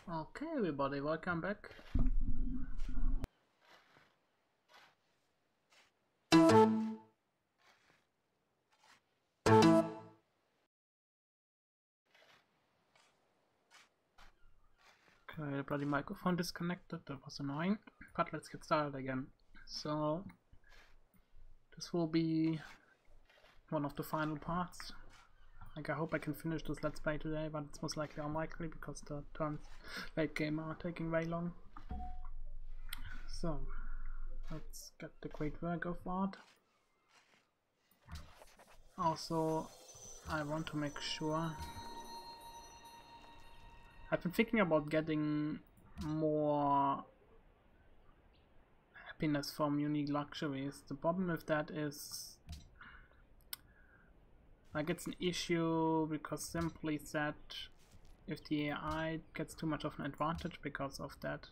Okay, everybody, welcome back. Okay, the bloody microphone disconnected, that was annoying, but let's get started again. So, this will be one of the final parts. Like, I hope I can finish this let's play today, but it's most likely unlikely because the turns late game are taking way long. So, let's get the great work of art. Also, I want to make sure. I've been thinking about getting more happiness from unique luxuries. The problem with that is, like, it's an issue because simply said, if the AI gets too much of an advantage because of that.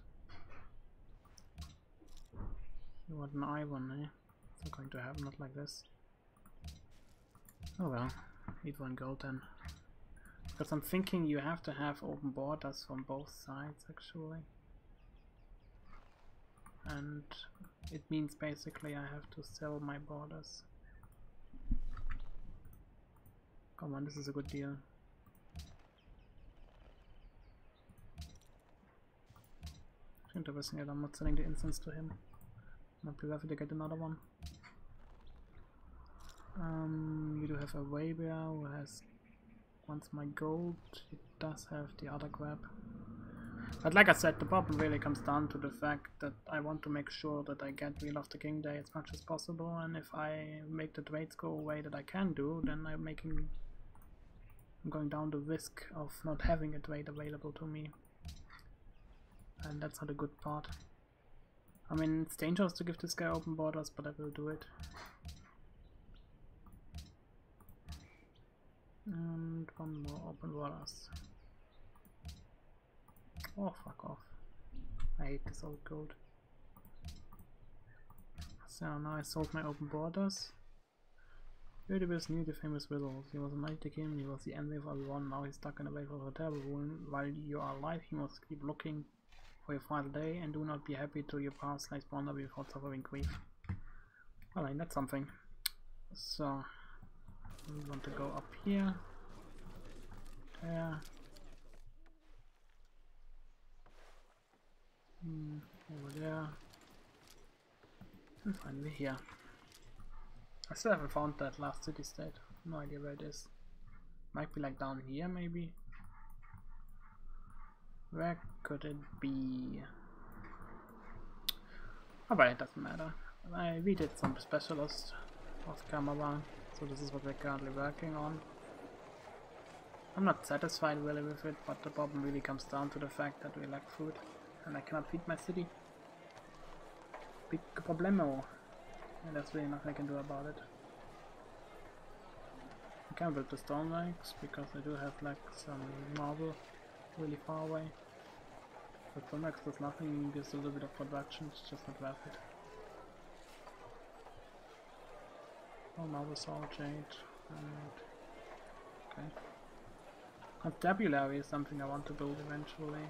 You want an iron, eh? It's not going to happen, not like this. Oh well, need one gold then. Because I'm thinking you have to have open borders from both sides actually. And it means basically I have to sell my borders. Come on, this is a good deal. Interesting that I'm not selling the instance to him. Might be worth it to get another one. You do have Arabia who has wants my gold. It does have the other grab. But like I said, the problem really comes down to the fact that I want to make sure that I get Wheel of the King Day as much as possible, and if I make the trades go away that I can do, then I'm going down the risk of not having a trade available to me. And that's not a good part. I mean, it's dangerous to give this guy open borders, but I will do it. And one more open borders. Oh, fuck off. I hate this old code. So now I sold my open borders. Oedipus knew the famous riddles. He was a mighty king, he was the envy of everyone, now he's stuck in a wave of a terrible ruin. While you are alive, he must keep looking for your final day, and do not be happy till your past lies wander without suffering grief. Well, ain't that something? So, we want to go up here. There. Over there. And finally here. I still haven't found that last city state. No idea where it is. Might be like down here maybe. Where could it be? Oh, but it doesn't matter. We did some specialist off camera, so this is what we're currently working on. I'm not satisfied really with it, but the problem really comes down to the fact that we lack food and I cannot feed my city. Big problemo. And there's really nothing I can do about it. I can build the stone ranks because I do have like some marble really far away. But stone ranks does nothing, gives a little bit of production, it's just not worth it. Oh, marble saw jade. And okay. Constabulary is something I want to build eventually.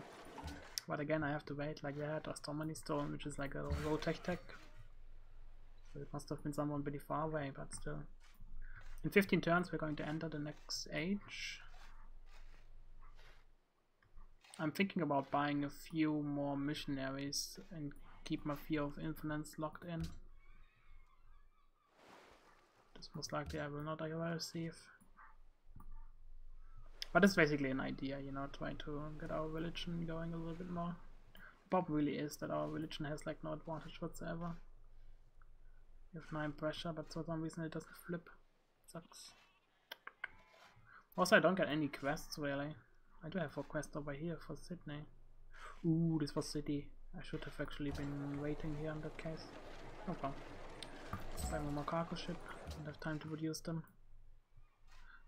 But again, I have to wait like that, or Stormony Stone, which is like a low tech. So it must have been someone pretty far away, but still. In 15 turns we're going to enter the next age. I'm thinking about buying a few more missionaries and keep my Fear of Infinite locked in. This most likely I will not receive. But it's basically an idea, you know, trying to get our religion going a little bit more. The problem really is that our religion has like no advantage whatsoever. We have 9 pressure, but for some reason it doesn't flip. Sucks. Also, I don't get any quests really. I do have a quest over here for Sydney. Ooh, this was city. I should have actually been waiting here in that case. No problem. Let's buy one more cargo ship and have time to produce them.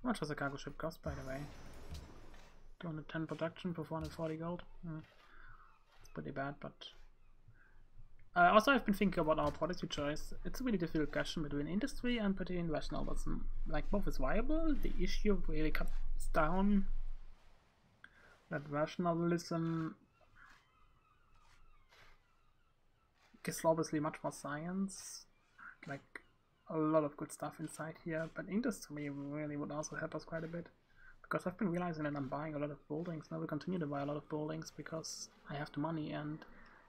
How much does a cargo ship cost, by the way? 210 production for 440 gold. It's pretty bad, but... also, I've been thinking about our policy choice. It's a really difficult question between industry and between rationalism. Like, both is viable. The issue really comes down that rationalism It's obviously much more science, like a lot of good stuff inside here, but industry really would also help us quite a bit. Because I've been realizing that I'm buying a lot of buildings, and I will continue to buy a lot of buildings because I have the money, and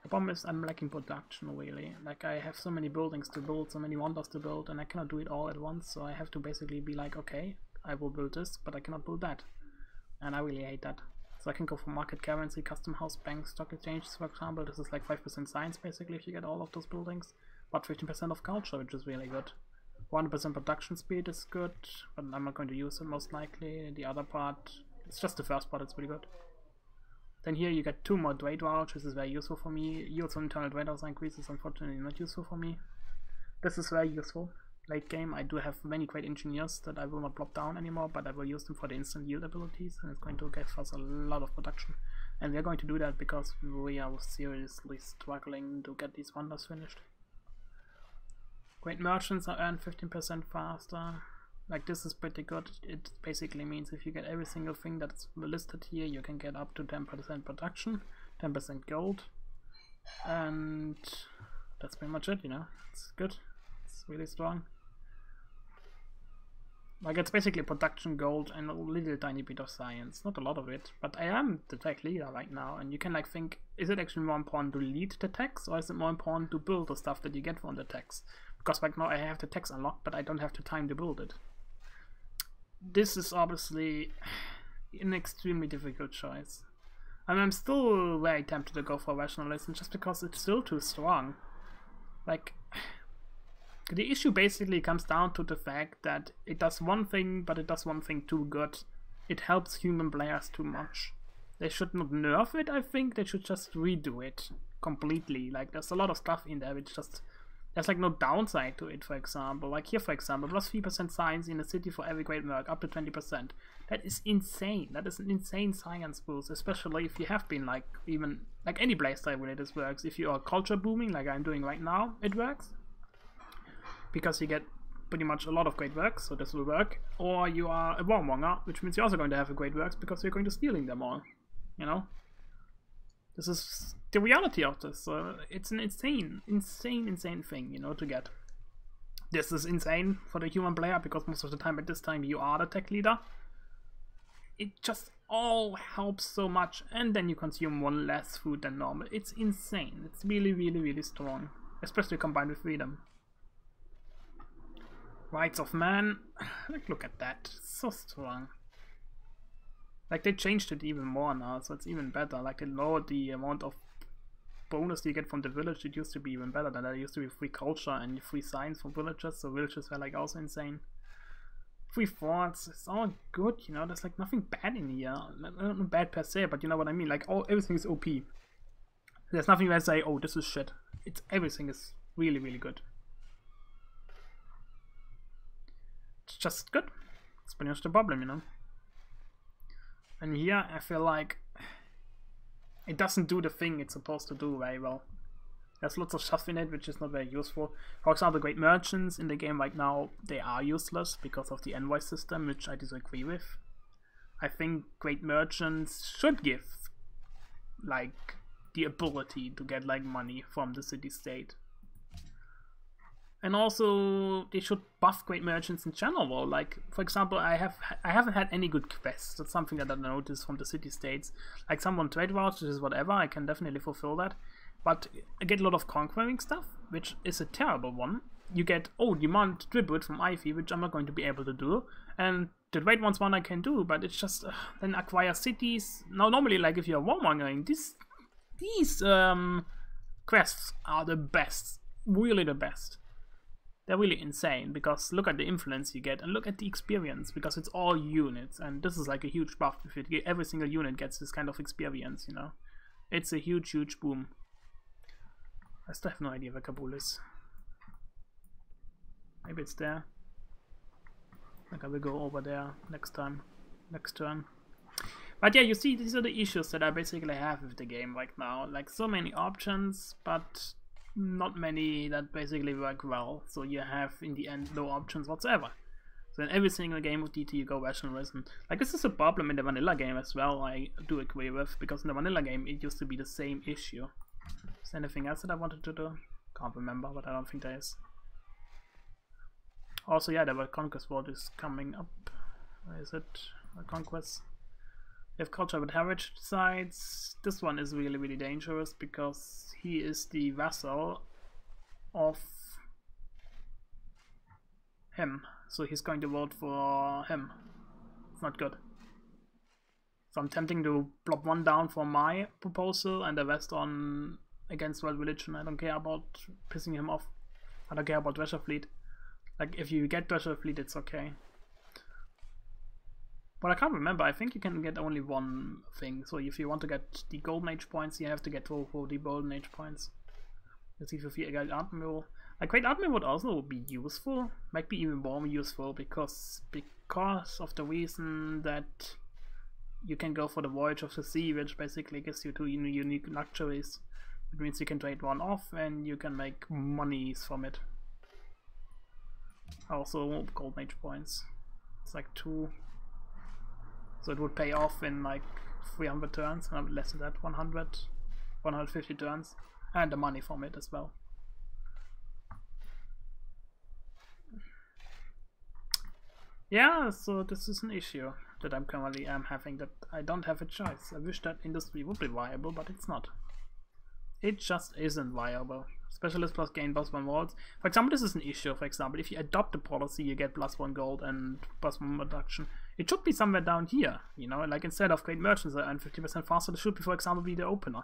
the problem is I'm lacking production really. Like I have so many buildings to build, so many wonders to build, and I cannot do it all at once, so I have to basically be like, okay, I will build this, but I cannot build that. And I really hate that. So I can go for market currency, custom house, banks, stock exchanges, for example. This is like 5% science basically if you get all of those buildings, but 15% of culture, which is really good. 100% production speed is good, but I'm not going to use it most likely. The other part, it's just the first part, it's pretty good. Then here you get 2 more trade routes, which is very useful for me. Yields on internal trade routes increase is unfortunately not useful for me. This is very useful. Late game, I do have many great engineers that I will not plop down anymore, but I will use them for the instant yield abilities, and it's going to give us a lot of production. And we are going to do that because we are seriously struggling to get these wonders finished. Great merchants are earned 15% faster. Like this is pretty good. It basically means if you get every single thing that's listed here, you can get up to 10% production, 10% gold, and that's pretty much it, you know. It's good. It's really strong. Like it's basically production gold and a little tiny bit of science. Not a lot of it, but I am the tech leader right now, and you can like think, is it actually more important to lead the techs, or is it more important to build the stuff that you get from the techs? Because right now I have the techs unlocked, but I don't have the time to build it. This is obviously an extremely difficult choice. And I'm still very tempted to go for rationalism just because it's still too strong. Like, the issue basically comes down to the fact that it does one thing, but it does one thing too good. It helps human players too much. They should not nerf it, I think. They should just redo it completely. Like, there's a lot of stuff in there which just... There's like no downside to it, for example. Like here, for example, plus 3% science in the city for every great work, up to 20%. That is insane. That is an insane science boost, especially if you have been like, even, like any playstyle where this works. If you are culture booming, like I'm doing right now, it works. Because you get pretty much a lot of great works, so this will work. Or you are a warmonger, which means you're also going to have a great works because you're going to stealing them all, you know? This is the reality of this. It's an insane thing, you know, to get. This is insane for the human player because most of the time at this time you are the tech leader. It just all helps so much, and then you consume 1 less food than normal. It's insane. It's really strong, especially combined with freedom. Rights of man. Like, look at that. It's so strong. Like they changed it even more now, so it's even better. Like they lowered the amount of bonus you get from the village. It used to be even better than that. It used to be free culture and free science from villagers, so villages were like also insane. Free forts, it's all good, you know. There's like nothing bad in here. Not bad per se, but you know what I mean. Like everything is OP. There's nothing where I say, oh, this is shit. Everything is really good. It's just good. It's pretty much the problem, you know. And here I feel like it doesn't do the thing it's supposed to do very well. There's lots of stuff in it which is not very useful. For example, great merchants in the game right now, they are useless because of the envoy system, which I disagree with. I think great merchants should give like the ability to get like money from the city-state. And also, they should buff great merchants in general. Like, for example, I haven't had any good quests. That's something that I noticed from the city-states. Like, someone trade routes, which is whatever, I can definitely fulfill that. But I get a lot of conquering stuff, which is a terrible one. You get, oh, demand tribute from Ivy, which I'm not going to be able to do. And the trade ones one I can do, but it's just, then acquire cities. Now, normally, like, if you're warmongering, these quests are the best. Really the best. They're really insane, because look at the influence you get and look at the experience, because it's all units, and this is like a huge buff. If you get, every single unit gets this kind of experience, you know. It's a huge boom. I still have no idea where Kabul is. Maybe it's there. Like I will go over there next time, next turn. But yeah, you see, these are the issues that I basically have with the game right now. Like, so many options, but not many that basically work well. So you have, in the end, no options whatsoever. So in every single game of DT you go rationalism. Like, this is a problem in the vanilla game as well, I do agree with, because in the vanilla game it used to be the same issue. Is there anything else that I wanted to do? Can't remember, but I don't think there is. Also, yeah, the World Conquest World is coming up. Where is it? World Conquest. We have culture with heritage sites. This one is really, really dangerous because he is the vassal of him. So he's going to vote for him. It's not good. So I'm tempting to plop one down for my proposal and the rest on against world religion. I don't care about pissing him off. I don't care about Treasure Fleet. Like, if you get Treasure Fleet, it's okay. But I can't remember. I think you can get only one thing. So if you want to get the Golden Age points, you have to get 4 the Golden Age points. Let's see if you get Admiral. Like, Great Admiral would also be useful. Might be even more useful because of the reason that you can go for the Voyage of the Sea, which basically gives you 2 unique luxuries. It means you can trade one off and you can make monies from it. Also Golden Age points. It's like 2. So it would pay off in like 300 turns, and less than that, 150 turns. And the money from it as well. Yeah, so this is an issue that I'm currently having, that I don't have a choice. I wish that industry would be viable, but it's not. It just isn't viable. Specialist plus gain +1 worlds. For example, this is an issue. For example, if you adopt the policy, you get +1 gold and +1 production. It should be somewhere down here, you know, like instead of great merchants that earn 50% faster, this should be, for example, be the opener.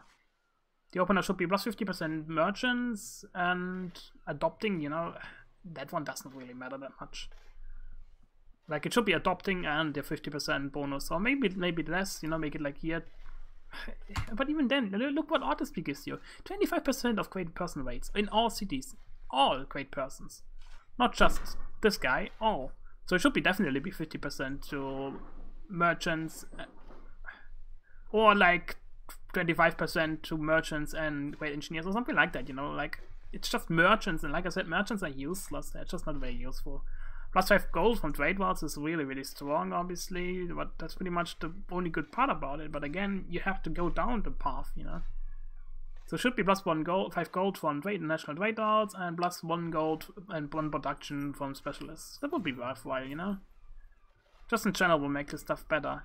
The opener should be +50% merchants, and adopting, you know, that one doesn't really matter that much. Like, it should be adopting and the 50% bonus, or maybe less, you know, make it like here. But even then, look what Artistry gives you. 25% of great person rates in all cities. All great persons. Not just this guy, all. So it should be definitely be 50% to merchants. Or like 25% to merchants and great engineers or something like that, you know. Like, it's just merchants, and like I said, merchants are useless. They're just not very useful. +5 gold from trade routes is really, really strong, obviously, but that's pretty much the only good part about it. But again, you have to go down the path, you know. So it should be +1 gold, 5 gold from trade and national trade routes, and +1 gold and 1 production from specialists. That would be worthwhile, you know. Just in general will make this stuff better.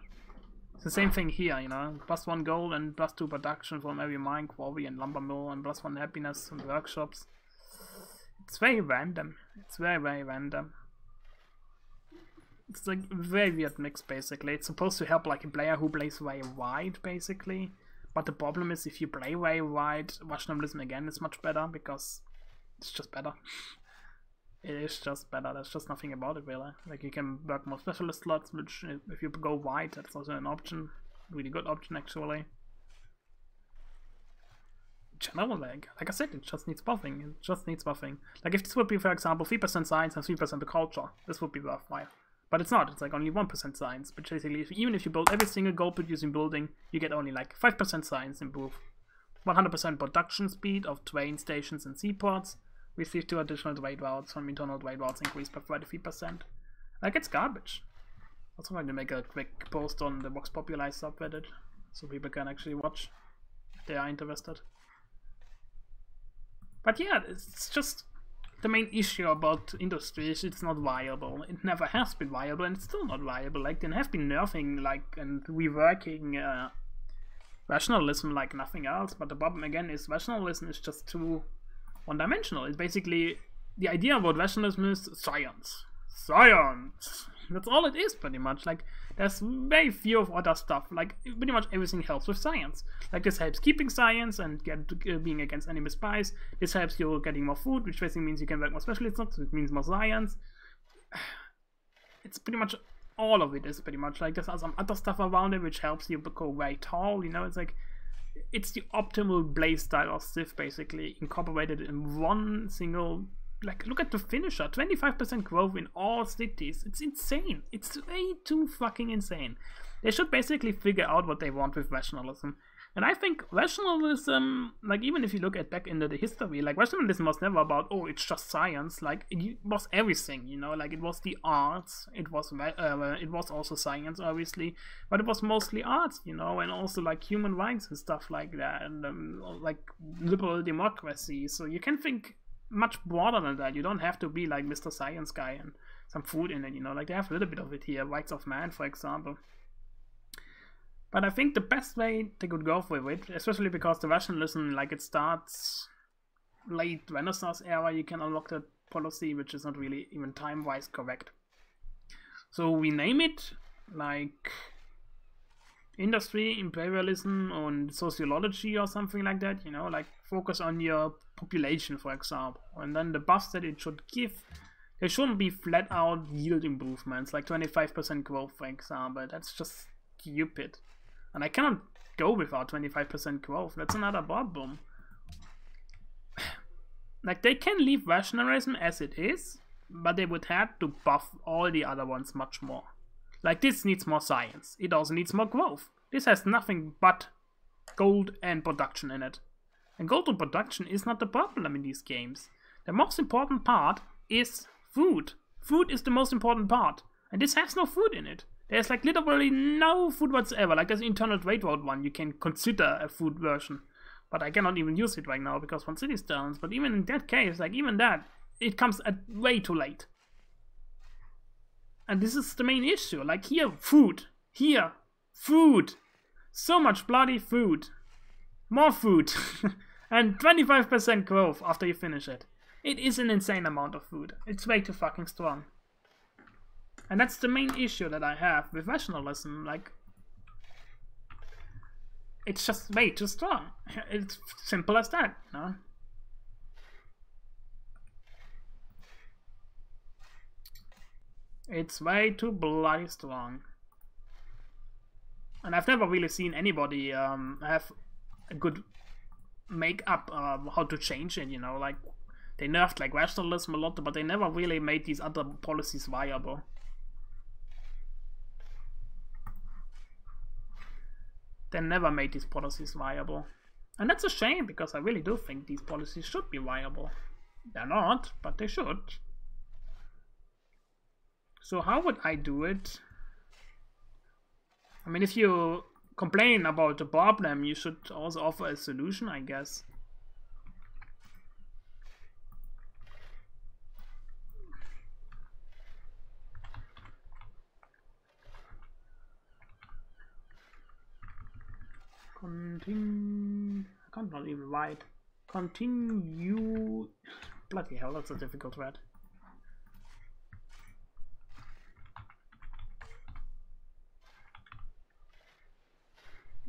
It's the same thing here, you know. +1 gold and +2 production from every mine, quarry, and lumber mill, and +1 happiness from workshops. It's very random. It's very, very random. It's like a very weird mix, basically. It's supposed to help like a player who plays very wide, basically. But the problem is, if you play very wide, rationalism again is much better, because it's just better. It is just better. There's just nothing about it, really. Like, you can work more specialist slots, which, if you go wide, that's also an option. Really good option, actually. In general, like I said, it just needs buffing. It just needs buffing. Like, if this would be, for example, 3% science and 3% to culture, this would be worthwhile. But it's not. It's like only 1% science. But basically, even if you build every single gold-producing building, you get only like 5% science improve. 100% production speed of train stations and seaports. Receive 2 additional trade routes from internal trade routes increased by 33%. Like, it's garbage. Also going to make a quick post on the Vox Populi subreddit, so people can actually watch if they are interested. But yeah, it's just the main issue about industry is it's not viable. It never has been viable, and it's still not viable. Like, they have been nerfing, like, and reworking rationalism like nothing else. But the problem again is rationalism is just too one-dimensional. It's basically, the idea about rationalism is science. Science! That's all it is, pretty much. Like, there's very few of other stuff. Like, pretty much everything helps with science. Like, this helps keeping science and being against enemy spies. This helps you getting more food, which basically means you can work more specialists, so it means more science. It's pretty much, all of it is pretty much like, there's some other stuff around it which helps you go very tall, you know. It's like, it's the optimal playstyle of Civ, basically, incorporated in one single. Like, look at the finisher, 25% growth in all cities. It's insane. It's way too fucking insane. They should basically figure out what they want with rationalism. And I think rationalism, like even if you look at back into the history, like rationalism was never about, oh, it's just science. Like it was everything, you know, like it was the arts, it was also science, obviously, but it was mostly arts, you know, and also like human rights and stuff like that, and like liberal democracy. So you can think much broader than that. You don't have to be like Mr. Science guy and some food in it, you know, like they have a little bit of it here, rights of man, for example. But I think the best way they could go for it, especially because the rationalism, like it starts late Renaissance era, you can unlock that policy, which is not really even time-wise correct. So we name it like industry, imperialism, and sociology or something like that, you know, like focus on your population, for example. And then the buffs that it should give, there shouldn't be flat out yield improvements, like 25% growth, for example. That's just stupid. And I cannot go without 25% growth. That's another problem. Like, they can leave rationalism as it is, but they would have to buff all the other ones much more. Like, this needs more science. It also needs more growth. This has nothing but gold and production in it. And gold and production is not the problem in these games. The most important part is food. Food is the most important part. And this has no food in it. There's like literally no food whatsoever. Like there's internal trade route one, you can consider a food version. But I cannot even use it right now because one city is down. But even in that case, like even that, it comes at way too late. And this is the main issue. Like here, food. Here, food. So much bloody food. More food. And 25% growth after you finish it. It is an insane amount of food. It's way too fucking strong. And that's the main issue that I have with rationalism. Like, it's just way too strong. It's simple as that, you know? It's way too bloody strong. And I've never really seen anybody have a good make-up how to change it, you know? Like, they nerfed like rationalism a lot, but they never really made these other policies viable. They never made these policies viable. And that's a shame, because I really do think these policies should be viable. They're not, but they should. So how would I do it? I mean, if you complain about the problem, you should also offer a solution, I guess. Continue. I can't not even write. Continue. Bloody hell, that's a difficult word.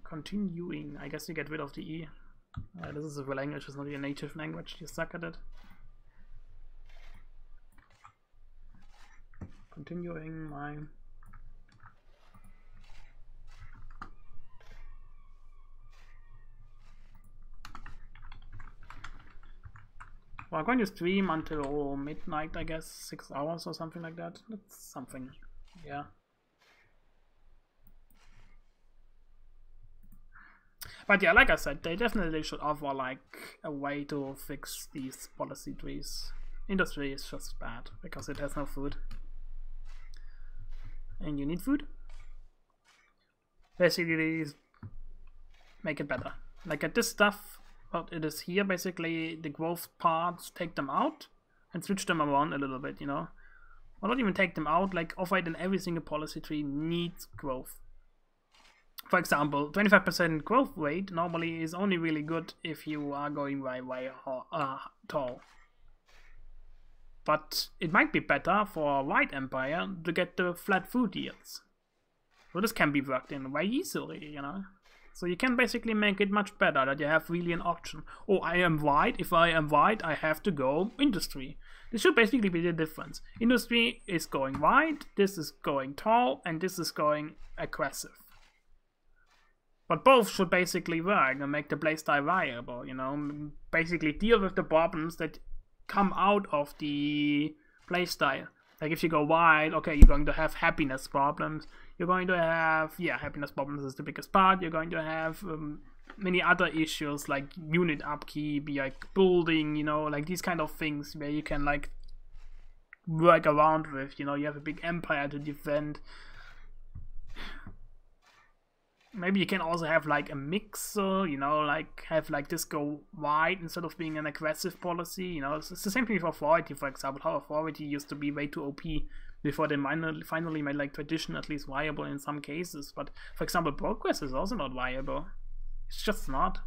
Continuing. I guess you get rid of the E. This is a language, it's not your native language. You suck at it. Continuing my. Well, I'm going to stream until midnight, I guess, 6 hours or something like that. That's something, yeah. But yeah, like I said, they definitely should offer like a way to fix these policy trees. Industry is just bad because it has no food. And you need food. Basically, make it better. Like at this stuff, what it is here, basically the growth parts, take them out and switch them around a little bit, you know. Or not even take them out, like offer it in every single policy tree needs growth. For example, 25% growth rate normally is only really good if you are going way tall. But it might be better for a white empire to get the flat food yields. So this can be worked in way easily, you know. So you can basically make it much better, that you have really an option. Oh, I am white. If I am white, I have to go industry. This should basically be the difference. Industry is going white, this is going tall, and this is going aggressive. But both should basically work and make the playstyle viable, you know. Basically deal with the problems that come out of the playstyle. Like if you go white, okay, you're going to have happiness problems. You're going to have, yeah, happiness problems is the biggest part. You're going to have many other issues like unit upkeep, like building, you know, like these kind of things where you can like work around with. You know, you have a big empire to defend. Maybe you can also have like a mixer, you know, like have like this go wide instead of being an aggressive policy. You know, it's the same thing with authority, for example. How authority used to be way too OP before they finally made like tradition at least viable in some cases. But for example, progress is also not viable. It's just not.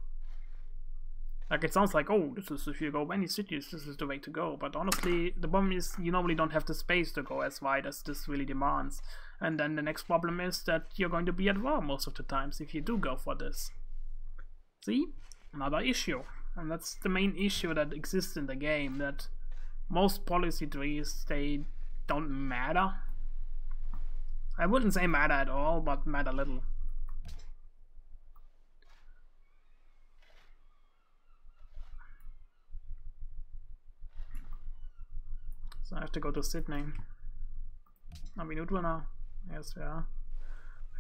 Like, it sounds like, oh, this is, if you go many cities, this is the way to go. But honestly, the problem is you normally don't have the space to go as wide as this really demands. And then the next problem is that you're going to be at war most of the times if you do go for this. See? Another issue. And that's the main issue that exists in the game, that most policy trees, they don't matter. I wouldn't say matter at all, but matter little. So I have to go to Sydney. Are we neutral now? Yes, we are.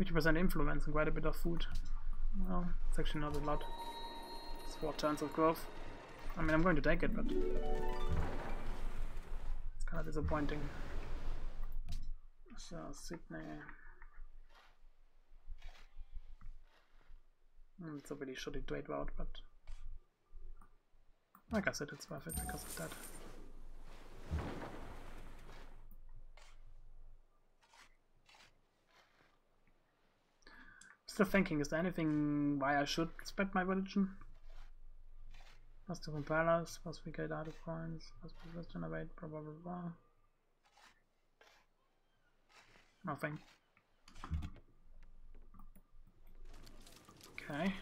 50% influence and quite a bit of food. Well, it's actually not a lot. It's 4 turns of growth. I mean, I'm going to take it, but it's kind of disappointing. So, Sydney. It's a really shitty trade route, but like I said, it's worth it because of that. Still thinking, is there anything why I should spend my religion? Plus different palace, plus we get other points, plus we generate, blah blah blah blah. Nothing. Okay.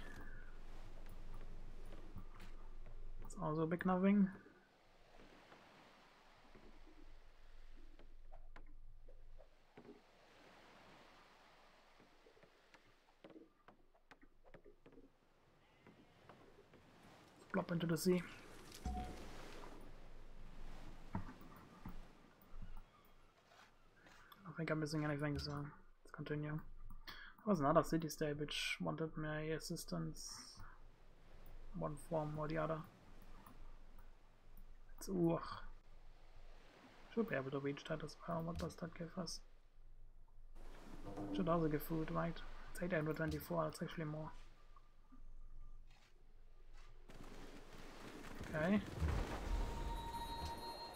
It's also a big nothing. Plop into the sea. I think I'm missing anything, so let's continue. There was another city-state which wanted my assistance, one form or the other. It's Ur. Should be able to reach that as well. What does that give us? Should also give food, right? It's 824, that's actually more. Okay.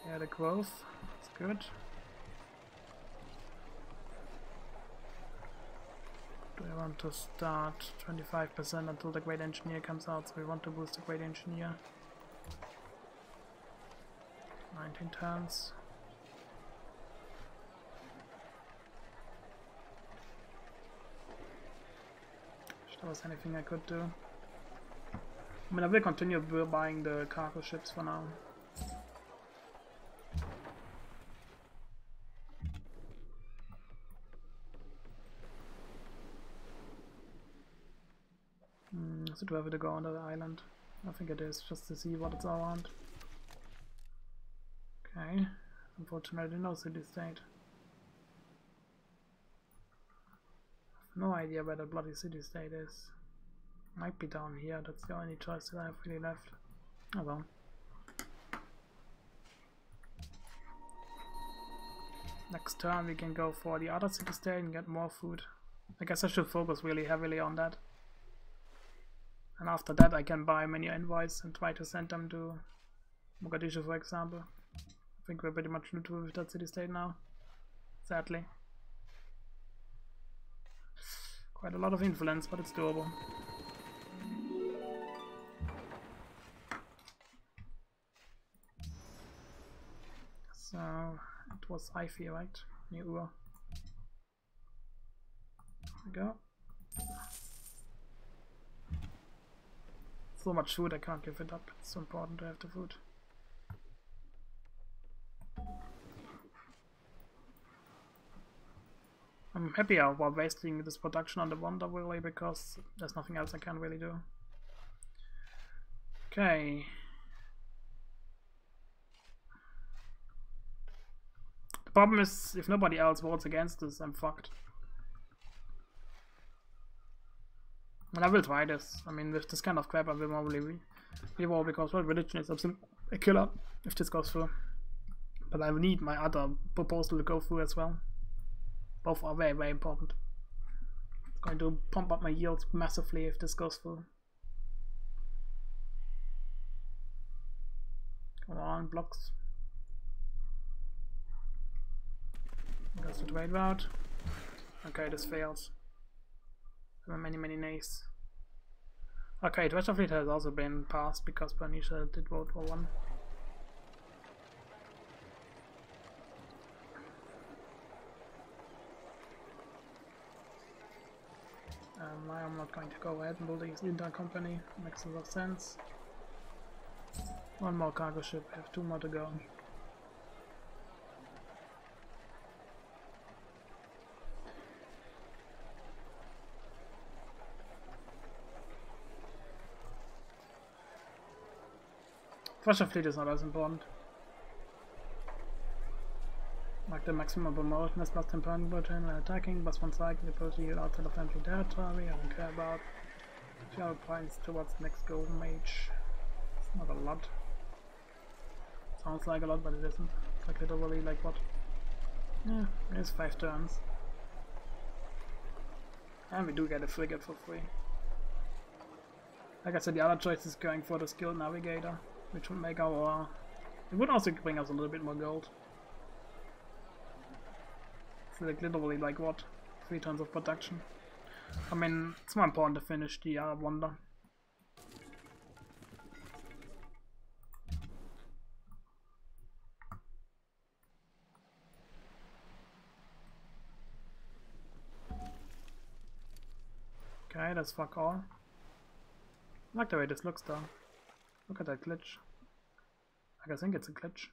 Yeah, the growth. It's good. Do I want to start 25% until the Great Engineer comes out? So we want to boost the Great Engineer. 19 turns. If there was anything I could do. I mean, I will continue buying the cargo ships for now. Is it worth it to go on the island? I think it is, just to see what it's all around. Okay, unfortunately no city-state. No idea where the bloody city-state is. Might be down here, that's the only choice that I have really left. Oh well. Next turn we can go for the other city-state and get more food. I guess I should focus really heavily on that. And after that I can buy many envoys and try to send them to Mogadishu, for example. I think we're pretty much neutral with that city-state now. Sadly. Quite a lot of influence, but it's doable. So, it was Ivy, right? Near Ur. There we go. So much food, I can't give it up. It's so important to have the food. I'm happy about wasting this production on the Wonder really, because there's nothing else I can really do. Okay. The problem is, if nobody else votes against this, I'm fucked. And I will try this. I mean, with this kind of crap, I will probably reroll because World Religion is absolutely a killer if this goes through. But I need my other proposal to go through as well. Both are very, very important. It's going to pump up my yields massively if this goes through. Come on, blocks. That's the trade route. Okay, this fails. There were many, many nays. Okay, Treasure Fleet has also been passed because Bernicia did vote for one. I'm not going to go ahead and build this entire company. Makes a lot of sense. One more cargo ship, I have 2 more to go. Treasure Fleet is not as important. Like the maximum promotion is plus 10 point button when attacking, plus 1 cycle, the proceed outside of enemy territory. I don't care about 300 points towards the next gold mage. It's not a lot. Sounds like a lot, but it isn't. It's like literally like what? Yeah, it's 5 turns. And we do get a frigate for free. Like I said, the other choice is going for the skilled navigator, which would make our... It would also bring us a little bit more gold. It's like literally like what? 3 tons of production. I mean, it's more important to finish the wonder. Okay, that's fuck all. I like the way this looks though. Look at that glitch. Like, I think it's a glitch.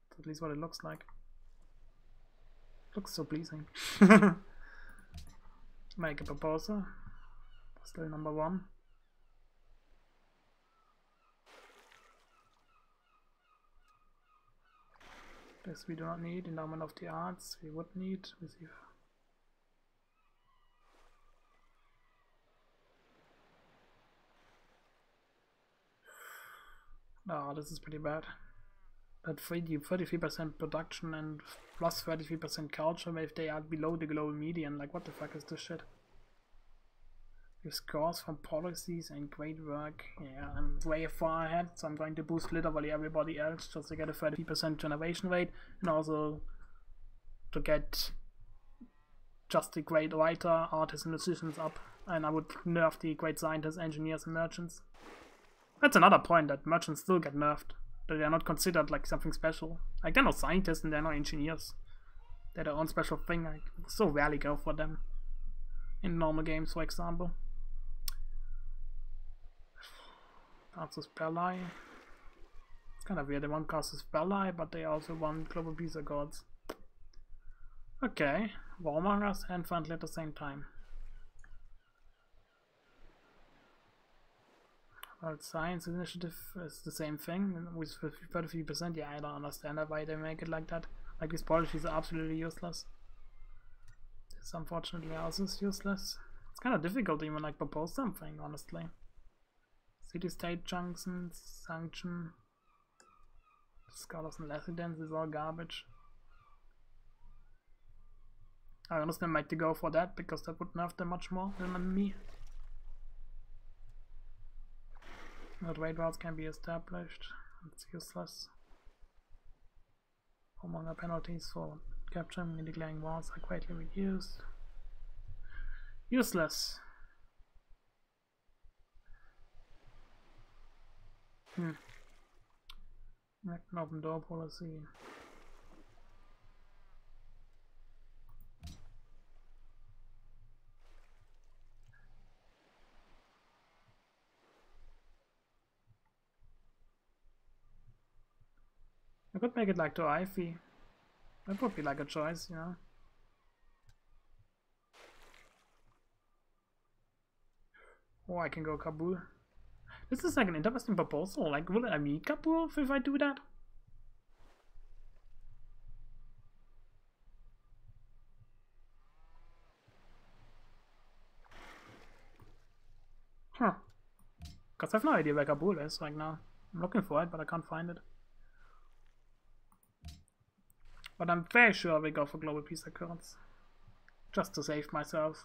That's at least what it looks like. Looks so pleasing. Make a proposal. Still number 1. This we do not need. Endowment of the arts we would need. Receive. Oh, this is pretty bad. That 33% production and plus 33% culture if they are below the global median. Like, what the fuck is this shit? Your scores from policies and great work. Yeah, I'm way far ahead, so I'm going to boost literally everybody else just to get a 30% generation rate and also to get just the great writer, artists, and musicians up. And I would nerf the great scientists, engineers, and merchants. That's another point, that merchants still get nerfed. That they are not considered like something special. Like, they're not scientists and they're not engineers. They're their own special thing. I so rarely go for them in normal games, for example. Arthur's Pally. It's kind of weird. They want Castus Pally, but they also want Global Peace Accords. Okay, warmongers and friendly at the same time. Well, Science Initiative is the same thing with 33%. Yeah, I don't understand why they make it like that. Like, these policies are absolutely useless. This unfortunately also is useless. It's kind of difficult to even like propose something, honestly. City-state junctions, sanction, scholars and residents is all garbage. I honestly might go for that because that would nerf them much more than me. No trade routes can be established. It's useless. Homeowner penalties for capturing and declaring wars are greatly reduced. Useless. An open door policy. I could make it like to Ivy. That would be like a choice, you know. Or I can go Kabul. This is like an interesting proposal. Like, will I meet Kabul if I do that? Huh. Because I have no idea where Kabul is right now. I'm looking for it, but I can't find it. But I'm very sure we go for global peace accords. Just to save myself.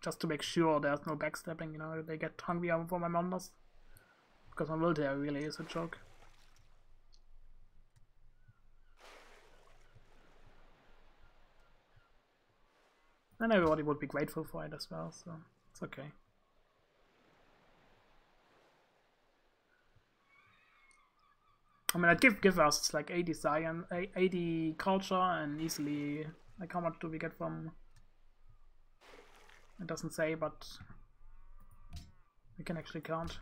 Just to make sure there's no backstabbing, you know, they get hungry for my monsters. Because my military really is a joke. And everybody would be grateful for it as well, so it's okay. I mean, I'd give us like 80 science, 80 culture, and easily, like, how much do we get from? It doesn't say, but we can actually count.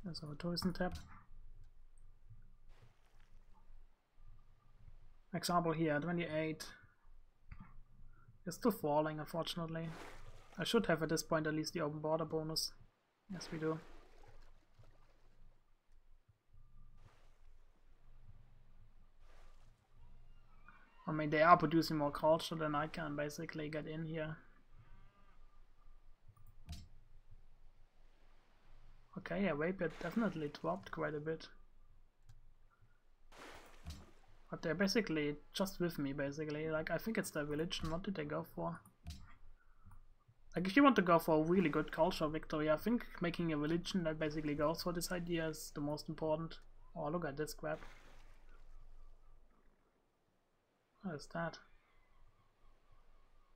There's our tourism tab. Example here, 28. It's still falling, unfortunately. I should have at this point at least the open border bonus. Yes, we do. I mean, they are producing more culture than I can basically get in here. Okay, yeah, Waypit definitely dropped quite a bit. But they're basically just with me, basically. Like, I think it's their religion. What did they go for? Like, if you want to go for a really good culture victory, I think making a religion that basically goes for this idea is the most important. Oh, look at this crap. What is that?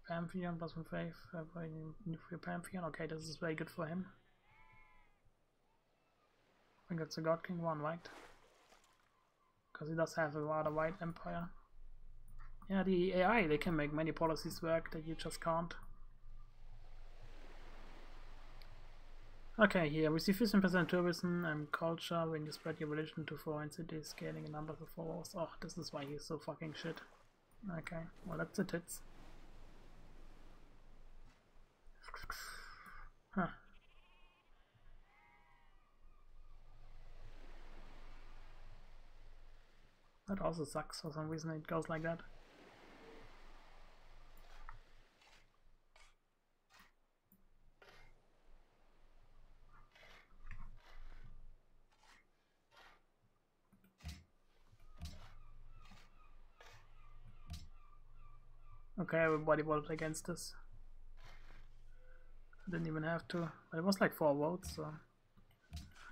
Pantheon, Plasma Faith, Nuclear Pantheon. Okay, this is very good for him. I think that's the God King one, right? Because he does have a rather wide empire. Yeah, the AI, they can make many policies work that you just can't. Okay, here, receive 15% tourism and culture when you spread your religion to foreign cities, scaling a number of followers. Oh, this is why he's so fucking shit. Okay, well, that's the tits. Huh. That also sucks. For some reason it goes like that. Okay, everybody voted against this. I didn't even have to. But it was like 4 votes, so...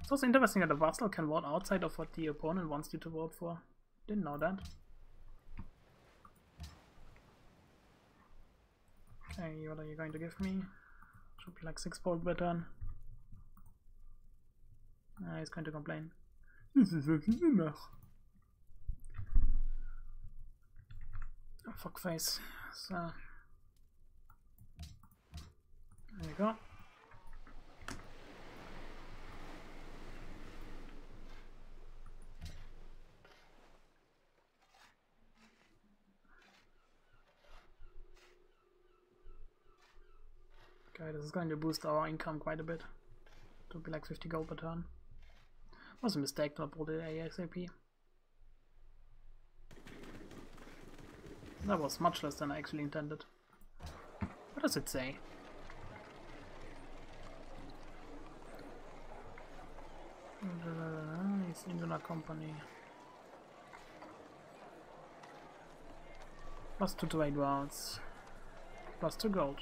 It's also interesting that a vassal can vote outside of what the opponent wants you to vote for. Didn't know that. Okay, what are you going to give me? Should be like 6-fold per turn. He's going to complain. This is wirklich enough. Oh, fuckface. So. There you go. Okay, this is going to boost our income quite a bit. It will be like 50 gold per turn. It was a mistake to upload it ASAP. That was much less than I actually intended. What does it say? It's in a company. Plus 2 trade routes. Plus 2 gold.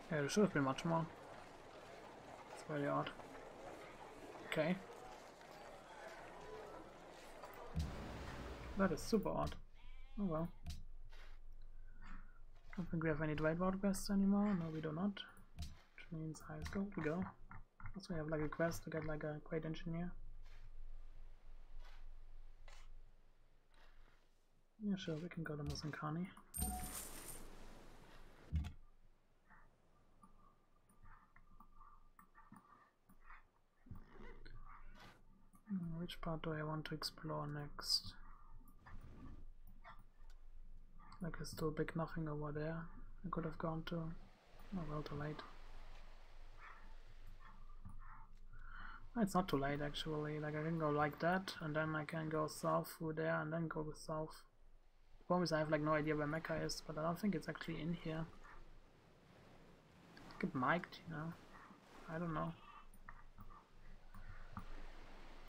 Yeah, there should have been much more. It's very odd. Okay. That is super odd. Oh well. Don't think we have any trade route quests anymore. No, we do not. Which means highest gold we go. Also, we have like a quest to get like a great engineer. Yeah, sure, we can go to Musankani. Which part do I want to explore next? Like there's still big nothing over there I could have gone to. Oh well, too late. It's not too late actually, like I can go like that and then I can go south through there and then go south problem is I have like no idea where Mecca is, but I don't think it's actually in here. Get mic'd, you know. I don't know.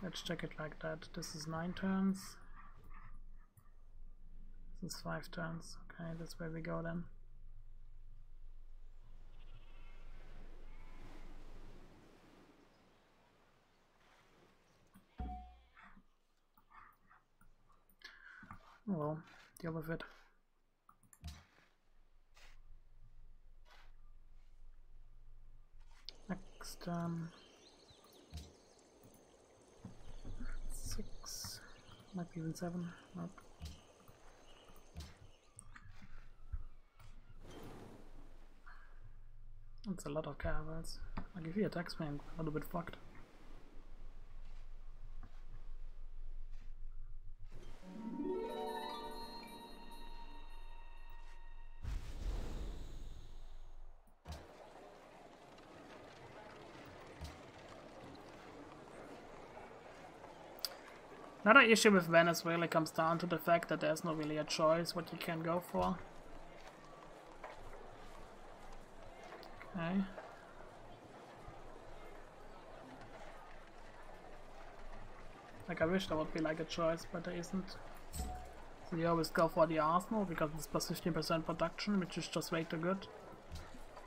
Let's check it like that. This is 9 turns. This is 5 turns. Okay, that's where we go then. Well, deal with it. Next, 6, might be even 7. Nope. That's a lot of caravels. Like if he attacks me, I'm a little bit fucked. Another issue with Venice really comes down to the fact that there's not really a choice what you can go for. Okay. Like I wish there would be like a choice, but there isn't. So you always go for the Arsenal because it's plus 15% production, which is just way too good.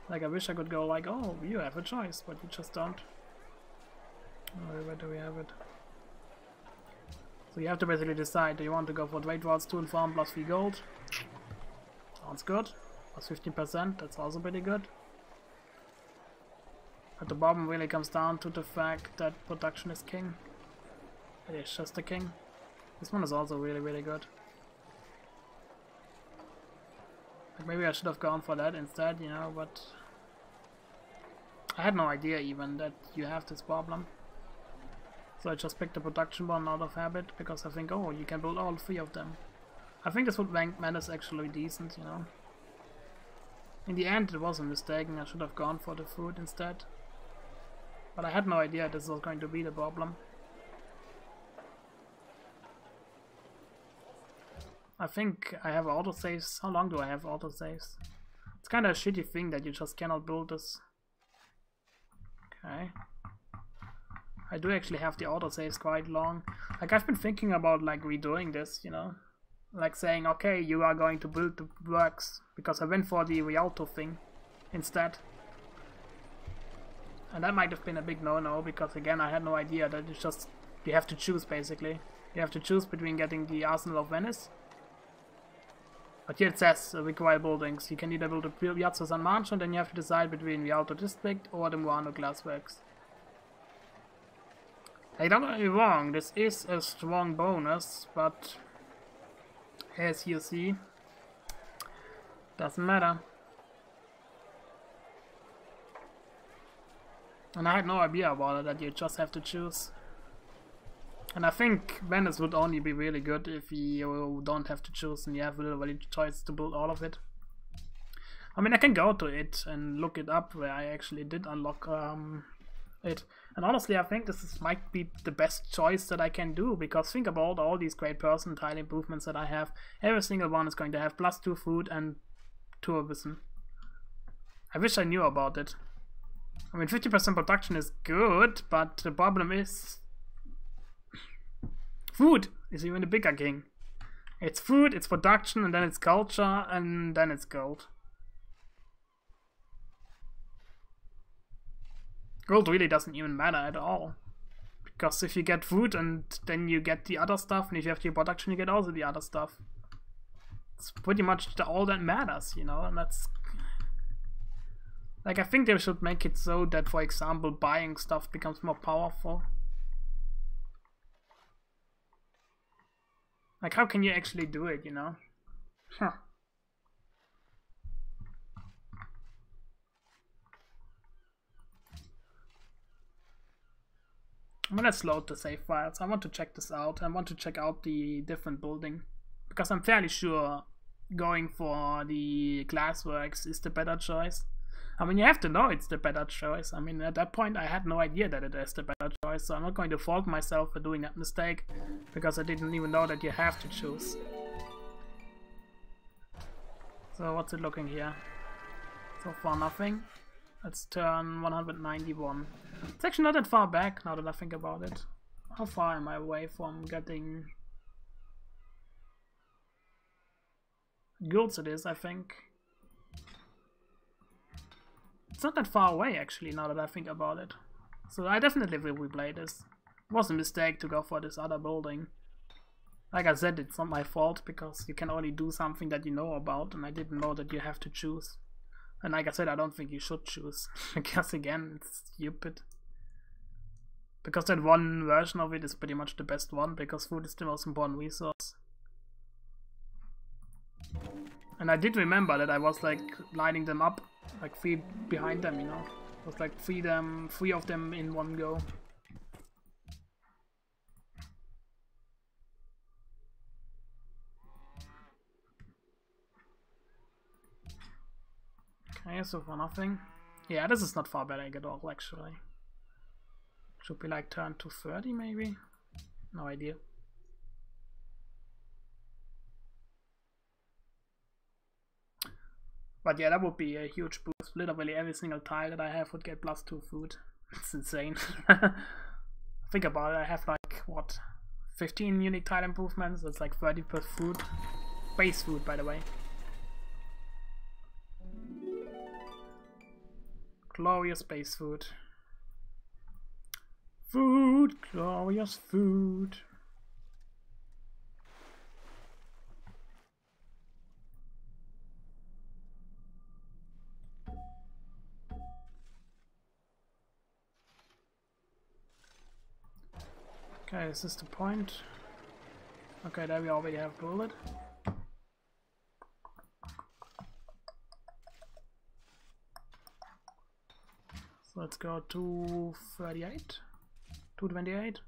Like I wish I could go like, oh, you have a choice, but you just don't. Where do we have it? So you have to basically decide, do you want to go for Trade Routes, Tool Farm, plus 3 gold? Sounds good. Plus 15%, that's also pretty good. But the problem really comes down to the fact that production is king. It is just the king. This one is also really, really good. Like maybe I should have gone for that instead, you know, but I had no idea even that you have this problem. So I just picked the production one out of habit because I think, oh, you can build all 3 of them. I think this would rank Menace actually decent, you know. In the end it was a mistake and I should have gone for the food instead. But I had no idea this was going to be the problem. I think I have autosaves. How long do I have autosaves? It's kind of a shitty thing that you just cannot build this. Okay. I do actually have the autosaves quite long. Like I've been thinking about like redoing this, you know. Like saying, okay, you are going to build the works. Because I went for the Rialto thing instead. And that might have been a big no-no because again I had no idea that it's just, you have to choose basically. You have to choose between getting the Arsenal of Venice. But here it says require buildings. You can either build a Piazza San Marco and then you have to decide between Rialto District or the Murano Glassworks. Hey, don't get me wrong, this is a strong bonus, but as you see, doesn't matter. And I had no idea about it, that you just have to choose. And I think Venice would only be really good if you don't have to choose and you have literally the choice to build all of it. I mean, I can go to it and look it up where I actually did unlock it. And honestly, I think might be the best choice that I can do, because think about all these great percentile improvements that I have. Every single one is going to have plus 2 food and tourism. I wish I knew about it. I mean, 50% production is good, but the problem is food is even a bigger king. It's food, it's production, and then it's culture, and then it's gold. Gold really doesn't even matter at all. Because if you get food and then you get the other stuff, and if you have the production you get also the other stuff. It's pretty much all that matters, you know, and that's... Like, I think they should make it so that, for example, buying stuff becomes more powerful. Like, how can you actually do it, you know? Huh. I'm gonna load the save files. I want to check this out. I want to check out the different building. Because I'm fairly sure going for the glassworks is the better choice. I mean, you have to know it's the better choice. I mean, at that point I had no idea that it is the better choice. So I'm not going to fault myself for doing that mistake. Because I didn't even know that you have to choose. So what's it looking here? So far nothing. Let's turn 191. It's actually not that far back now that I think about it. How far am I away from getting guilds? It is, I think. It's not that far away actually now that I think about it. So I definitely will replay this. It was a mistake to go for this other building. Like I said, it's not my fault because you can only do something that you know about, and I didn't know that you have to choose. And like I said, I don't think you should choose, because again, it's stupid. Because that one version of it is pretty much the best one, because food is the most important resource. And I did remember that I was like lining them up, like 3 behind them, you know. It was like 3 of them in one go. Okay, so for nothing. Yeah, this is not far better at all, actually. Should be like turn to 30 maybe? No idea. But yeah, that would be a huge boost. Literally every single tile that I have would get +2 food. It's insane. Think about it, I have like, what, 15 unique tile improvements? That's like 30 per food. Base food, by the way. Glorious base food. Food, glorious food. Okay, is this the point? Okay, there we already have bullet. So let's go to 38, 228.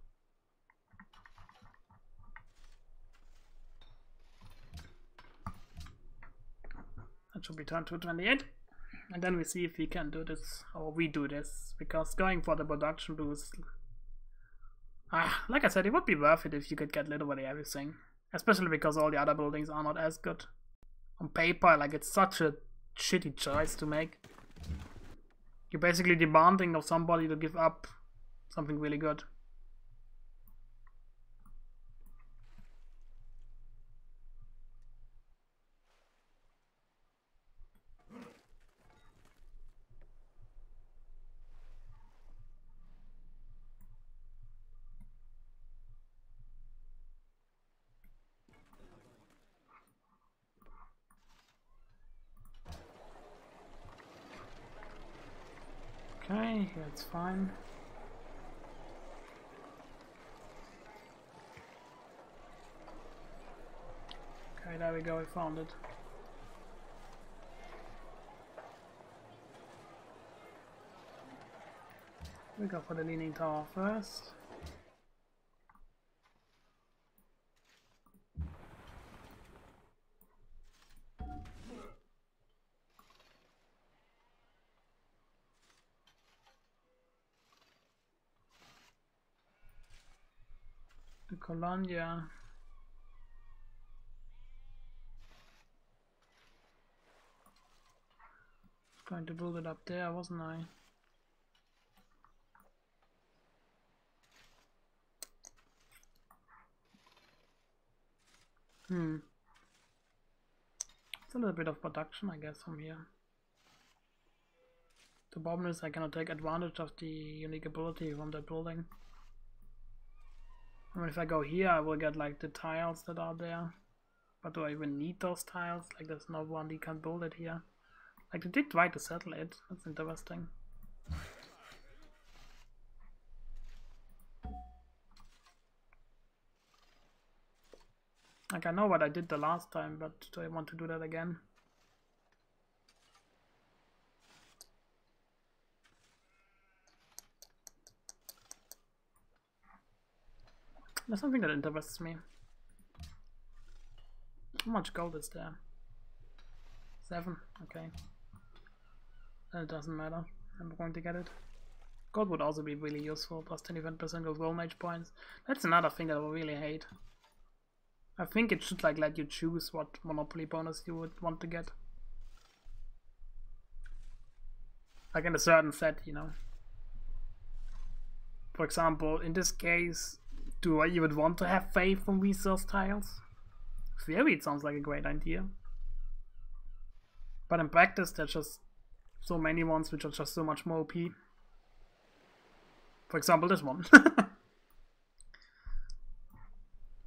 That should be turned to 28. And then we see if we can do this, or we do this, because going for the production boost, like I said, it would be worth it if you could get literally everything, especially because all the other buildings are not as good. On paper, like, it's such a shitty choice to make. You're basically demanding of somebody to give up something really good. Okay, that's fine. Okay, there we go, we found it. We go for the leaning tower first. The Colonia. Going to build it up there, wasn't I? It's a little bit of production, I guess, from here. The problem is I cannot take advantage of the unique ability from that building. I mean, if I go here, I will get like the tiles that are there. But do I even need those tiles? Like, there's no one that can build it here. Like, they did try to settle it. That's interesting. Like, I know what I did the last time, but do I want to do that again? There's something that interests me. How much gold is there? 7, okay. Then it doesn't matter. I'm going to get it. Gold would also be really useful, plus 25% of gold mage points. That's another thing that I really hate. I think it should like let you choose what monopoly bonus you would want to get. Like in a certain set, you know. For example, in this case, do I even want to have faith from resource tiles? In theory, it sounds like a great idea. But in practice, there's just so many ones which are just so much more OP. For example, this one.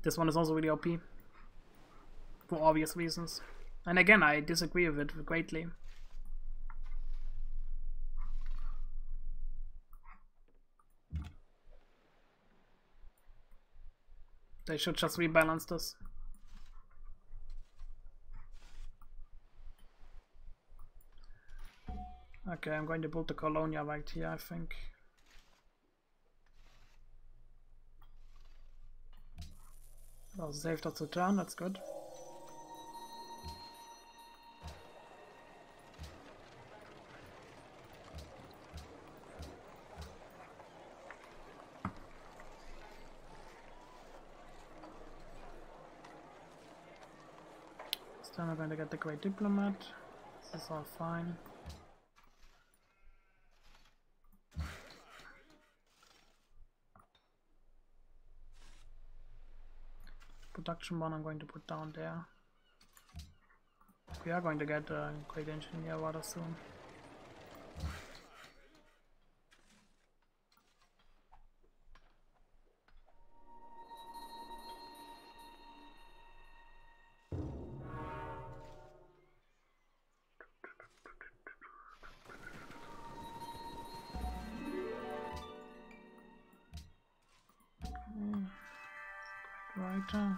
This one is also really OP. For obvious reasons. And again, I disagree with it greatly. They should just rebalance this. Okay, I'm going to build the Colonia right here, I think. Oh, saved us a turn, that's good. Then I'm going to get the Great Diplomat. This is all fine. Production one I'm going to put down there. We are going to get a Great Engineer rather soon. Writer.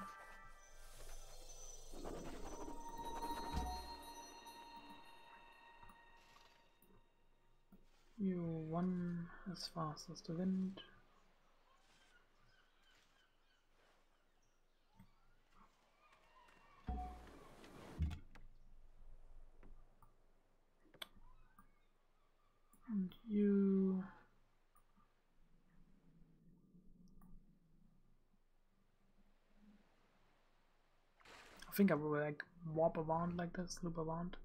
You run as fast as the wind. And you I think I will like warp around like this, loop around.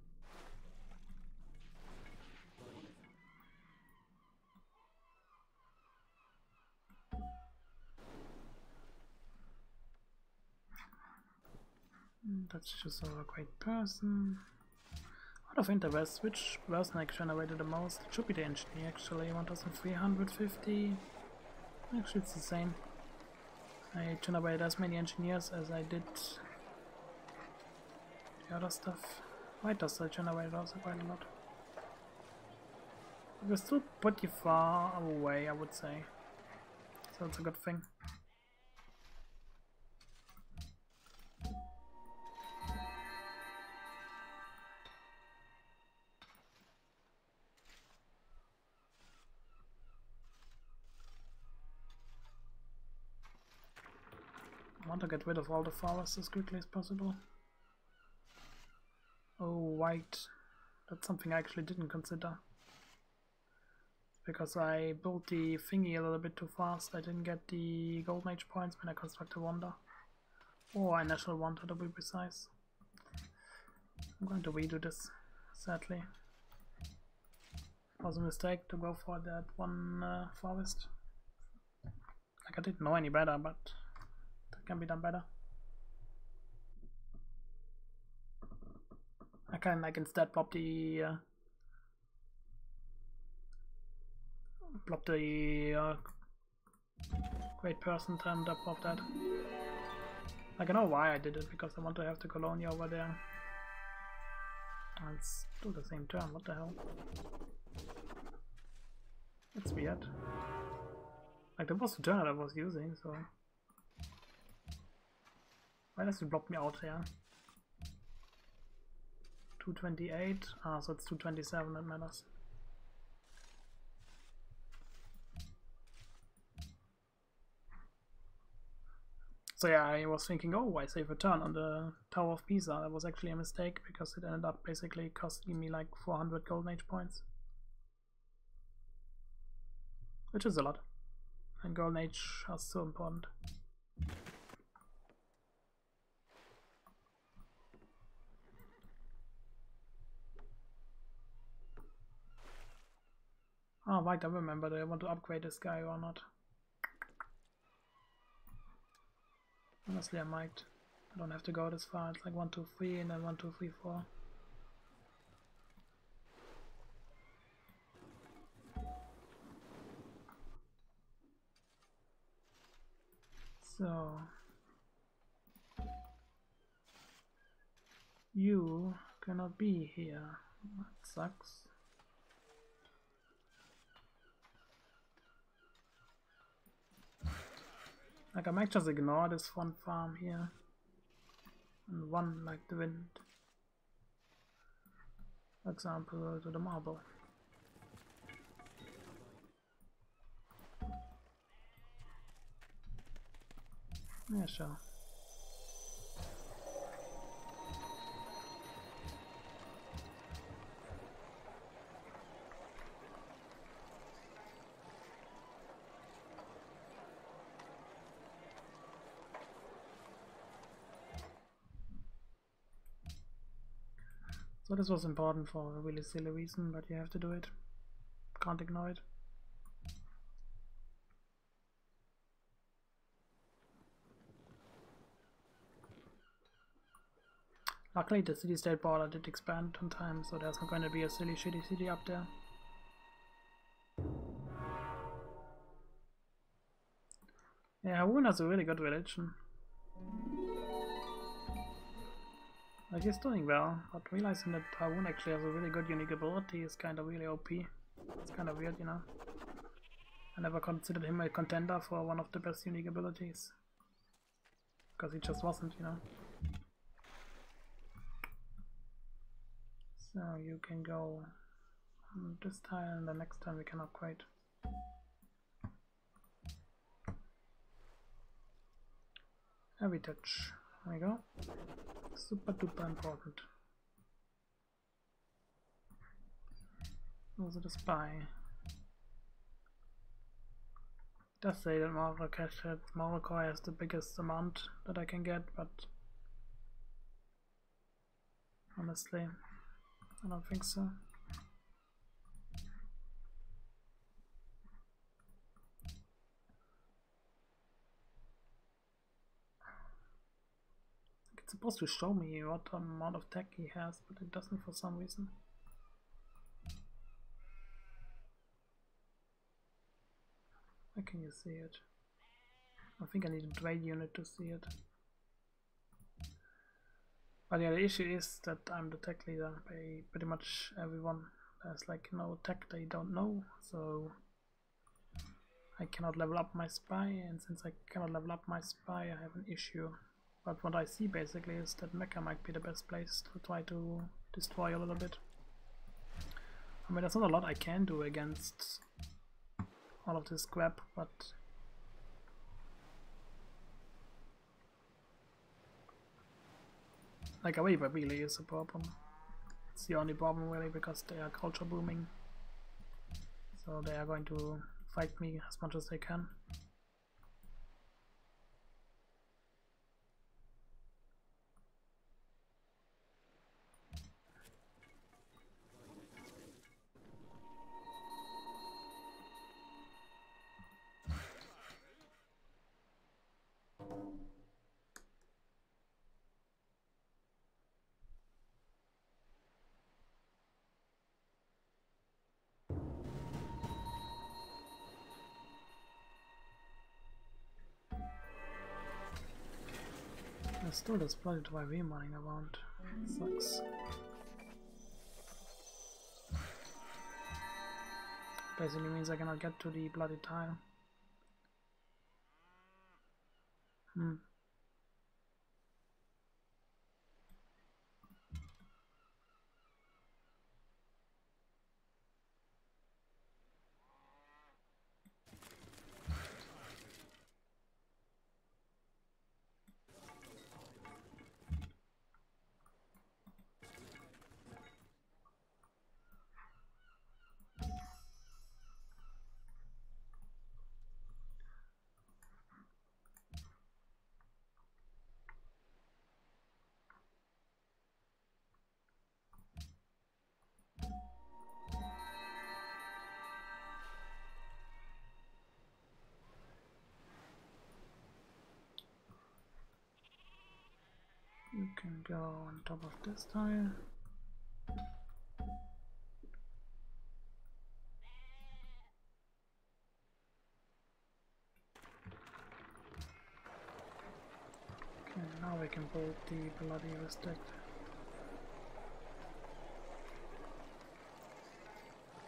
That's just a great person. Out of interest, which person I generated the most? It should be the engineer actually, 1350. Actually it's the same. I generated as many engineers as I did the other stuff. Why does I generate also quite a lot? We're still pretty far away, I would say. So it's a good thing. I want to get rid of all the forests as quickly as possible. Oh, right. That's something I actually didn't consider. Because I built the thingy a little bit too fast. I didn't get the Golden Age points when I constructed a wonder. Or a National Wonder to be precise. I'm going to redo this, sadly. It was a mistake to go for that one forest. Like I didn't know any better, but that can be done better. I can like instead plop the great person on top of that. Like I know why I did it, because I want to have the Colonia over there. Let's do the same turn, what the hell? That's weird. Like that was the turn that I was using, so why does it block me out here? 228, so it's 227 that matters. So yeah, I was thinking, oh, I save a turn on the Tower of Pisa. That was actually a mistake, because it ended up basically costing me like 400 Golden Age points. Which is a lot. And Golden Age are so important. Oh, right, I remember. Do I want to upgrade this guy or not? Honestly, I might. I don't have to go this far. It's like 1, 2, 3 and then 1, 2, 3, 4. So you cannot be here. That sucks. Like I might just ignore this front farm here and run like the wind. For example, to the marble. Yeah, sure. So this was important for a really silly reason, but you have to do it. Can't ignore it. Luckily the city-state border did expand on time, so there's not going to be a silly shitty city up there. Yeah, Harun has a really good religion. Like he's doing well, but realizing that Harun actually has a really good unique ability is kind of really OP. It's kind of weird, you know. I never considered him a contender for one of the best unique abilities. Because he just wasn't, you know. So you can go this tile and the next time we can upgrade. Heritage. There we go. Super duper important. Also the spy. It does say that Morocco has the biggest amount that I can get, but honestly, I don't think so. It's supposed to show me what amount of tech he has, but it doesn't for some reason. Where can you see it? I think I need a trade unit to see it. But yeah, the issue is that I'm the tech leader by pretty much everyone. There's like no tech they don't know, so I cannot level up my spy, and since I cannot level up my spy, I have an issue. But what I see basically is that Mecca might be the best place to try to destroy a little bit. I mean, there's not a lot I can do against all of this crap, but like a waiver really is a problem. It's the only problem really, because they are culture booming, so they are going to fight me as much as they can. There's still this bloody YV running around. Sucks. Basically means I cannot get to the bloody tile. can go on top of this tile. Okay, now we can build the bloody district.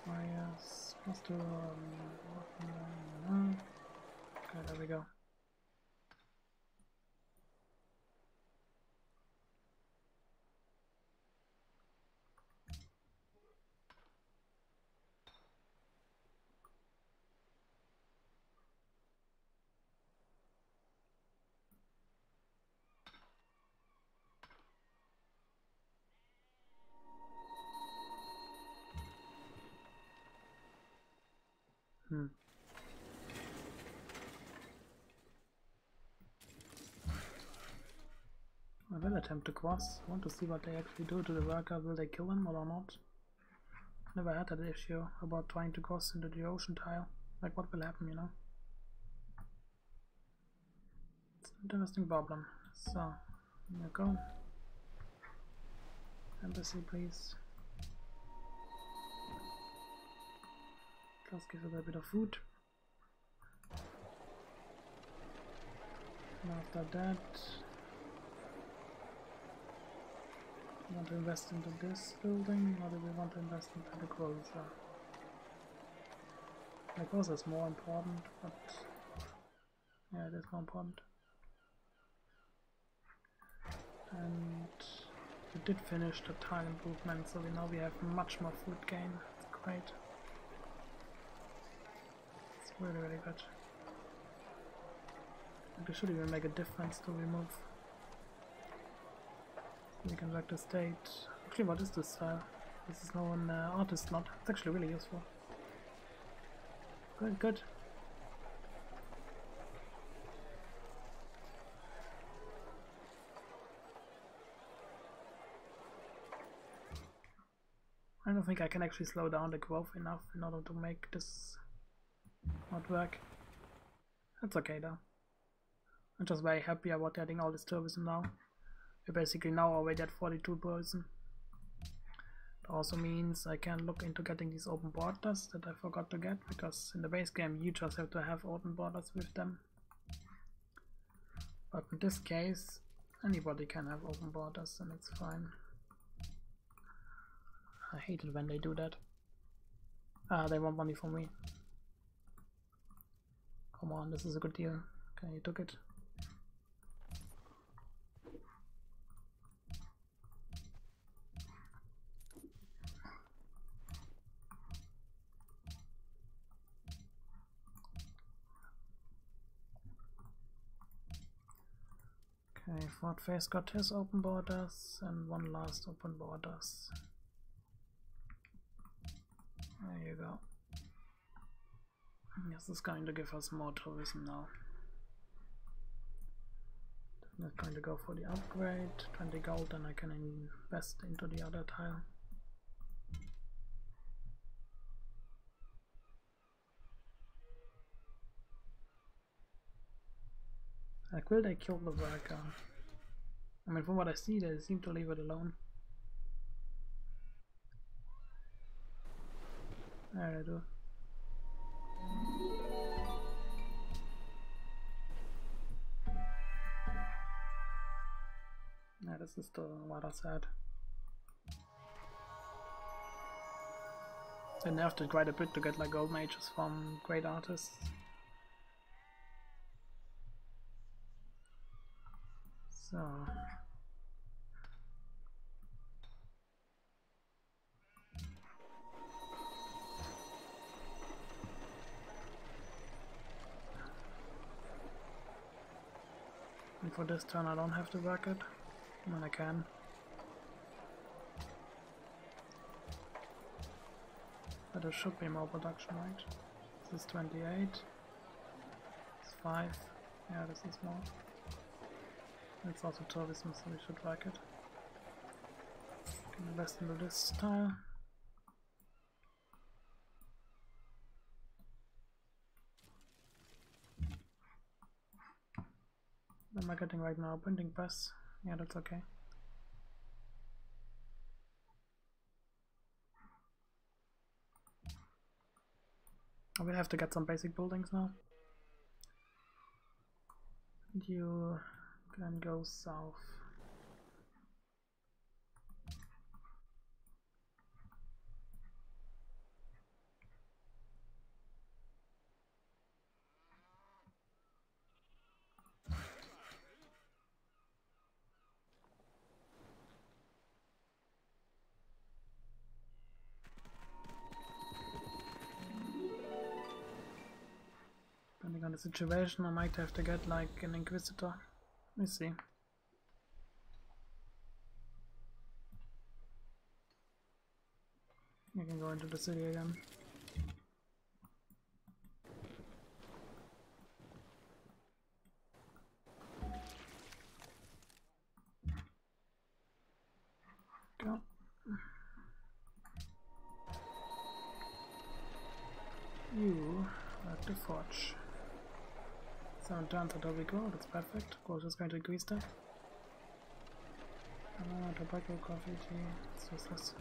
Oh yes, let's do okay, there we go. I will attempt to cross. I want to see what they actually do to the worker. Will they kill him or not? Never had that issue about trying to cross into the ocean tile. Like, what will happen, you know? It's an interesting problem. So, here you go. Embassy, please. Just give it a bit of food. And after that, we want to invest into this building, or do we want to invest into the closer? The closer is more important, but yeah, it is more important. And we did finish the tile improvement, so we have much more food gain. It's great. It's really, really good. It should even make a difference to remove. We can work the state. Actually, what is this tile? This is no an artist slot. It's actually really useful. Good, good. I don't think I can actually slow down the growth enough in order to make this not work. That's okay though. I'm just very happy about adding all this tourism now. We're basically now already at 42%. It also means I can look into getting these open borders that I forgot to get, because in the base game you just have to have open borders with them. But in this case, anybody can have open borders and it's fine. I hate it when they do that. Ah, they want money from me. Come on, this is a good deal. Okay, you took it. Okay, Fort Face got his open borders and one last open borders. There you go. This is going to give us more tourism now. I'm not going to go for the upgrade. 20 gold, and I can invest into the other tile. Like, will they kill the worker? I mean, from what I see, they seem to leave it alone. There they do. Yeah, this is the rather sad. They nerfed it quite a bit to get like gold mages from great artists. So and for this turn I don't have to work it. I mean, I can. But there should be more production, right? This is 28. It's 5. Yeah, this is more. It's also tourism, so we should work it. Can invest into this tile. What am I getting right now? Printing press. Yeah, that's okay. I will have to get some basic buildings now. You can go south. Depending on the situation, I might have to get like an Inquisitor. Let me see. I can go into the city again. Go. You at the forge. 7 turns at we go, that's perfect. Of course, it's going to increase that. Tobacco, coffee, tea, it's useless.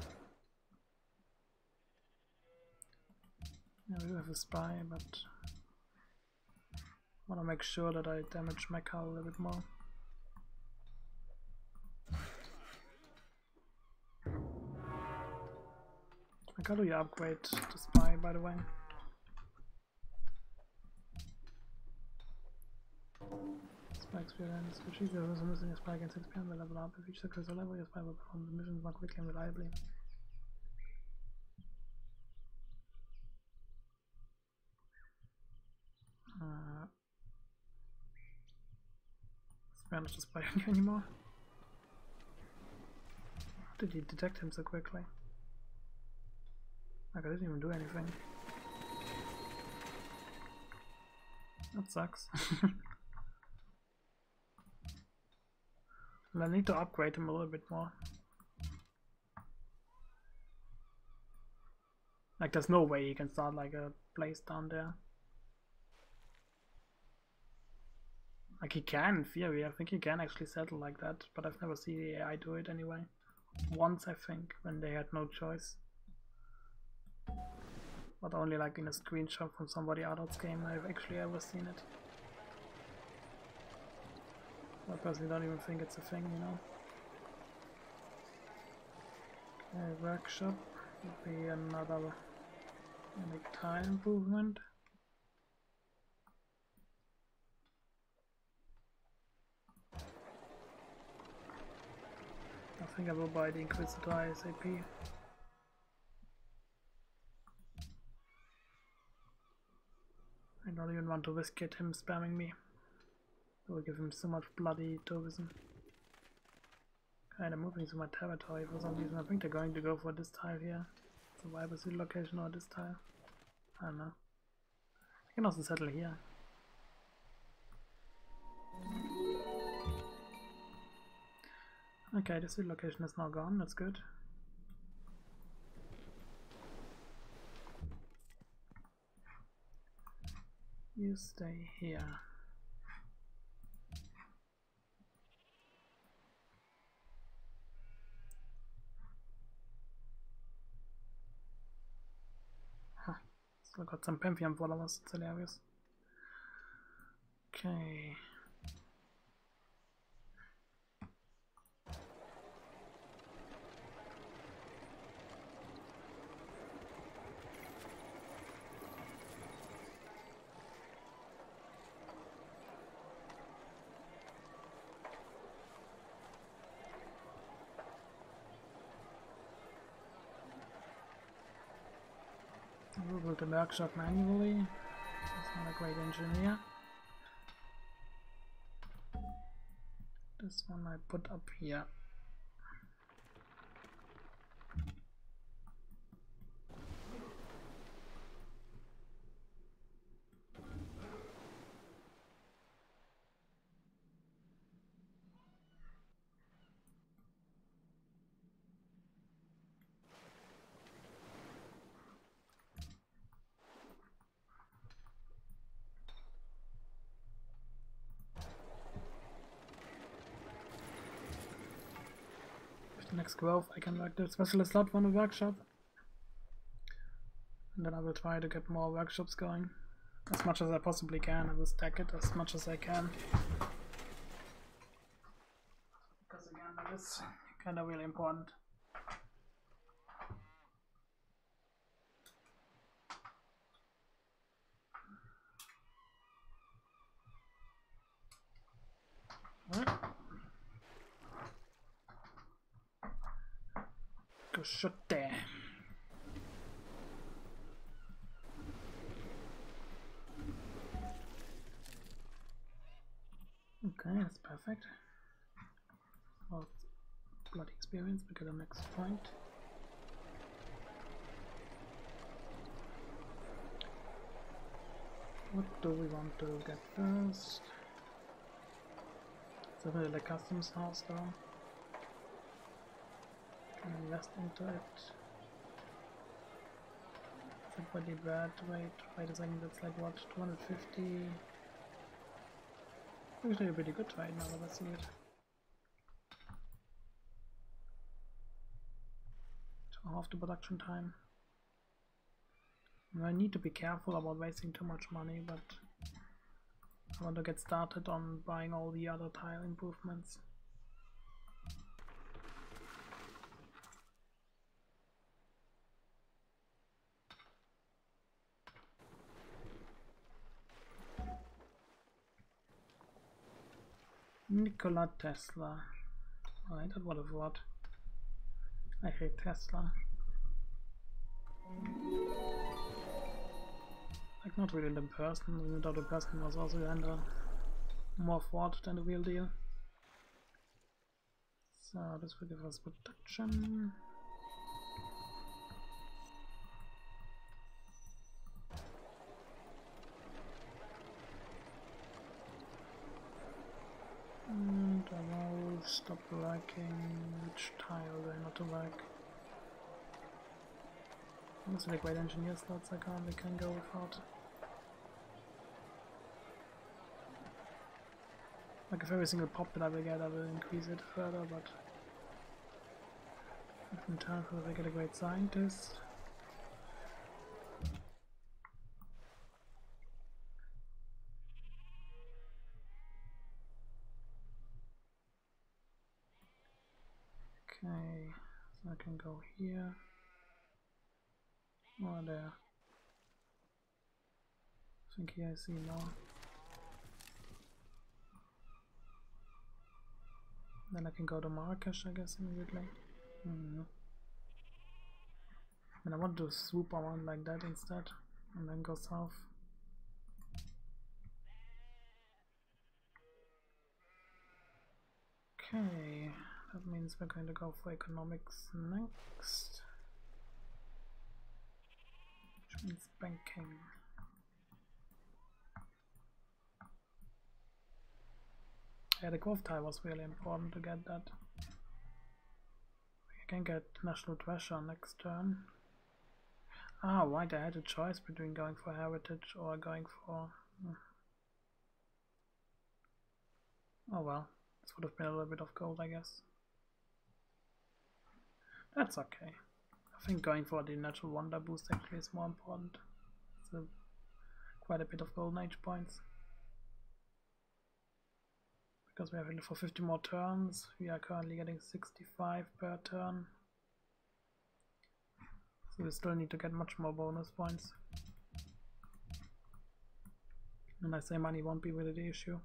Yeah, we do have a spy, but I want to make sure that I damage Mecca a little bit more. How do you upgrade the spy, by the way? Spy experience, which is also missing a spy against 6 PM will level up. If each successful level, your spy will perform the missions more quickly and reliably. Spy not to spy on you anymore. How did you detect him so quickly? Like, I didn't even do anything. That sucks. I need to upgrade him a little bit more. Like, there's no way he can start like a place down there. Like, he can in theory, I think he can actually settle like that, but I've never seen the AI do it anyway. Once, I think, when they had no choice. But only like in a screenshot from somebody else's game I've actually ever seen it. I personally don't even think it's a thing, you know. Okay, workshop would be another tile improvement. I think I will buy the Inquisitor ASAP. I don't even want to risk it, him spamming me. It will give him so much bloody tourism. Kinda moving to my territory for some reason. I think they're going to go for this tile here. Survival city location or this tile. I don't know. I can also settle here. Okay, this location is now gone, that's good. You stay here. Huh. Still got some Pantheon followers, it's hilarious. Okay. We'll build the workshop manually. He's not a great engineer. This one I put up here. Next growth, I can work the specialist slot from the workshop. And then I will try to get more workshops going. As much as I possibly can. I will stack it as much as I can. Because again, that is kind of really important. Go shut there. Okay, that's perfect. Well, blood experience, we get a next point. What do we want to get first? It's definitely the customs house though. Can invest into it. Is it pretty bad? Wait a second, that's like what, 250? Actually a pretty good trade now that I see it. To half the production time. I need to be careful about wasting too much money, but I want to get started on buying all the other tile improvements. Nikola Tesla. Right, that would have what? I hate Tesla. Like, not really the person, even though the person was also under more fraud than the real deal. So this will give us protection. And I will stop liking which tile do I not to like. Most of the great engineer slots I currently can go without. Like if every single pop that I will get I will increase it further, but if in turn if I get a great scientist. Okay, so I can go here or there. I think here I see more. Then I can go to Marrakesh, I guess, immediately. And I want to swoop around like that instead, and then go south. Okay, that means we're going to go for economics next. Which means banking. Yeah, the growth tile was really important to get that. I can get National Treasure next turn. Ah, right, I had a choice between going for Heritage or going for... Oh well, this would have been a little bit of gold, I guess. That's okay. I think going for the Natural Wonder boost actually is more important. It's quite a bit of golden age points. Because we have it for 50 more turns, we are currently getting 65 per turn. So we still need to get much more bonus points. And I say money won't be really the issue.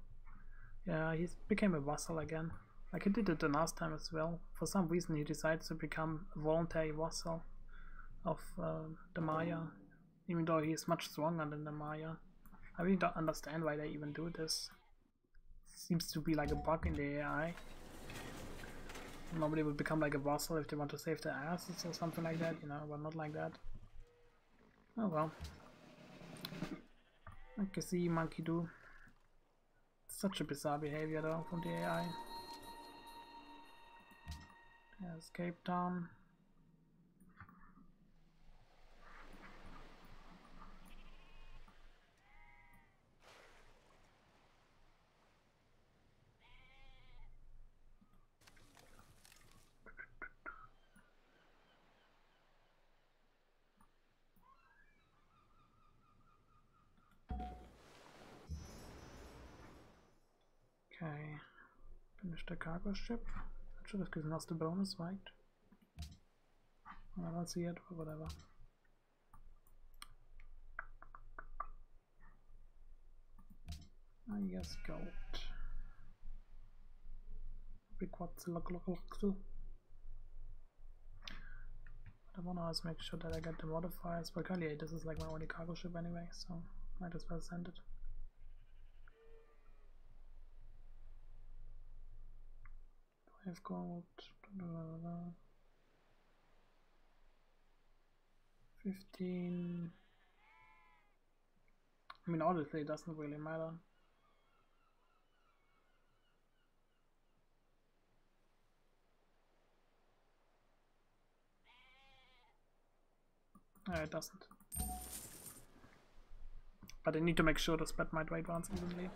Yeah, he became a vassal again. Like he did it the last time as well. For some reason he decides to become a voluntary vassal of the Maya. Even though he is much stronger than the Maya. I really don't understand why they even do this. Seems to be like a bug in the AI. Nobody would become like a vassal if they want to save their asses or something like that, you know, but not like that. Oh well. I can see monkey do. Such a bizarre behavior though from the AI. There's Cape Town. Okay. Finish the cargo ship. That should have given us the bonus, right? I don't see it, but whatever. I guess gold. Big what's look. I wanna always make sure that I get the modifiers, but currently this is like my only cargo ship anyway, so might as well send it. Do I have gold? 15. I mean, honestly, it doesn't really matter. It doesn't. But I need to make sure to spread my trade rounds evenly.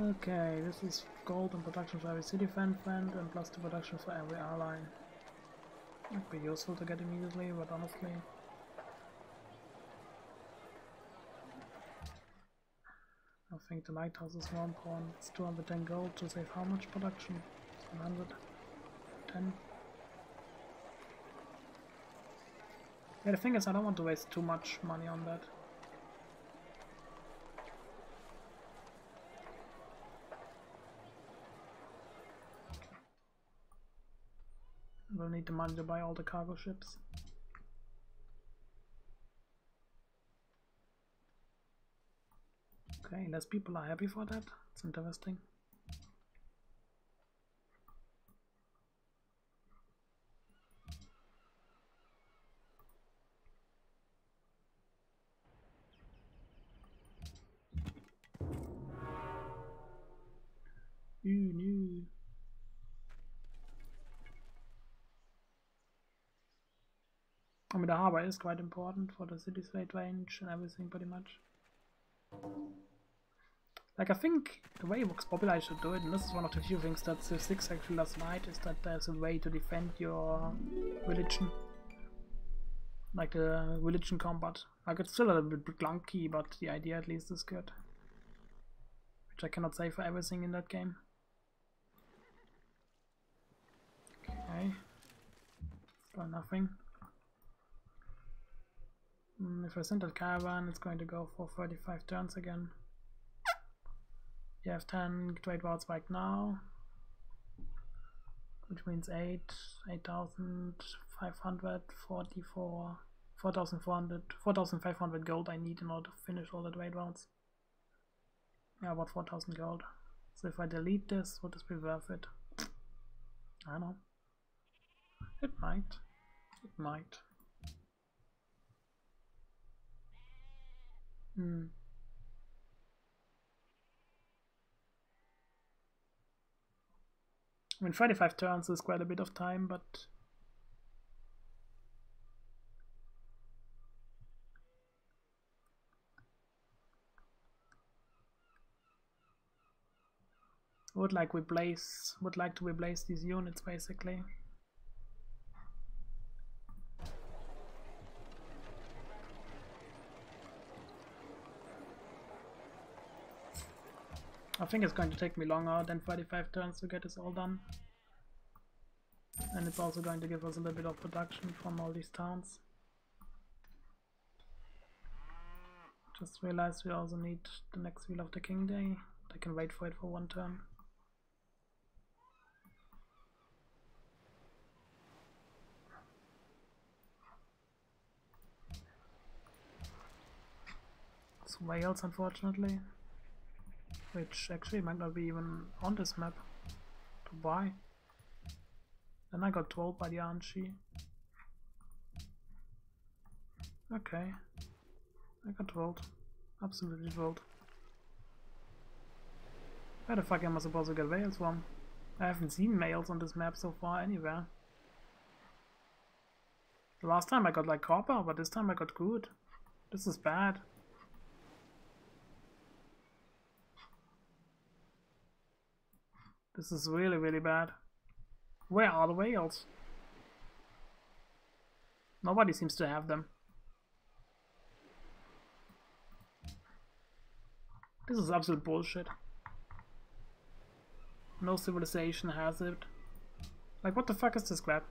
Okay, this is gold and production for every city friend and plus the production for every ally. Might be useful to get immediately, but honestly... I think the lighthouse is more important. It's 210 gold to save how much production? 110. Yeah, the thing is I don't want to waste too much money on that. We'll need the money to buy all the cargo ships. Okay, less people are happy for that. It's interesting. No. I mean, the harbor is quite important for the city's rate range and everything, pretty much. Like, I think the way Populi should do it, and this is one of the few things that Civ 6 actually does right, is that there's a way to defend your religion. Like the religion combat. Like, it's still a little bit clunky, but the idea at least is good. Which I cannot say for everything in that game. Okay. Still nothing. If I send that caravan, it's going to go for 35 turns again. You have 10 trade routes right now, which means 8,544, 4,500 gold I need in order to finish all the trade routes. Yeah, about 4,000 gold. So if I delete this, would this be worth it? I don't know. It might. It might. I mean, 35 turns is quite a bit of time, but... would like to replace these units, basically. I think it's going to take me longer than 35 turns to get this all done. And it's also going to give us a little bit of production from all these towns. Just realized we also need the next Wheel of the King Day. I can wait for it for one turn. It's Wales, unfortunately. Which actually might not be even on this map to buy. Then I got trolled by the RNG. Okay. I got trolled. Absolutely trolled. Where the fuck am I supposed to get Wales from? I haven't seen males on this map so far anywhere. The last time I got like copper, but this time I got good. This is bad. This is really, really bad. Where are the whales? Nobody seems to have them. This is absolute bullshit. No civilization has it. Like, what the fuck is this crap?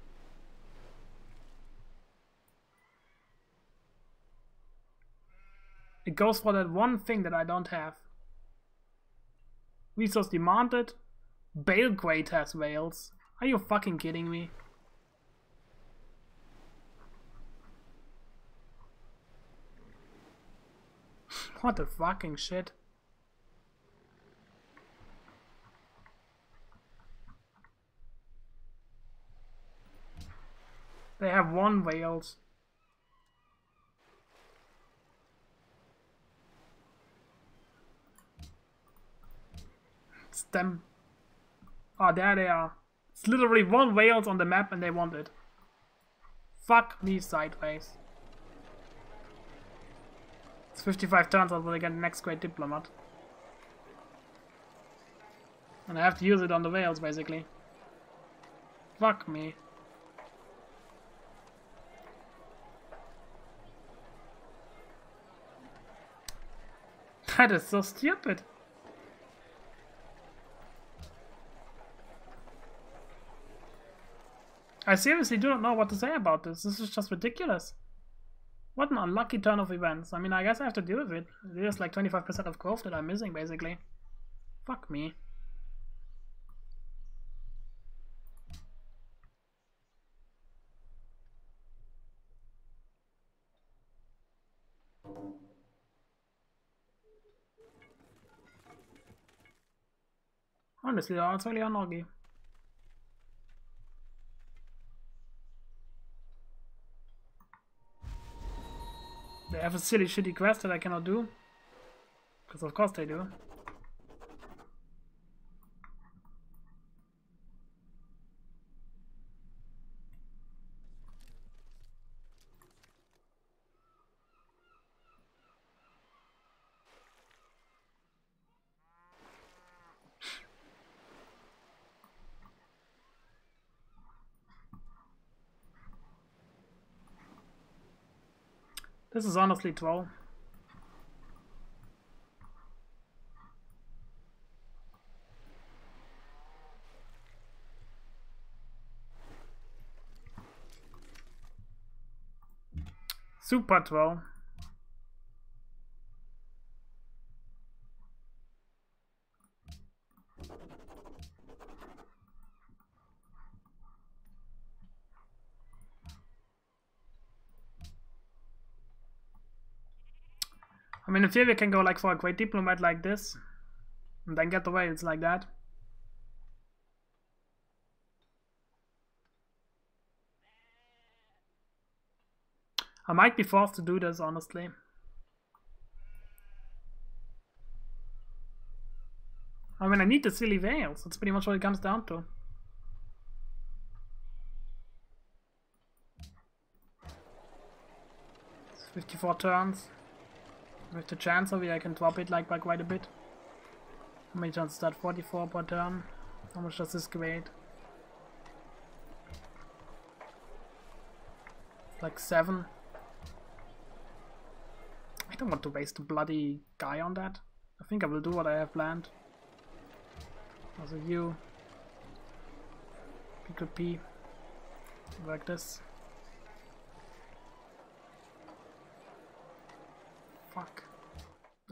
It goes for that one thing that I don't have. Resource demanded. Belgrade has whales. Are you fucking kidding me? What the fucking shit? They have one whales. It's them. Oh, there they are. It's literally one whales on the map and they want it. Fuck me sideways. It's 55 turns until they get the next great diplomat. And I have to use it on the whales basically. Fuck me. That is so stupid. I seriously do not know what to say about this. This is just ridiculous. What an unlucky turn of events. I mean, I guess I have to deal with it. It is like 25% of growth that I'm missing, basically. Fuck me. Honestly, that's really unlucky. They have a silly shitty quest that I cannot do. Because of course they do. This is honestly troll. Super troll. I mean, in theory, we can go like for a great diplomat like this, and then get the whales like that. I might be forced to do this, honestly. I mean, I need the silly whales. That's pretty much what it comes down to. It's 54 turns. With the chance of it, I can drop it like by quite a bit. How many turns is that? 44 per turn. How much does this create? Like 7. I don't want to waste a bloody guy on that. I think I will do what I have planned. Also you. P. Work this. Fuck.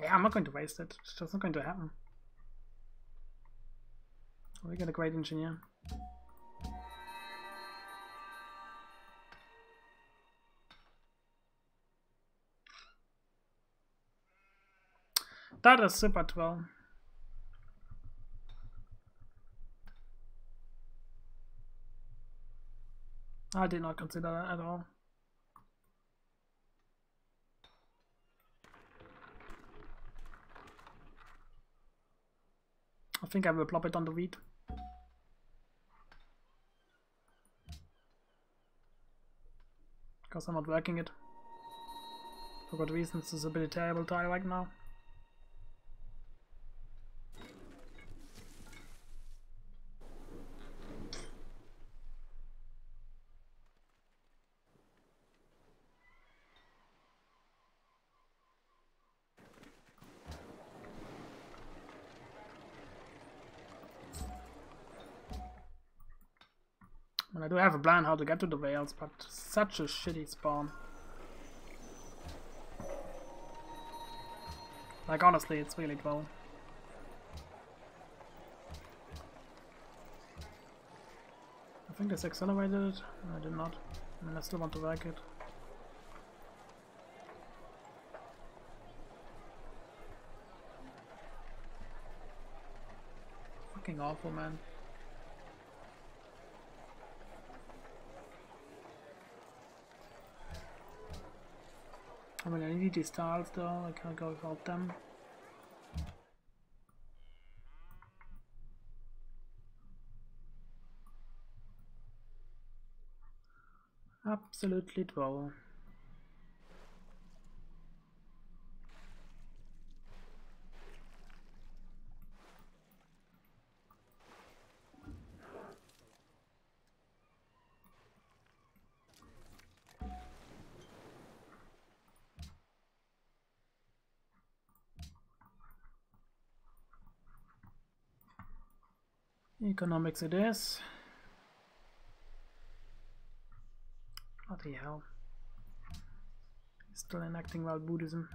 Yeah, I'm not going to waste it. It's just not going to happen. We got a great engineer. That is super 12. I did not consider that at all. I think I will plop it on the wheat. Because I'm not working it. For good reasons, this is a pretty terrible tile right now. I do have a plan how to get to the whales, but such a shitty spawn. Like honestly, it's really cool. I think this accelerated it. I did not. I mean, I still want to wreck it. Fucking awful, man. I mean, I need these tiles though, I can't go without them. Absolutely droll. Economics it is. Bloody hell. Still enacting wild Buddhism.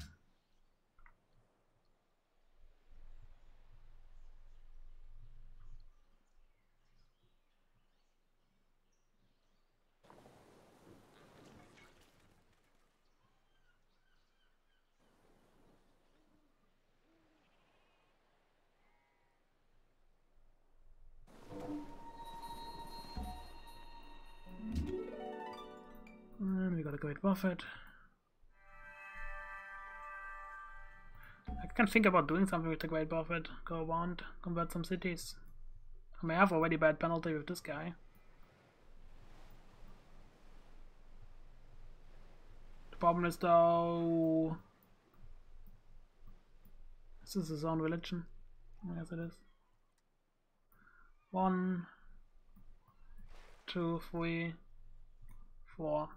And we got a great buffet. I can think about doing something with the great buffet. Go around, convert some cities. I may have already bad penalty with this guy. The problem is though, this is his own religion. Yes, it is. 1, 2, 3, 4.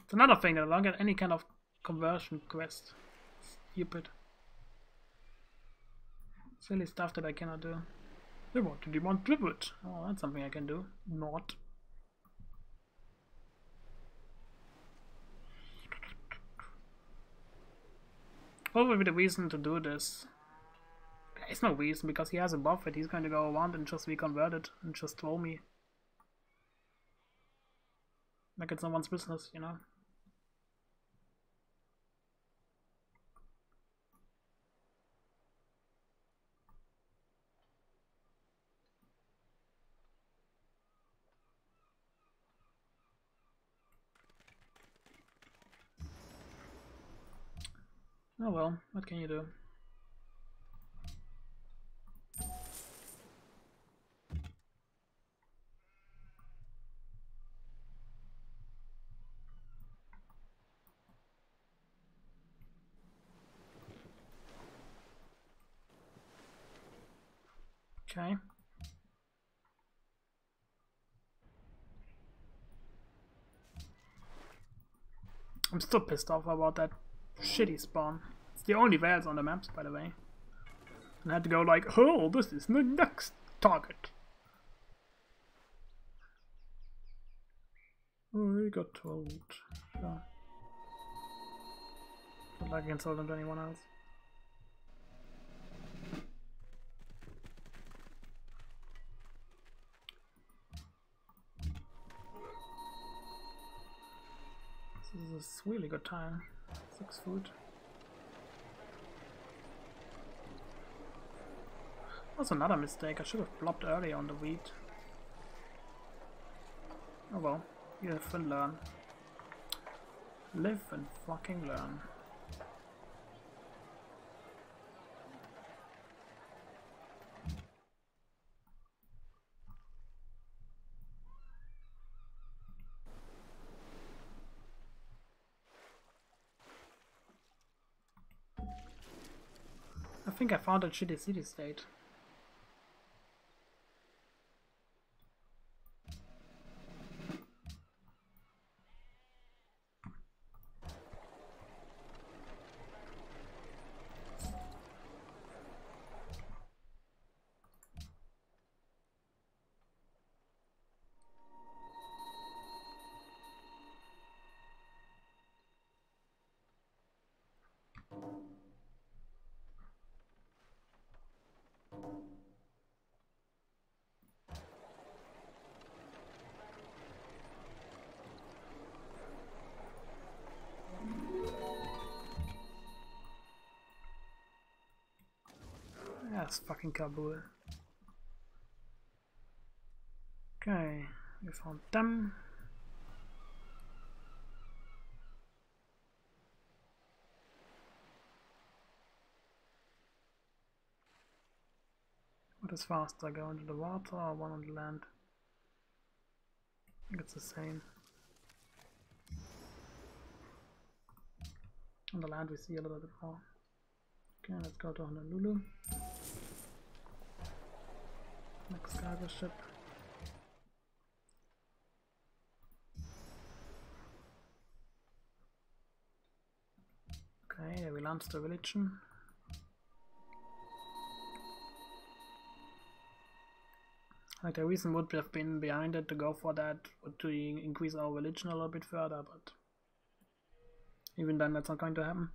It's another thing that I don't get any kind of conversion quest. Stupid. Silly stuff that I cannot do. They want to demand tribute. Oh, that's something I can do. Not. What would be the reason to do this? There is no reason, because he has a buffet. He's going to go around and just be converted and just troll me. Like it's no one's business, you know? Oh well, what can you do? Okay. I'm still pissed off about that shitty spawn. It's the only whales on the maps, by the way. And I had to go like, oh, this is the next target. Oh, we got told. Sure. Not like I can sell them to anyone else. This is a really good time. 6 food. That's another mistake. I should have blocked earlier on the wheat. Oh well, you live and learn. Live and fucking learn. I think I found a shitty city state. Yes, fucking Kabul. Okay, we found them. What is faster, go into the water or one on the land? I think it's the same. On the land we see a little bit more. Okay, let's go to Honolulu. Next cargo ship. Okay, we launched the religion. Like the reason would have been behind it to go for that, to increase our religion a little bit further, but even then that's not going to happen.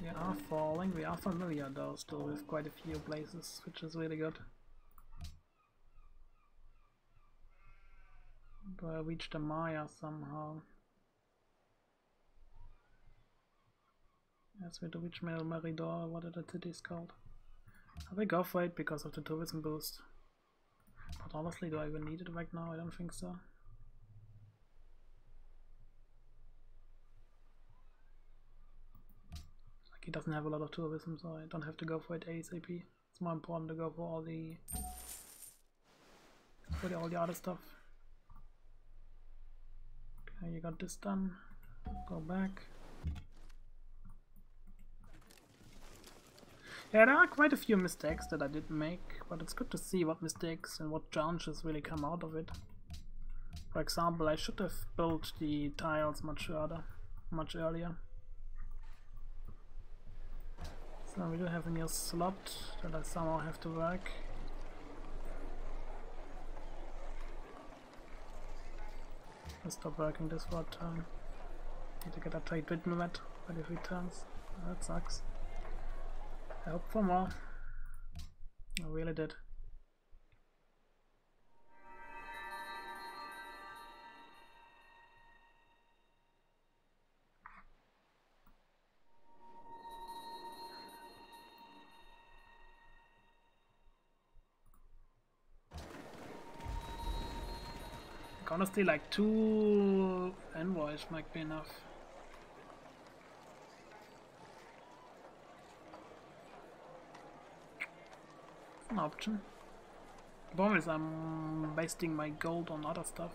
We are falling, we are familiar though still with quite a few places, which is really good. Do I reach the Maya somehow? Yes, we do reach Meridor, what are the cities called? I will go for it because of the tourism boost. But honestly, do I even need it right now? I don't think so. Like he doesn't have a lot of tourism, so I don't have to go for it ASAP. It's more important to go for all the other stuff. Okay, you got this done. Go back. Yeah, there are quite a few mistakes that I did make, but it's good to see what mistakes and what challenges really come out of it. For example, I should have built the tiles much earlier. So we do have a new slot that I somehow have to work. I'll stop working this for a turn. Need to get a trade written wet, but if it turns, that sucks. I hope for more. I really did. Like, honestly, like 2 envoys might be enough. An option. The problem is I'm wasting my gold on other stuff.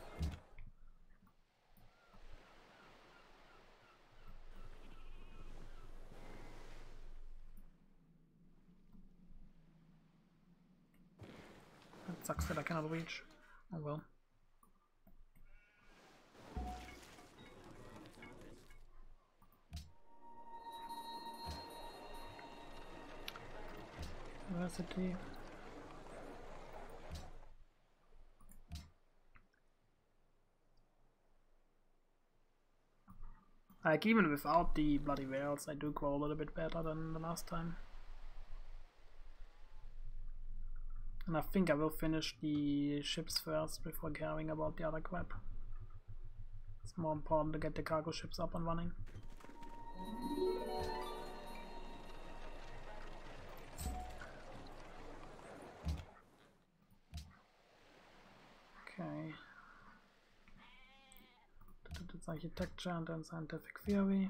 That sucks that I cannot reach. Oh well. University. Like, even without the bloody whales, I do grow a little bit better than the last time. And I think I will finish the ships first before caring about the other crap. It's more important to get the cargo ships up and running. Okay. It's architecture and then scientific theory.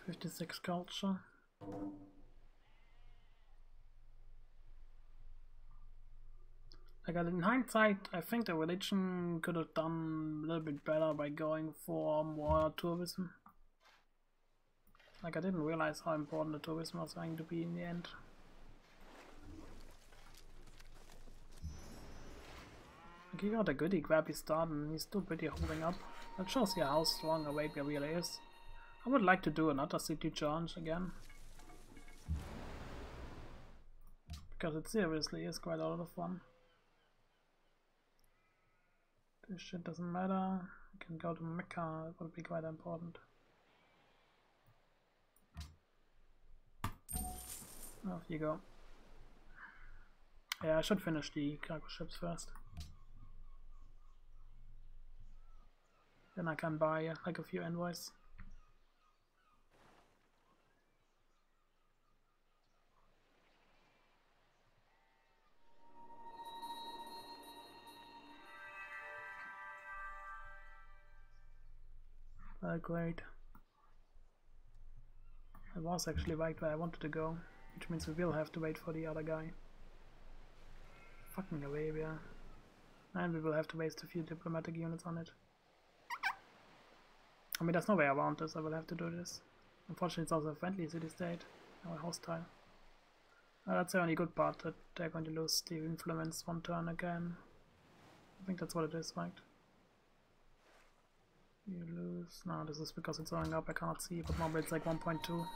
'56 culture. Like, in hindsight, I think the religion could have done a little bit better by going for more tourism. Like, I didn't realize how important the tourism was going to be in the end. Like, he got a goody grabby start and he's still pretty holding up. That shows you how strong Arabia really is. I would like to do another city challenge again. Because it seriously is quite a lot of fun. This shit doesn't matter. We can go to Mecca, it would be quite important. Off you go. Yeah, I should finish the cargo ships first. Then I can buy like a few envoys. Great. I was actually right where I wanted to go, which means we will have to wait for the other guy. Fucking Arabia. And we will have to waste a few diplomatic units on it. I mean, there's no way around this, I will have to do this. Unfortunately, it's also a friendly city-state, or hostile. That's the only good part, that they're going to lose the influence one turn again. I think that's what it is, right? You lose... No, this is because it's going up, I cannot see, but normally it's like 1.2.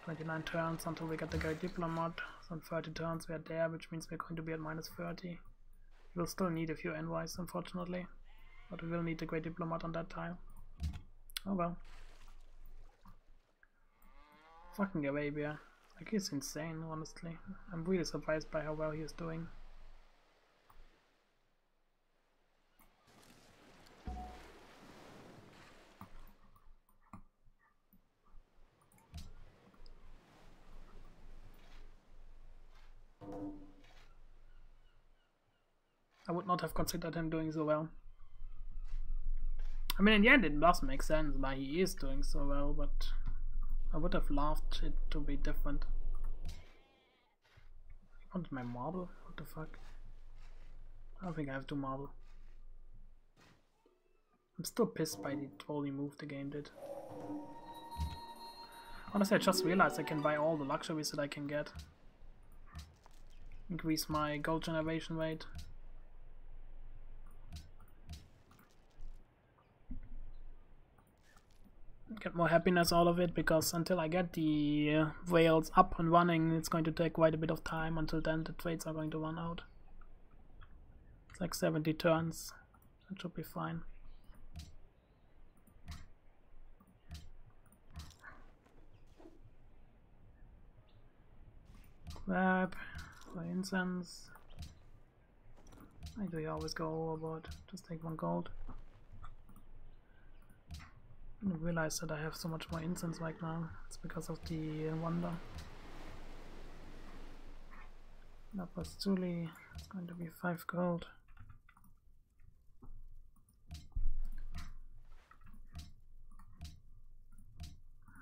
29 turns until we get the Great Diplomat. So 30 turns we are there, which means we're going to be at minus 30. We'll still need a few envoys, unfortunately. But we will need the Great Diplomat on that tile. Oh well. Fucking Arabia. Like, he's insane, honestly. I'm really surprised by how well he is doing. I would not have considered him doing so well. I mean, in the end it does make sense why he is doing so well, but I would have loved it to be different. I wanted my marble? What the fuck? I don't think I have to marble. I'm still pissed by the trolley move the game did. Honestly, I just realized I can buy all the luxuries that I can get. Increase my gold generation rate. Get more happiness out of it, because until I get the whales up and running, it's going to take quite a bit of time. Until then, the trades are going to run out. It's like 70 turns. That should be fine. Grab for incense. Why do you always go overboard? Just take one gold. I didn't realize that I have so much more incense right now. It's because of the wonder. Lapis Lazuli. It's going to be 5 gold.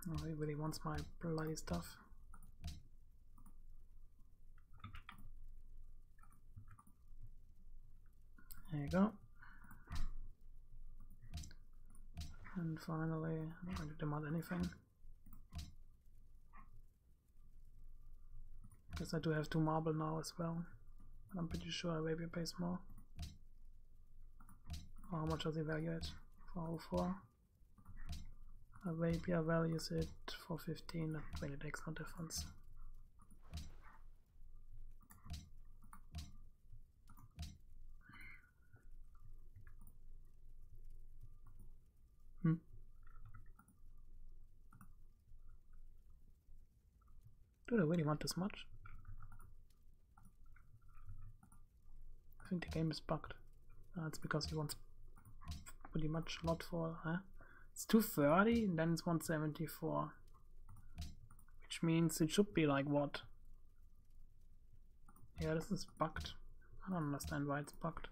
Oh, he really wants my bloody stuff. There you go. And finally, I'm not going to demand anything. Guess I do have 2 marble now as well. But I'm pretty sure Arabia pays more. Oh, how much does he value it? 404. Arabia values it for 15. That really makes no difference. Do I really want this much? I think the game is bugged. It's because he wants pretty much a lot for, huh? It's 230 and then it's 174. Which means it should be like what? Yeah, this is bugged. I don't understand why it's bugged.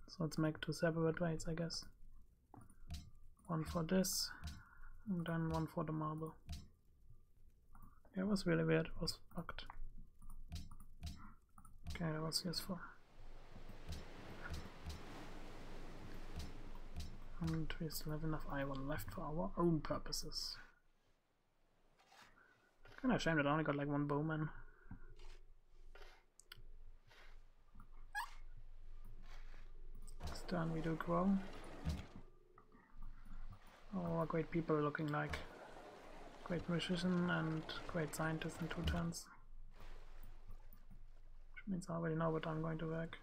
So let's make 2 separate raids, I guess. One for this, and then one for the marble. Yeah, it was really weird, it was bugged. Okay, that was useful. And we still have enough iron left for our own purposes. Kinda shame that I only got like 1 bowman. Next turn we do grow. Oh, great people looking like. Great musician and great scientist in 2 turns. Which means I already know what I'm going to work.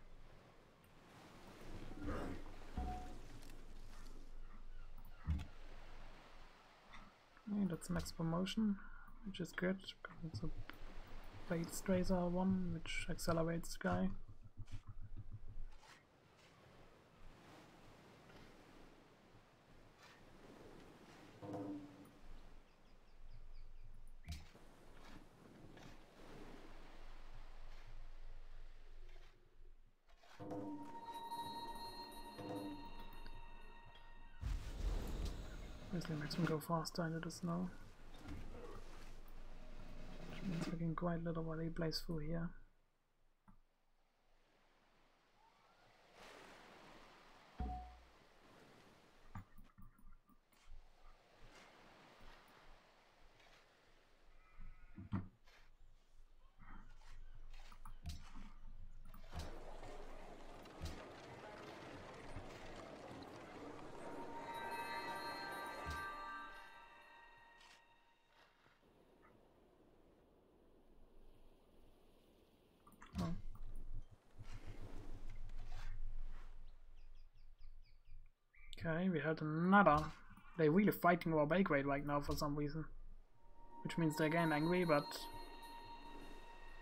Okay, that's max promotion, which is good. It's a Blade Tracer 1, which accelerates the guy. Obviously makes him go faster into the snow. Which means we can quite little while he plays through here. Okay, we had another. They're really fighting our bake rate right now for some reason. Which means they're getting angry, but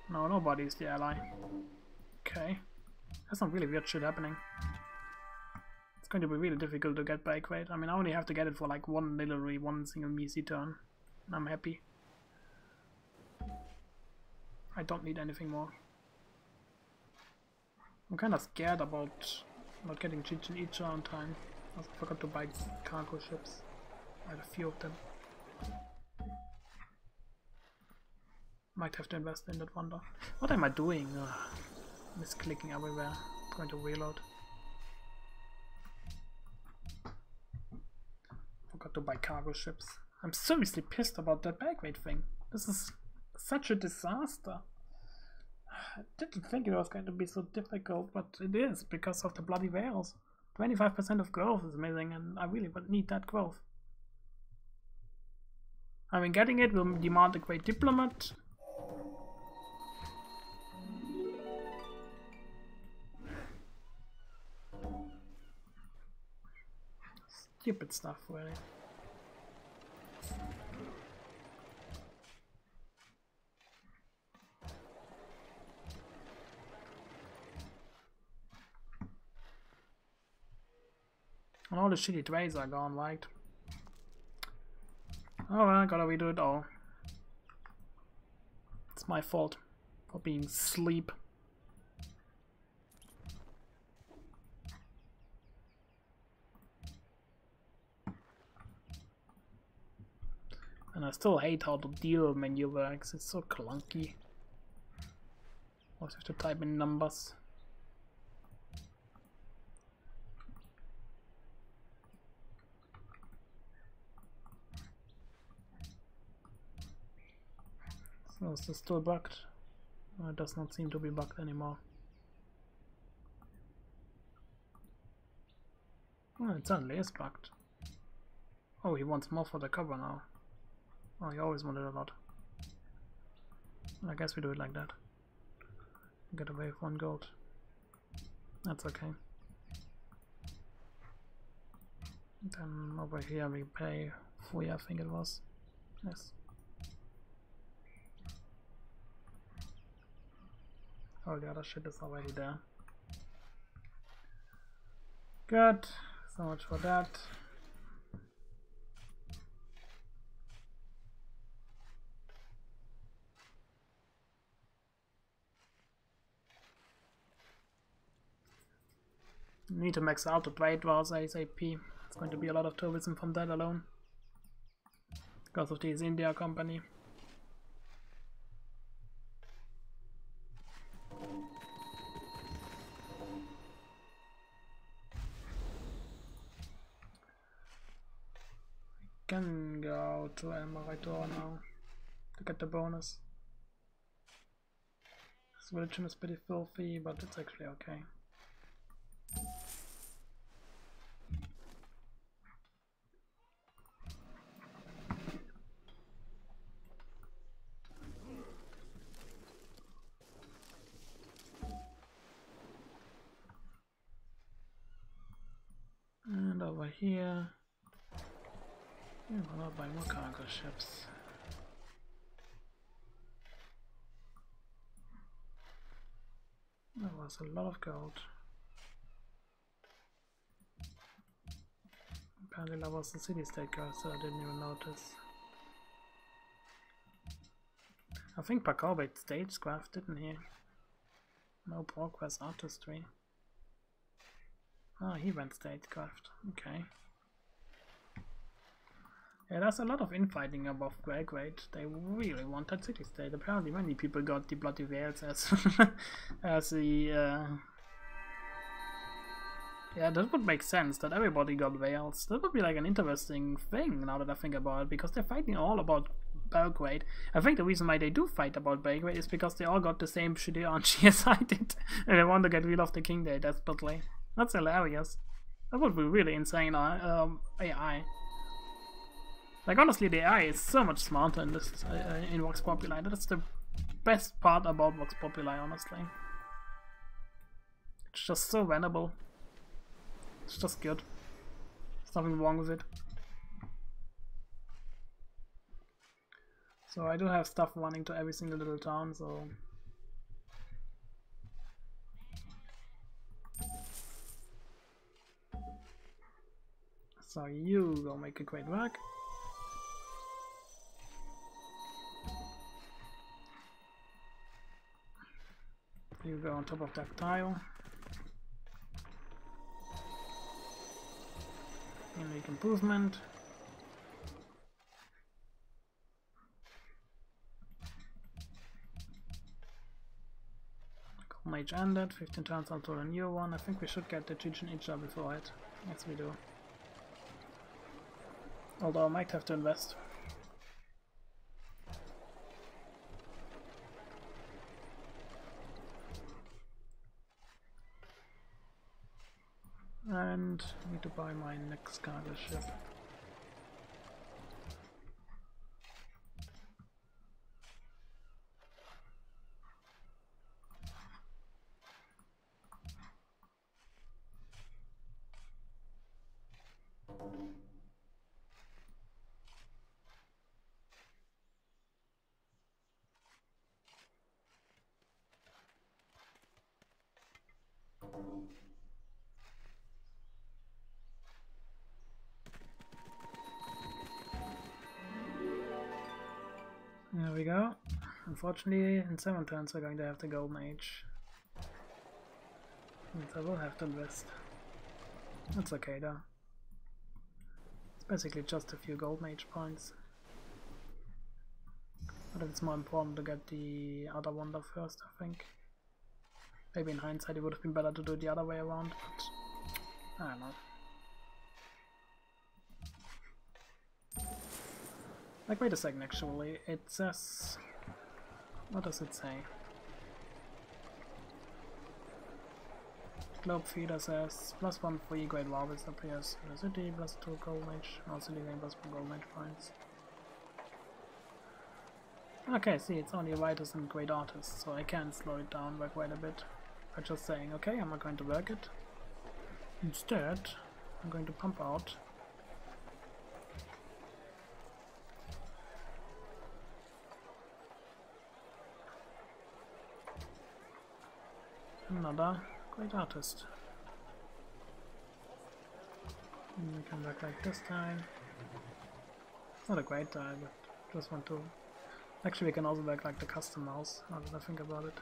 no, nobody's the ally. Okay. There's some really weird shit happening. It's going to be really difficult to get bake rate. I mean, I only have to get it for like literally one single Misi turn. And I'm happy. I don't need anything more. I'm kind of scared about not getting Chichen Itza on time. I forgot to buy cargo ships. I had a few of them. Might have to invest in that wonder. What am I doing? Misclicking everywhere. Going to reload. Forgot to buy cargo ships. I'm seriously pissed about that bag weight thing. This is such a disaster. I didn't think it was going to be so difficult, but it is because of the bloody whales. 25% of growth is missing, and I really would need that growth. I mean, getting it will demand a great diplomat. Stupid stuff, really. And all the shitty trades are gone, right? Oh well, I gotta redo it all. It's my fault for being sleep. And I still hate how the deal menu works, it's so clunky. Always have to type in numbers. So is this still bugged? Oh, it does not seem to be bugged anymore. Oh, it certainly is bugged. Oh, he wants more for the cover now. Oh, he always wanted a lot. I guess we do it like that. Get away with 1 gold. That's okay. Then over here we pay 3, I think it was. Yes. All the other shit is already there. Good. So much for that. Need to max out the trade wars ASAP. It's going to be a lot of tourism from that alone. Because of the East India Company. Can go to El Marator now to get the bonus. This religion is pretty filthy, but it's actually okay. here. Yeah, why not buy more cargo ships? That was a lot of gold. Apparently that was the city-state curse, so I didn't even notice. I think Pakobit stagecraft, didn't he? No progress artistry. Oh, he went stagecraft. Okay. Yeah, there's a lot of infighting above Belgrade. They really want that city-state. Apparently many people got the Bloody Veils as as the yeah, that would make sense that everybody got Veils. That would be like an interesting thing now that I think about it, because they're fighting all about Belgrade. I think the reason why they do fight about Belgrade is because they all got the same shitty RNG as I did, and they want to get rid of the King Day desperately. That's hilarious. That would be really insane AI. Like, honestly, the AI is so much smarter in this in Vox Populi. That's the best part about Vox Populi, honestly. It's just so venerable. It's just good. There's nothing wrong with it. So I do have stuff running to every single little town, so... So you go make a great work. You go on top of that tile. You make improvement. Cool Mage ended, 15 turns until a new one. I think we should get the Chichen Itza before it. Yes, we do. Although I might have to invest. And I need to buy my next cargo ship. There we go. Unfortunately, in 7 turns we're going to have the Gold Mage. And I will have to invest. That's okay though. It's basically just a few Gold Mage points. But it's more important to get the other wonder first, I think. Maybe in hindsight it would have been better to do it the other way around, but I don't know. Like, wait a second, actually, it says... What does it say? Globe Feeder says +1 free Great Warvist appears in the city, +2 Gold Mage, also leaving +1 Gold Mage points. Okay, see, it's only writers and great artists, so I can slow it down by quite a bit. By just saying, okay, I'm not going to work it. Instead, I'm going to pump out another great artist. And we come back like this time. It's not a great die, but just want to... Actually, we can also work like the custom mouse, now that I think about it.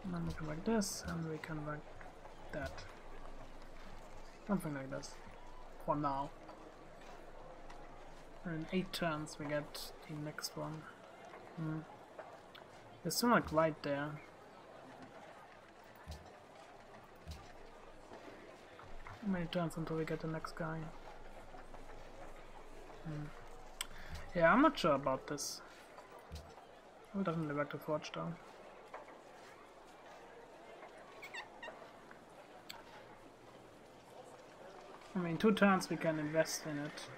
And then we can work this, and we can work that. Something like this. For now. And in 8 turns we get the next one. There's still not right there. How many turns until we get the next guy? Yeah, I'm not sure about this. We'll definitely back to Forge though. I mean, 2 turns we can invest in it.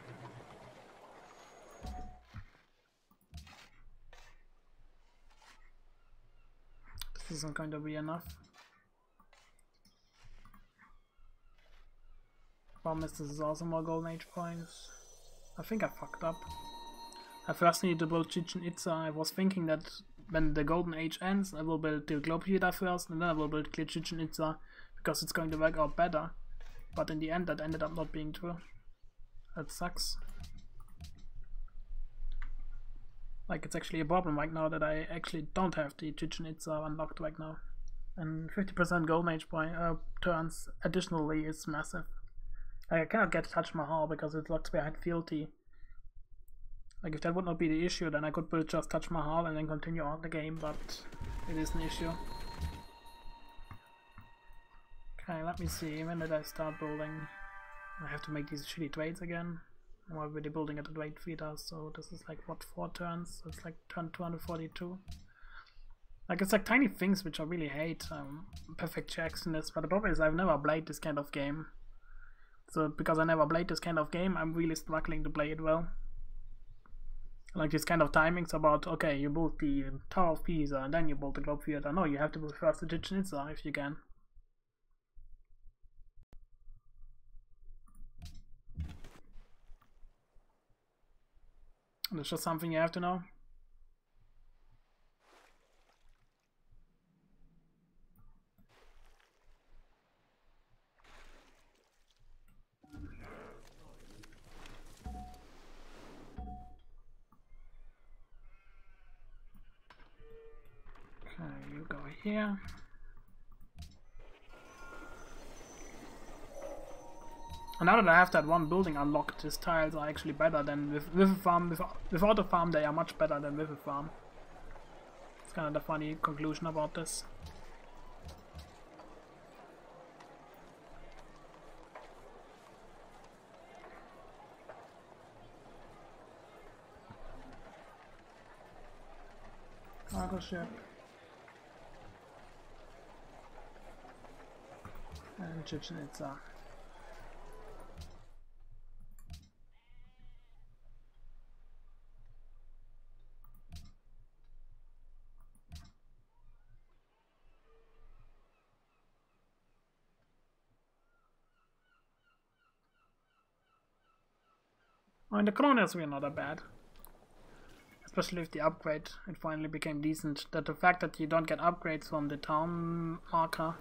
This isn't going to be enough. Problem is, this is also more Golden Age points. I think I fucked up. I first need to build Chichen Itza. I was thinking that when the Golden Age ends, I will build the Globe Theater first, and then I will build Chichen Itza, because it's going to work out better. But in the end, that ended up not being true. That sucks. Like, it's actually a problem right now that I actually don't have the Chichen Itza unlocked right now. And 50% Golden Age point turns additionally is massive. Like, I cannot get Taj Mahal because it locks behind fealty. Like, if that would not be the issue, then I could build just Taj Mahal and then continue on the game, but it is an issue. Okay, let me see. When did I start building? I have to make these shitty trades again. I'm already building at a trade feeder, so this is like, what, 4 turns? So it's like turn 242. Like, it's like tiny things which I really hate. Perfect checks in this, but the problem is I've never played this kind of game. So because I never played this kind of game, I'm really struggling to play it well. Like this kind of timings about, okay, you build the Tower of Pisa and then you build the Globe Theater. No, you have to build first the Chichen Itza if you can. And it's just something you have to know. Okay, you go here. And now that I have that one building unlocked, these tiles are actually better than with a farm. Without a farm, they are much better than with a farm. It's kind of the funny conclusion about this. Cargo ship. And Chichen Itza. Oh, and the colonials were not that bad. Especially with the upgrade, it finally became decent. That the fact that you don't get upgrades from the town marker.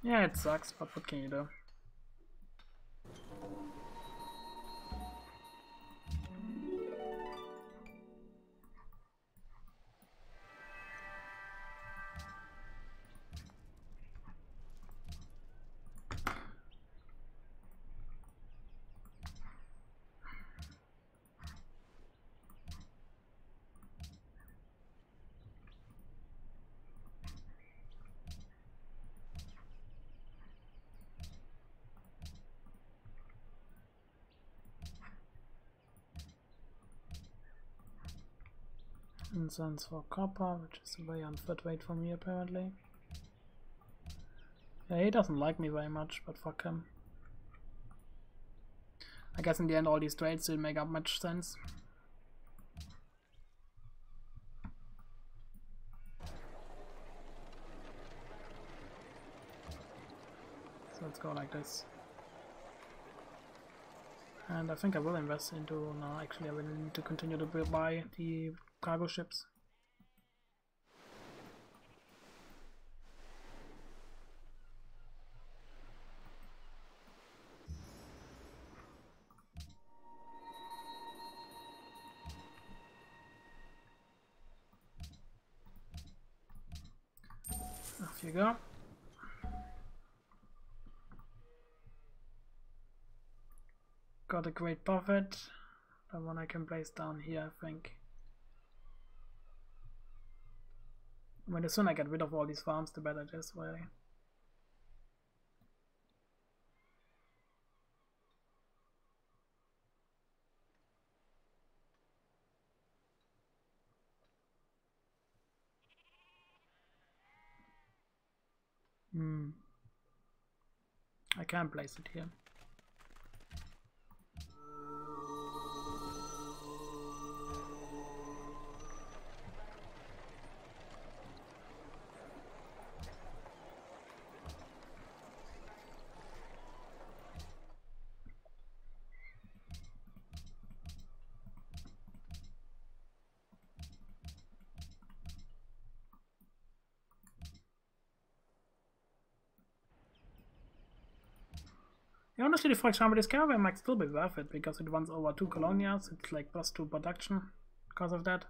Yeah, it sucks, but what can you do? Incense for copper, which is a very unfit weight for me apparently. Yeah, he doesn't like me very much, but fuck him. I guess in the end all these trades didn't make up much sense. So let's go like this. And I think I will invest into... No, actually I will need to continue to buy the cargo ships. Off you go. Got a great profit. The one I can place down here, I think. I mean, the sooner I get rid of all these farms, the better it is, really. I can place it here. Yeah, honestly, for example, this caravan might still be worth it because it runs over 2 colonias. It's like +2 production because of that.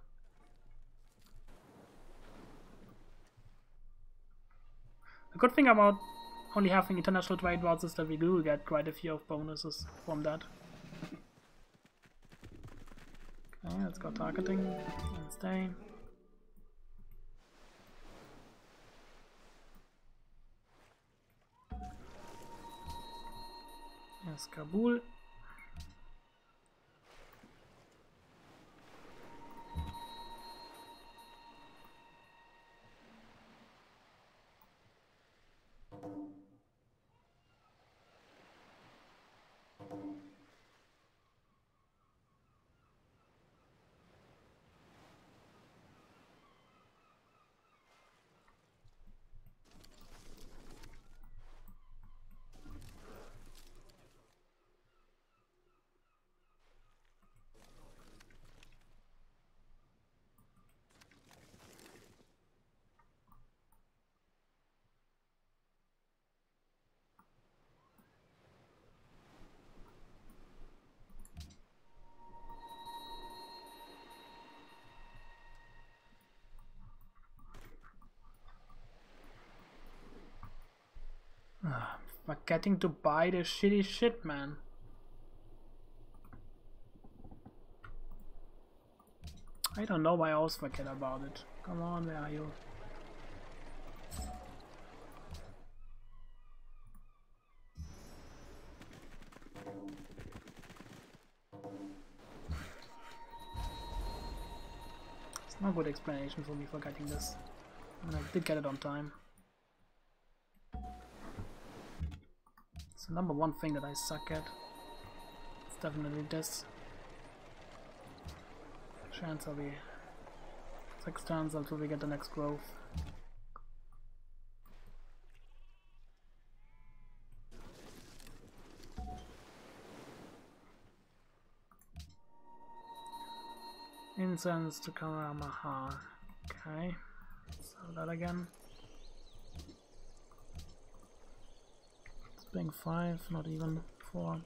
The good thing about only having international trade routes is that we do get quite a few of bonuses from that. Okay, let's go targeting and stay. Yes, Kabul. Forgetting to buy the shitty shit, man. I don't know why I always forget about it. Come on, where are you? It's not a good explanation for me forgetting this. And I did get it on time. It's the #1 thing that I suck at. It's definitely this. Chance will be 6 turns until we get the next growth. Incense to Karamahar. Okay. So that again. It's being 5, not even 4.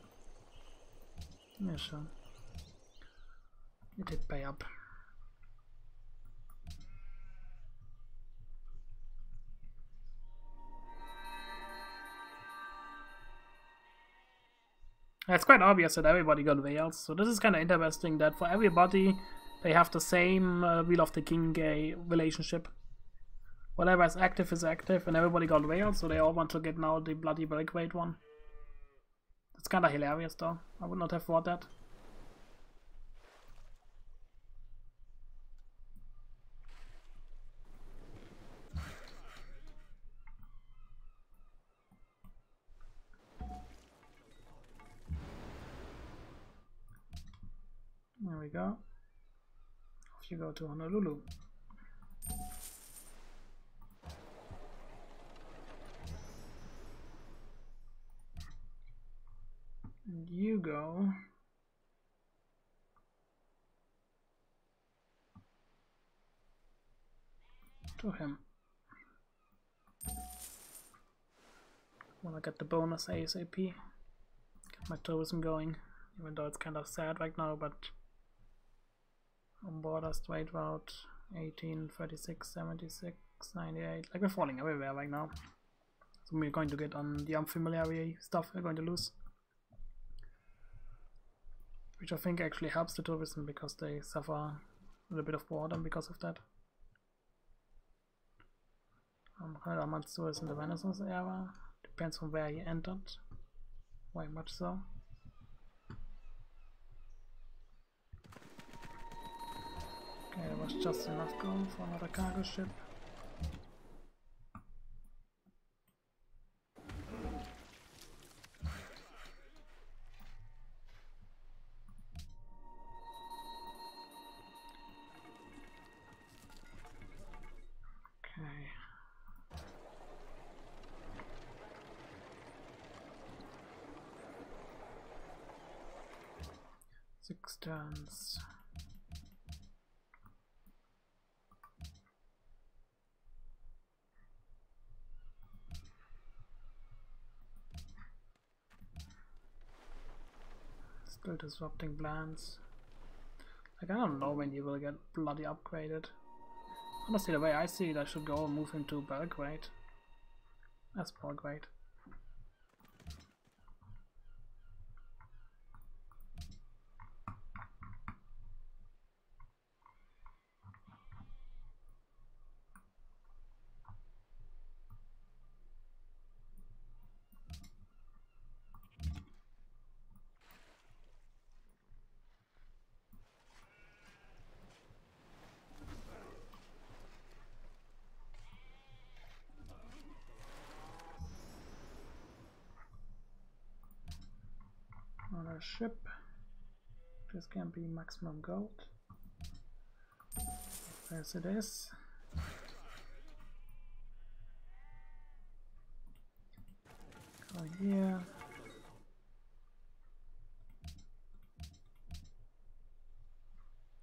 Yeah, sure. It did pay up. It's quite obvious that everybody got Wales, so this is kind of interesting that for everybody they have the same Wheel of the King relationship. Whatever is active, and everybody got Wales, so they all want to get now the bloody Belgrade one. It's kind of hilarious though, I would not have thought that. There we go. Off you go to Honolulu. And you go to him. Wanna get the bonus ASAP. Get my tourism going, even though it's kind of sad right now, but on border straight route 18, 36, 76, 98. Like we're falling everywhere right now. So we're going to get on the unfamiliar stuff we're going to lose. Which I think actually helps the tourism because they suffer a little bit of boredom because of that. Matsu is in the Renaissance era. Depends on where he entered. Very much so. Okay, there was just enough gold for another cargo ship. Okay. Six turns. Still disrupting plans. Like, I don't know when he will get bloody upgraded. Honestly, the way I see it, I should go and move him to Belgrade. That's Belgrade. Another ship. This can be maximum gold. As it is. Go here.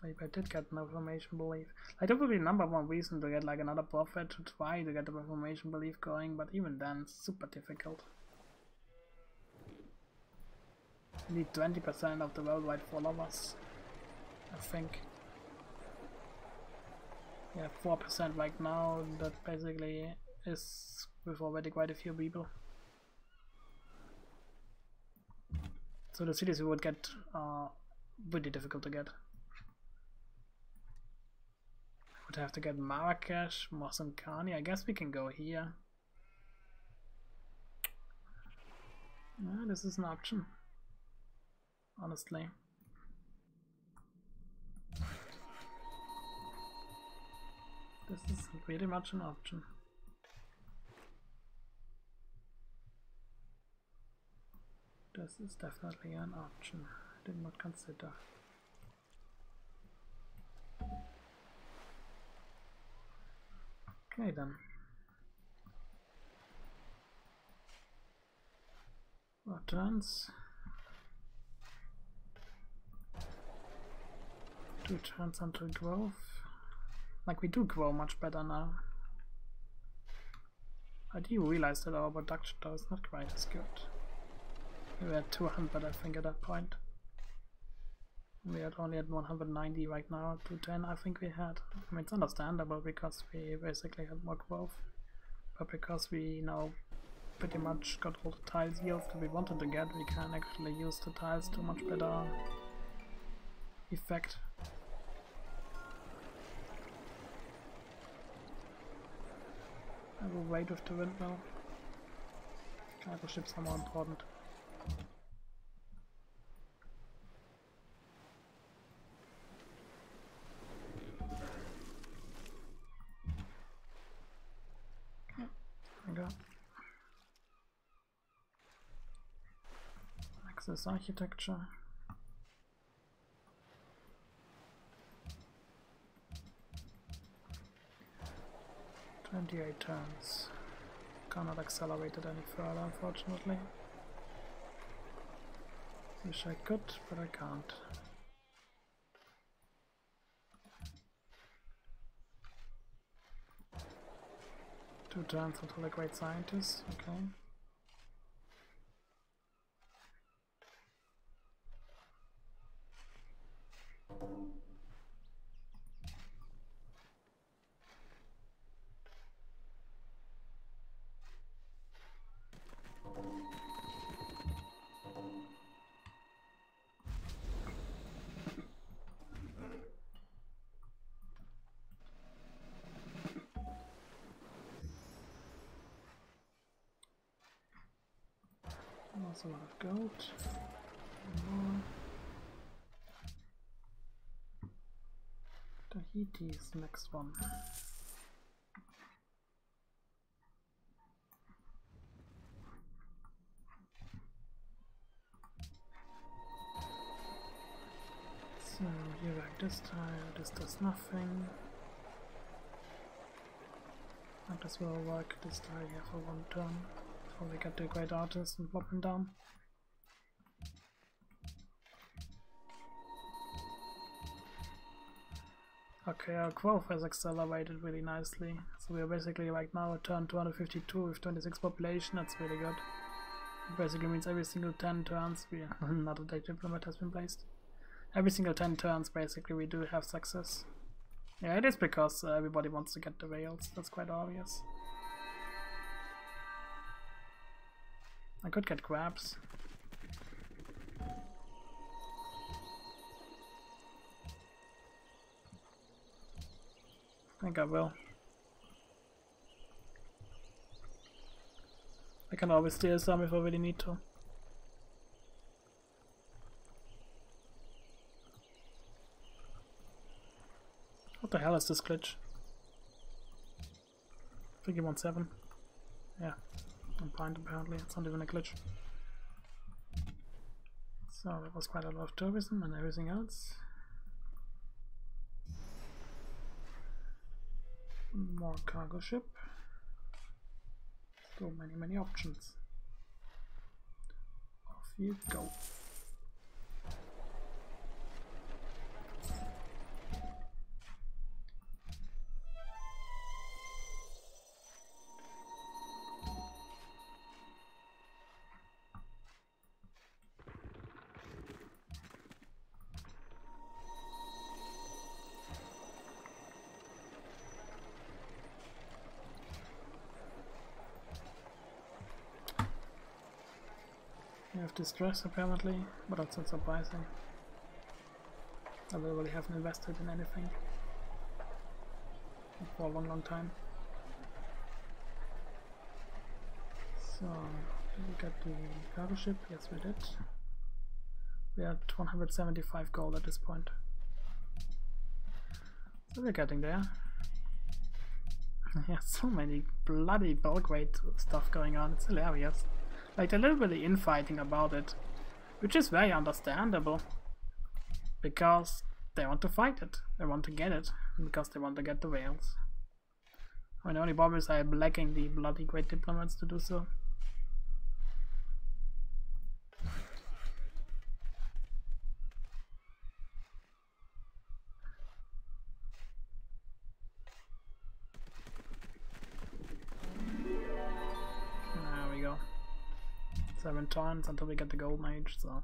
Maybe I did get an Reformation belief. Like, that would be number one reason to get like another prophet to try to get the Reformation belief going, but even then, it's super difficult. You need 20% of the worldwide followers, I think. Yeah, 4% right now, that basically is with already quite a few people. So the cities we would get are really difficult to get. Would have to get Marrakesh, Mosamkani. I guess we can go here. Yeah, this is an option. Honestly. This is really much an option. This is definitely an option. I did not consider. Okay then. What turns? 2 turns until growth. Like, we do grow much better now. I do realize that our production though is not quite as good. We were at 200 I think at that point. We are only at 190 right now, 210 I think we had. I mean, it's understandable because we basically had more growth. But because we now pretty much got all the tiles yields that we wanted to get, we can actually use the tiles to much better effect. I will wait with the windmill. Cargo ships are more important. Okay, there we go. Access architecture. "28 turns. Cannot accelerate it any further, unfortunately. Wish I could, but I can't. Two turns until a great scientist, okay. Also a lot of gold. More. Deity is the next one. So you like this tile, this does nothing. Might as well work this tile here for 1 turn before we get the great artist and plop him down. Okay, our growth has accelerated really nicely. So we are basically right now at turn 252 with 26 population, that's really good. Basically means every single 10 turns another Deity diplomat has been placed. Every single 10 turns basically we do have success. Yeah, it is because everybody wants to get the rails, that's quite obvious. I could get grabs. I think I will. I can always steal some if I really need to. What the hell is this glitch? 317. Yeah, I'm blind apparently, it's not even a glitch. So that was quite a lot of tourism and everything else. More cargo ship. So many options. Off you go. You have distress apparently, but that's not surprising. I literally haven't invested in anything for a long time. So, did we get the cargo ship? Yes, we did. We had 175 gold at this point. So we're getting there. Yeah, so many bloody bulk weight stuff going on, it's hilarious. Like, they're literally infighting about it, which is very understandable, because they want to fight it, they want to get it, because they want to get the whales. I mean, the only problem is I'm lacking the bloody great diplomats to do so. There we go. 7 turns until we get the gold mage, so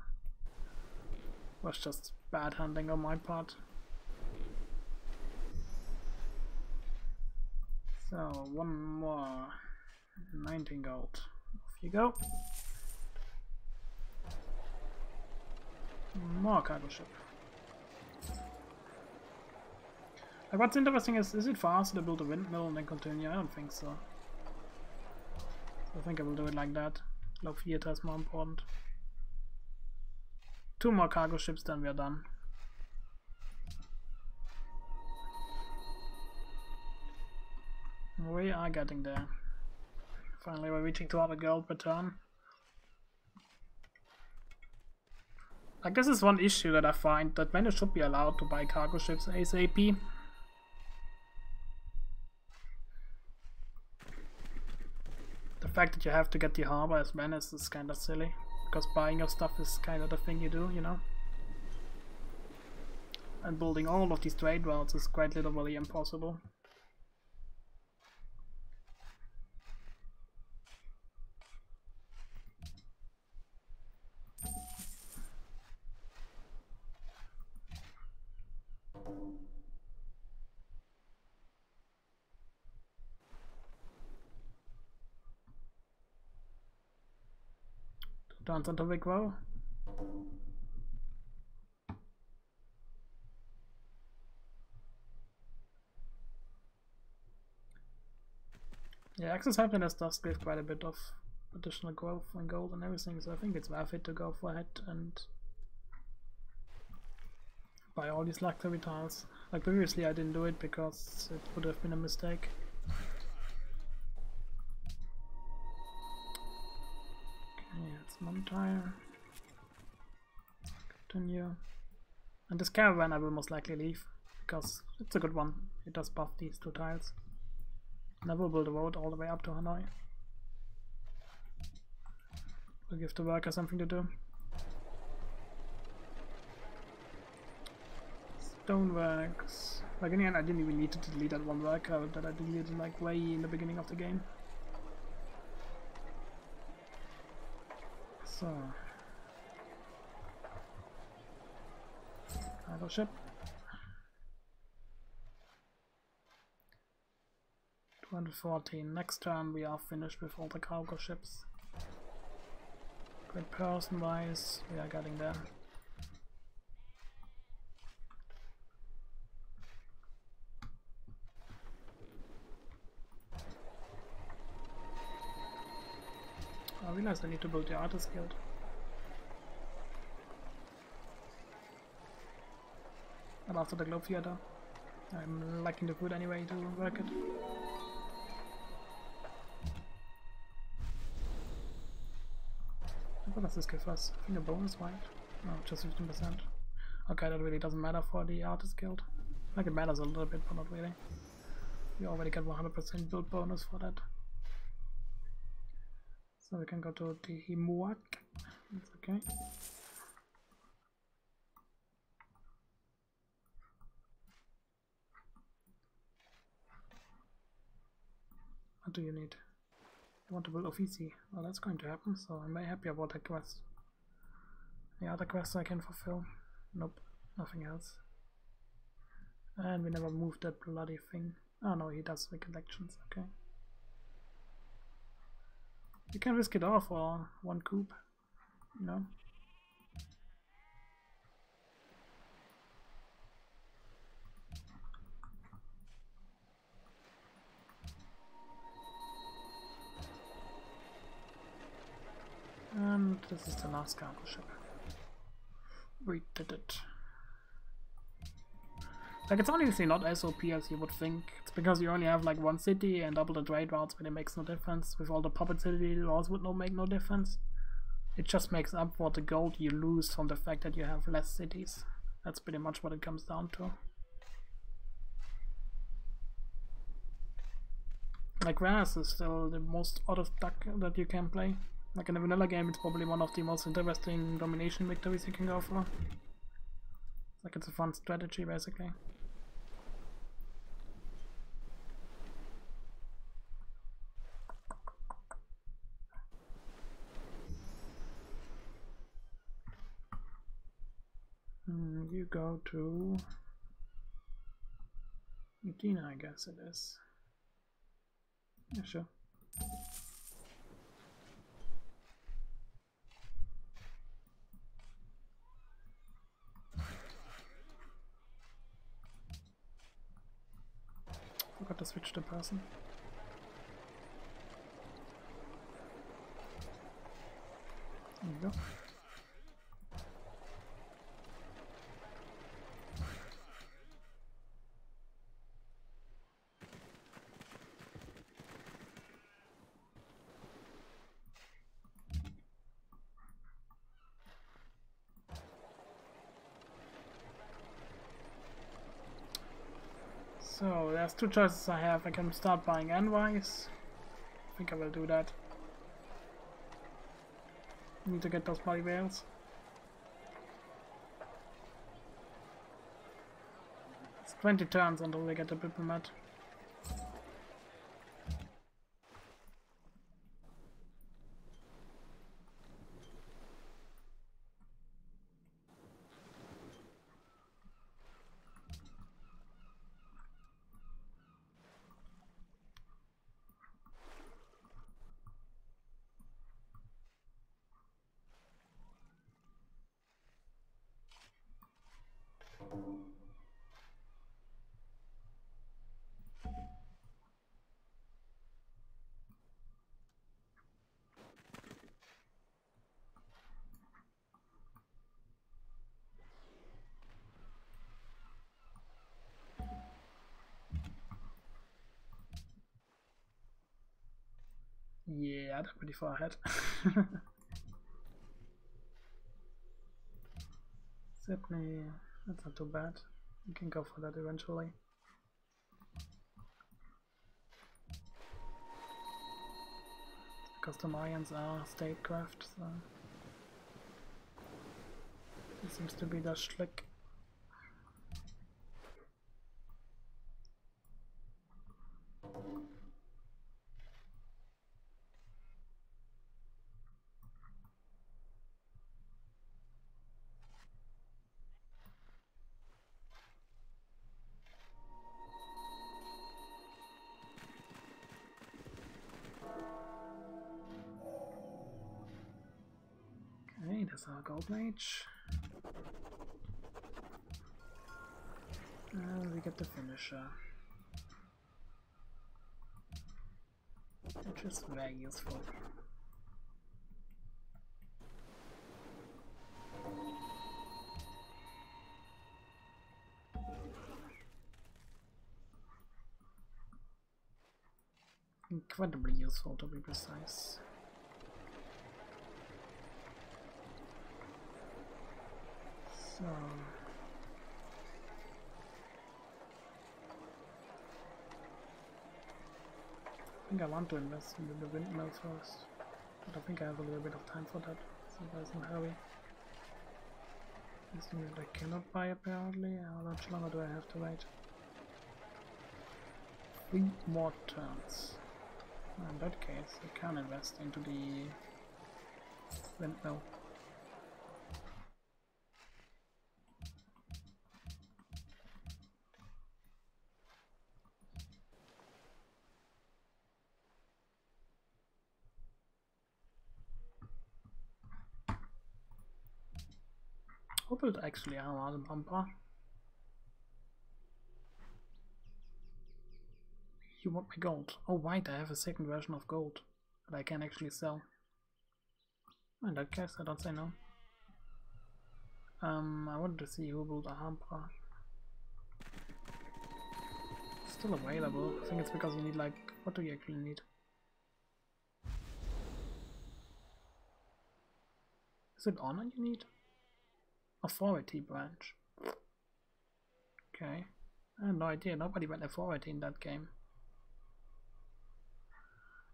was just bad handling on my part. So one more 19 gold. Off you go. More cargo ship. Like, what's interesting is it faster to build a windmill and then continue? I don't think so. I think I will do it like that. Low theater is more important. 2 more cargo ships, then we are done. We are getting there. Finally, we're reaching 200 gold per turn. Like, this is one issue that I find, that Venice should be allowed to buy cargo ships ASAP. The fact that you have to get the harbor as Venice is kind of silly, because buying your stuff is kind of the thing you do, you know? And building all of these trade routes is quite literally impossible. Turns into big row. Yeah, Access Happiness does give quite a bit of additional growth and gold and everything, so I think it's worth it to go for it and buy all these luxury tiles. Like, previously I didn't do it because it would have been a mistake. Okay, it's one tile. Continue. And this caravan I will most likely leave, because it's a good one. It does buff these 2 tiles. Never build a road all the way up to Hanoi. We'll give the worker something to do. Stoneworks. Like, in the end, I didn't even need to delete that one worker that I deleted like way in the beginning of the game. So. Cargo ship. 214. Next turn we are finished with all the cargo ships. Great person wise, we are getting there. I realize I need to build the Artist Guild. And after the Globe Theater, I'm lacking the food anyway to work it. What does this give us? I think a bonus, right? No, just 15%. Okay, that really doesn't matter for the Artist Guild. Like, it matters a little bit, but not really. We already get 100% build bonus for that. So we can go to the Himuak. That's okay. What do you need? I want to build Offici. Well, that's going to happen, so I'm very happy about that quest. Any other quests I can fulfill? Nope, nothing else. And we never moved that bloody thing. Oh no, he does recollections, okay. You can risk it all for one coup, you know. And this is the last cargo ship. We did it. Like, it's honestly not as OP as you would think. It's because you only have like one city and double the trade routes, but it makes no difference. With all the puppet city laws would not make no difference. It just makes up for the gold you lose from the fact that you have less cities. That's pretty much what it comes down to. Like, Venice is still the most out of duck that you can play. Like, in a vanilla game, it's probably one of the most interesting domination victories you can go for. Like, it's a fun strategy, basically. You go to Medina, I guess it is. Yeah, sure. Forgot to switch the person. There you go. So there's two choices I have. I can start buying envoys. I think I will do that. Need to get those bloody whales. It's 20 turns until we get a diplomat. Yeah, they're pretty far ahead. Sydney, that's not too bad. We can go for that eventually. Custom ions are statecraft, so it seems to be the schlick. There's our gold mage. And we get the finisher. Which is very useful. Incredibly useful, to be precise. So I think I want to invest in the windmill first, but I think I have a little bit of time for that, so there's no hurry. This means I cannot buy apparently. How much longer do I have to wait? 3 more turns. In that case, I can invest into the windmill. Hope it actually are the bumper. You want my gold? Oh right, I have a second version of gold that I can actually sell. In that case, I don't say no. I wanted to see who built a Hampra. Still available. I think it's because you need like, what do you actually need? Is it honor you need? Authority branch. Okay. I have no idea, nobody went authority in that game.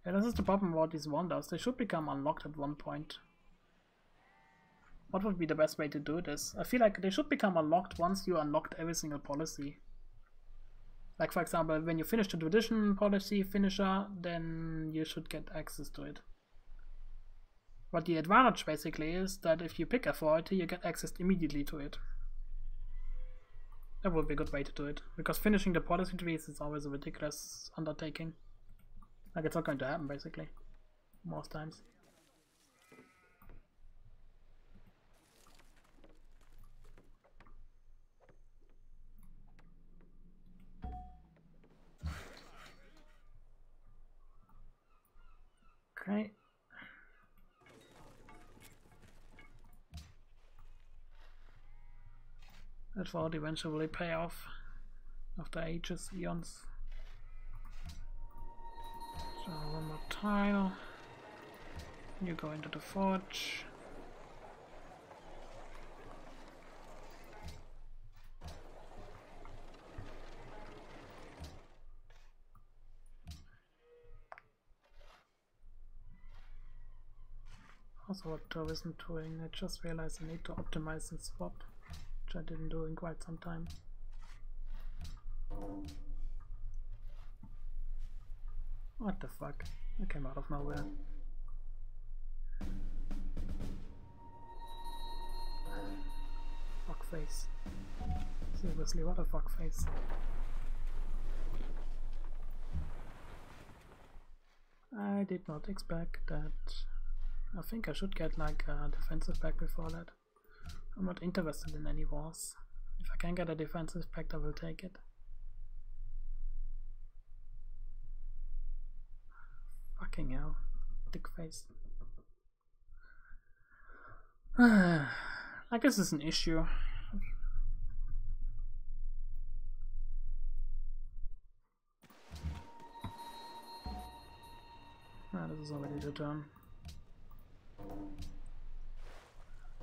Yeah, this is the problem about these wonders. They should become unlocked at one point. What would be the best way to do this? I feel like they should become unlocked once you unlocked every single policy. Like for example, when you finish the tradition policy finisher, then you should get access to it. But the advantage basically is that if you pick authority, you get access immediately to it. That would be a good way to do it, because finishing the policy trees is always a ridiculous undertaking. Like it's not going to happen basically, most times. Okay. That will eventually pay off after ages, eons. So one more tile. You go into the forge. Also what I wasn't doing, I just realized I need to optimize and swap, which I didn't do in quite some time. What the fuck? I came out of nowhere. Fuckface. Seriously, what a fuckface. I did not expect that. I think I should get like a defensive pack before that. I'm not interested in any wars. If I can get a defensive pack, I will take it. Fucking hell. Dick face. I guess it's an issue. This is already the turn.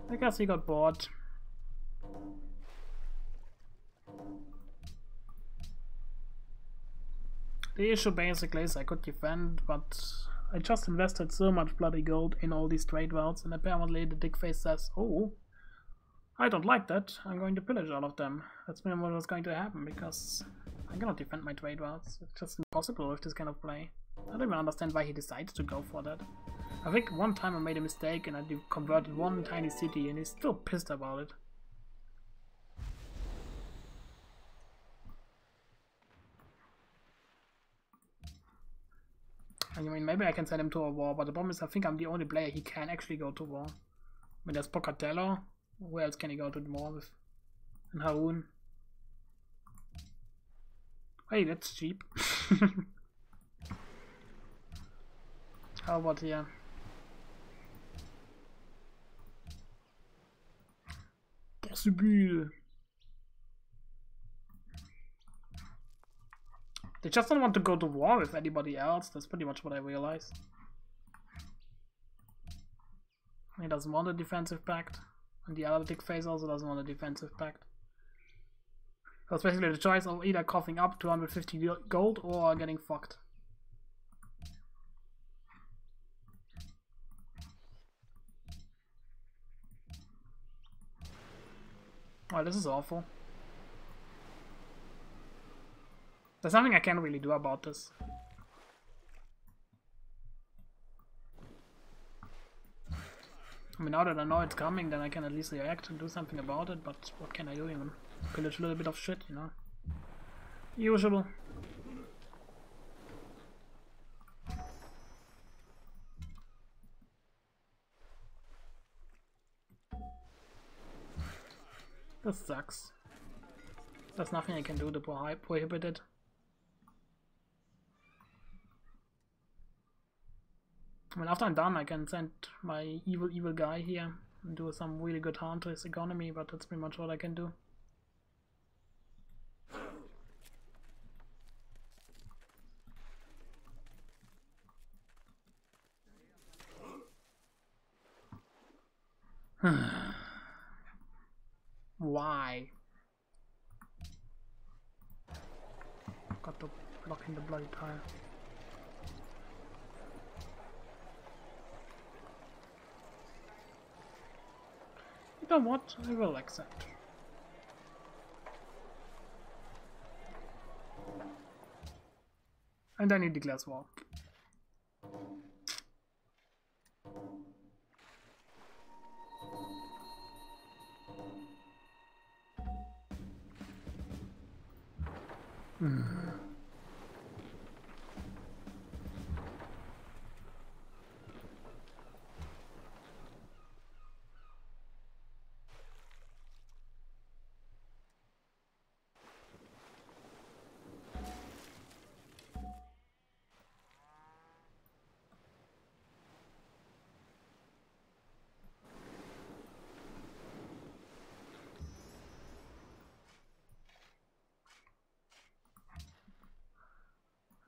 I guess he got bored. The issue basically is I could defend, but I just invested so much bloody gold in all these trade routes, and apparently the dickface says, oh, I don't like that, I'm going to pillage all of them. That's what was going to happen, because I cannot defend my trade routes. It's just impossible with this kind of play. I don't even understand why he decided to go for that. I think one time I made a mistake and I converted one tiny city and he's still pissed about it. I mean, maybe I can send him to a war, but the problem is I think I'm the only player he can actually go to war. mean, there's Pocatello. Where else can he go to the mall with? And Haroon. Hey, that's cheap. How about here? Possible. They just don't want to go to war with anybody else. That's pretty much what I realized. He doesn't want a defensive pact. And the other big face also doesn't want a defensive pact. So it's basically the choice of either coughing up 250 gold or getting fucked. Oh, this is awful. There's nothing I can really do about this. I mean, now that I know it's coming, then I can at least react and do something about it, but what can I do even? Pillage a little bit of shit, you know? Usual. This sucks. There's nothing I can do to prohibit it. I mean, after I'm done, I can send my evil guy here and do some really good harm to his economy, but that's pretty much all I can do. Why? Got to block in the bloody tire. You know what? I will accept. And I need the glass wall.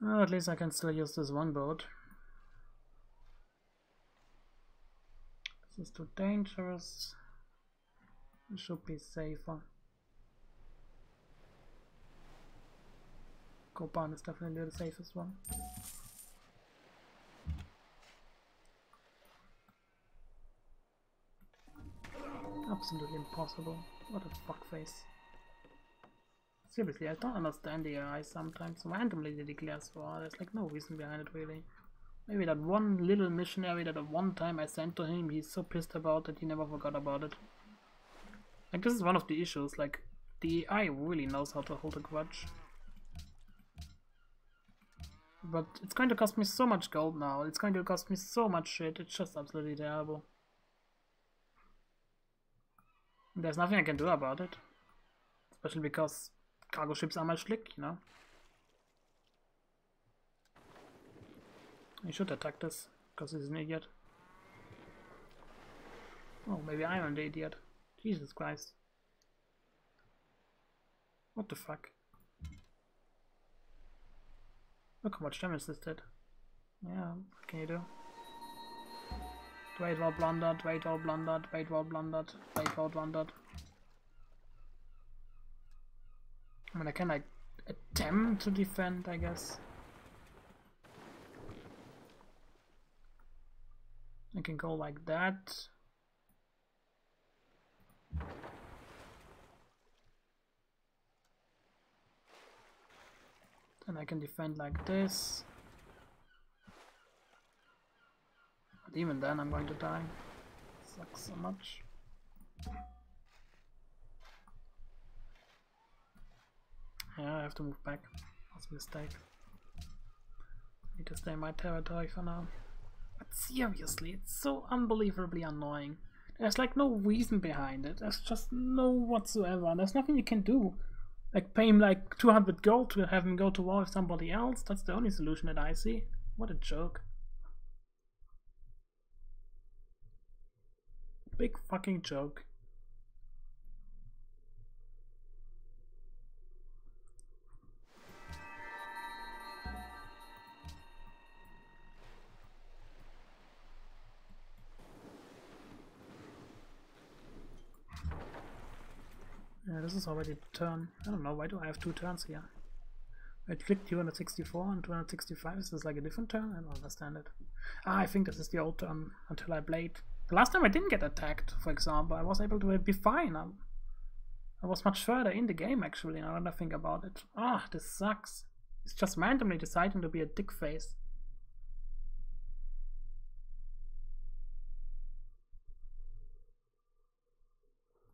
Well, at least I can still use this one boat. This is too dangerous. It should be safer. Kopan is definitely the safest one. Absolutely impossible. What a fuckface. Seriously, I don't understand the AI sometimes. Randomly they declare war. There's like no reason behind it really. Maybe that one little missionary that at one time I sent to him, he's so pissed about that he never forgot about it. Like, this is one of the issues. Like, the AI really knows how to hold a grudge. But it's going to cost me so much gold now. It's going to cost me so much shit. It's just absolutely terrible. There's nothing I can do about it. Especially because cargo ships are my schlick, you know. I should attack this, because he's an idiot. Oh, maybe I am the idiot. Jesus Christ. What the fuck? Look how much damage this did. Yeah, what can you do? Trade wall blundered, trade wall blundered, trade wall blundered, trade wall blundered. I mean, I can like attempt to defend, I guess. I can go like that. Then I can defend like this. But even then I'm going to die. Sucks so much. Yeah, I have to move back. That's a mistake. Need to stay in my territory for now. But seriously, it's so unbelievably annoying There's like no reason behind it. There's just no whatsoever. And there's nothing you can do. Like pay him like 200 gold to have him go to war with somebody else. That's the only solution that I see. What a joke. Big fucking joke. Yeah, this is already a turn. I don't know, why do I have 2 turns here? I clicked 264 and 265. Is this like a different turn? I don't understand it. Ah, I think this is the old turn until I played. The last time I didn't get attacked, for example. I was able to be fine. I was much further in the game actually, now that I think about it. Ah, this sucks. It's just randomly deciding to be a dick face.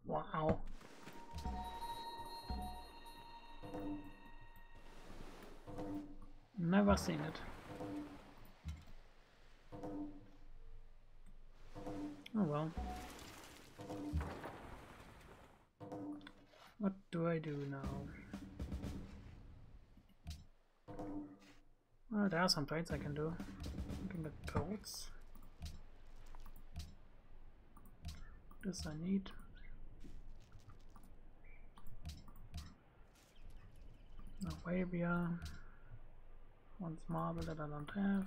Wow. Never seen it. Oh well. What do I do now? Well, there are some trades I can do. I can get pearls. This I need. Arabia. Once marble that I don't have.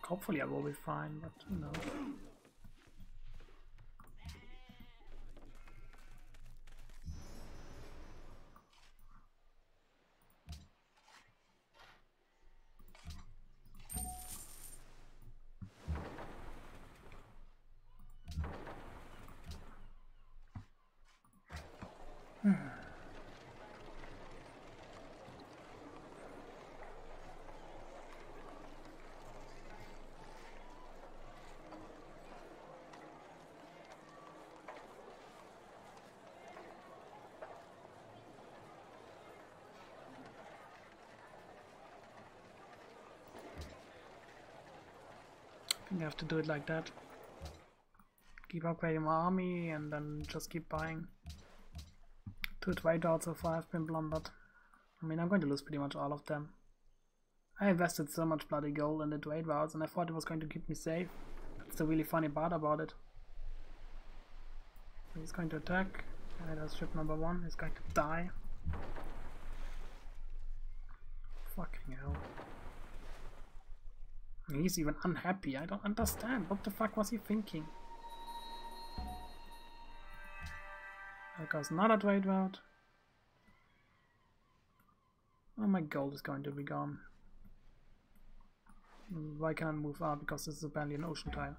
Hopefully I will be fine, but who knows. I have to do it like that. Keep upgrading my army and then just keep buying. 2 trade routes so far have been blundered. I mean, I'm going to lose pretty much all of them. I invested so much bloody gold in the trade routes and I thought it was going to keep me safe. That's the really funny part about it. He's going to attack. That's ship number 1. He's going to die. Fucking hell. He's even unhappy. I don't understand. What the fuck was he thinking? There goes another trade route. Oh, my gold is going to be gone. Why can't I move out? Because this is apparently an ocean tile.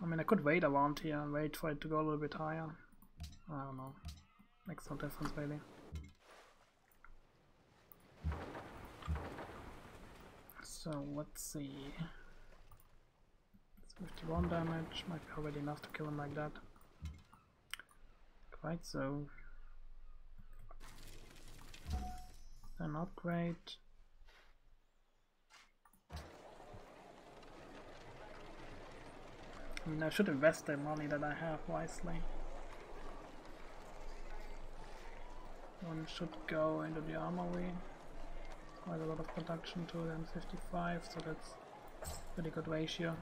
I mean, I could wait around here and wait for it to go a little bit higher. I don't know. Makes no difference really. So let's see. 51 damage, might be already enough to kill him like that. Quite so. They're not great. I mean, I should invest the money that I have wisely. One should go into the armory. Quite a lot of production, 255, so that's a pretty good ratio.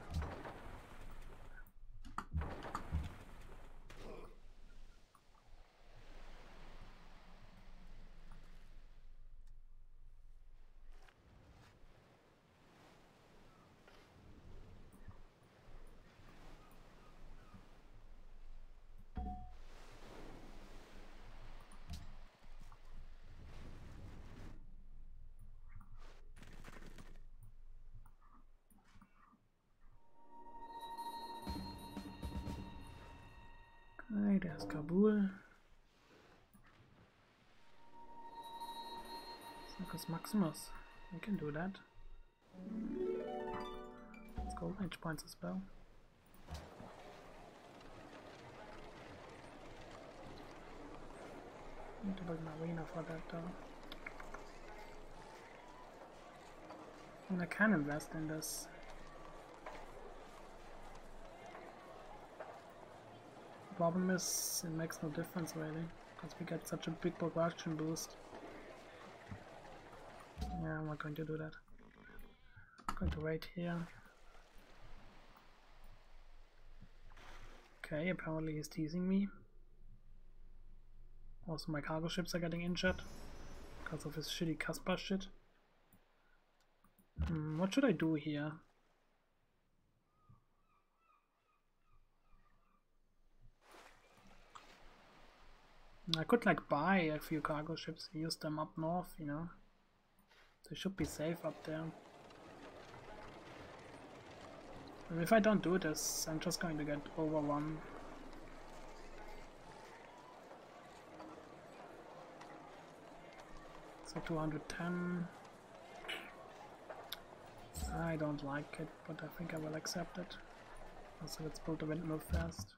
Okay, there's Kabul. Circus Maximus. We can do that. gold age points as well. Need to build an arena for that though. And I can invest in this. The problem is, it makes no difference really, because we get such a big production boost. Yeah, I'm not going to do that. I'm going to wait here. Okay, apparently he's teasing me. Also my cargo ships are getting injured because of his shitty Casper shit. What should I do here? I could like buy a few cargo ships and use them up north, you know. They should be safe up there. And if I don't do this, I'm just going to get overrun. So 210. I don't like it, but I think I will accept it. Also, let's build the windmill first.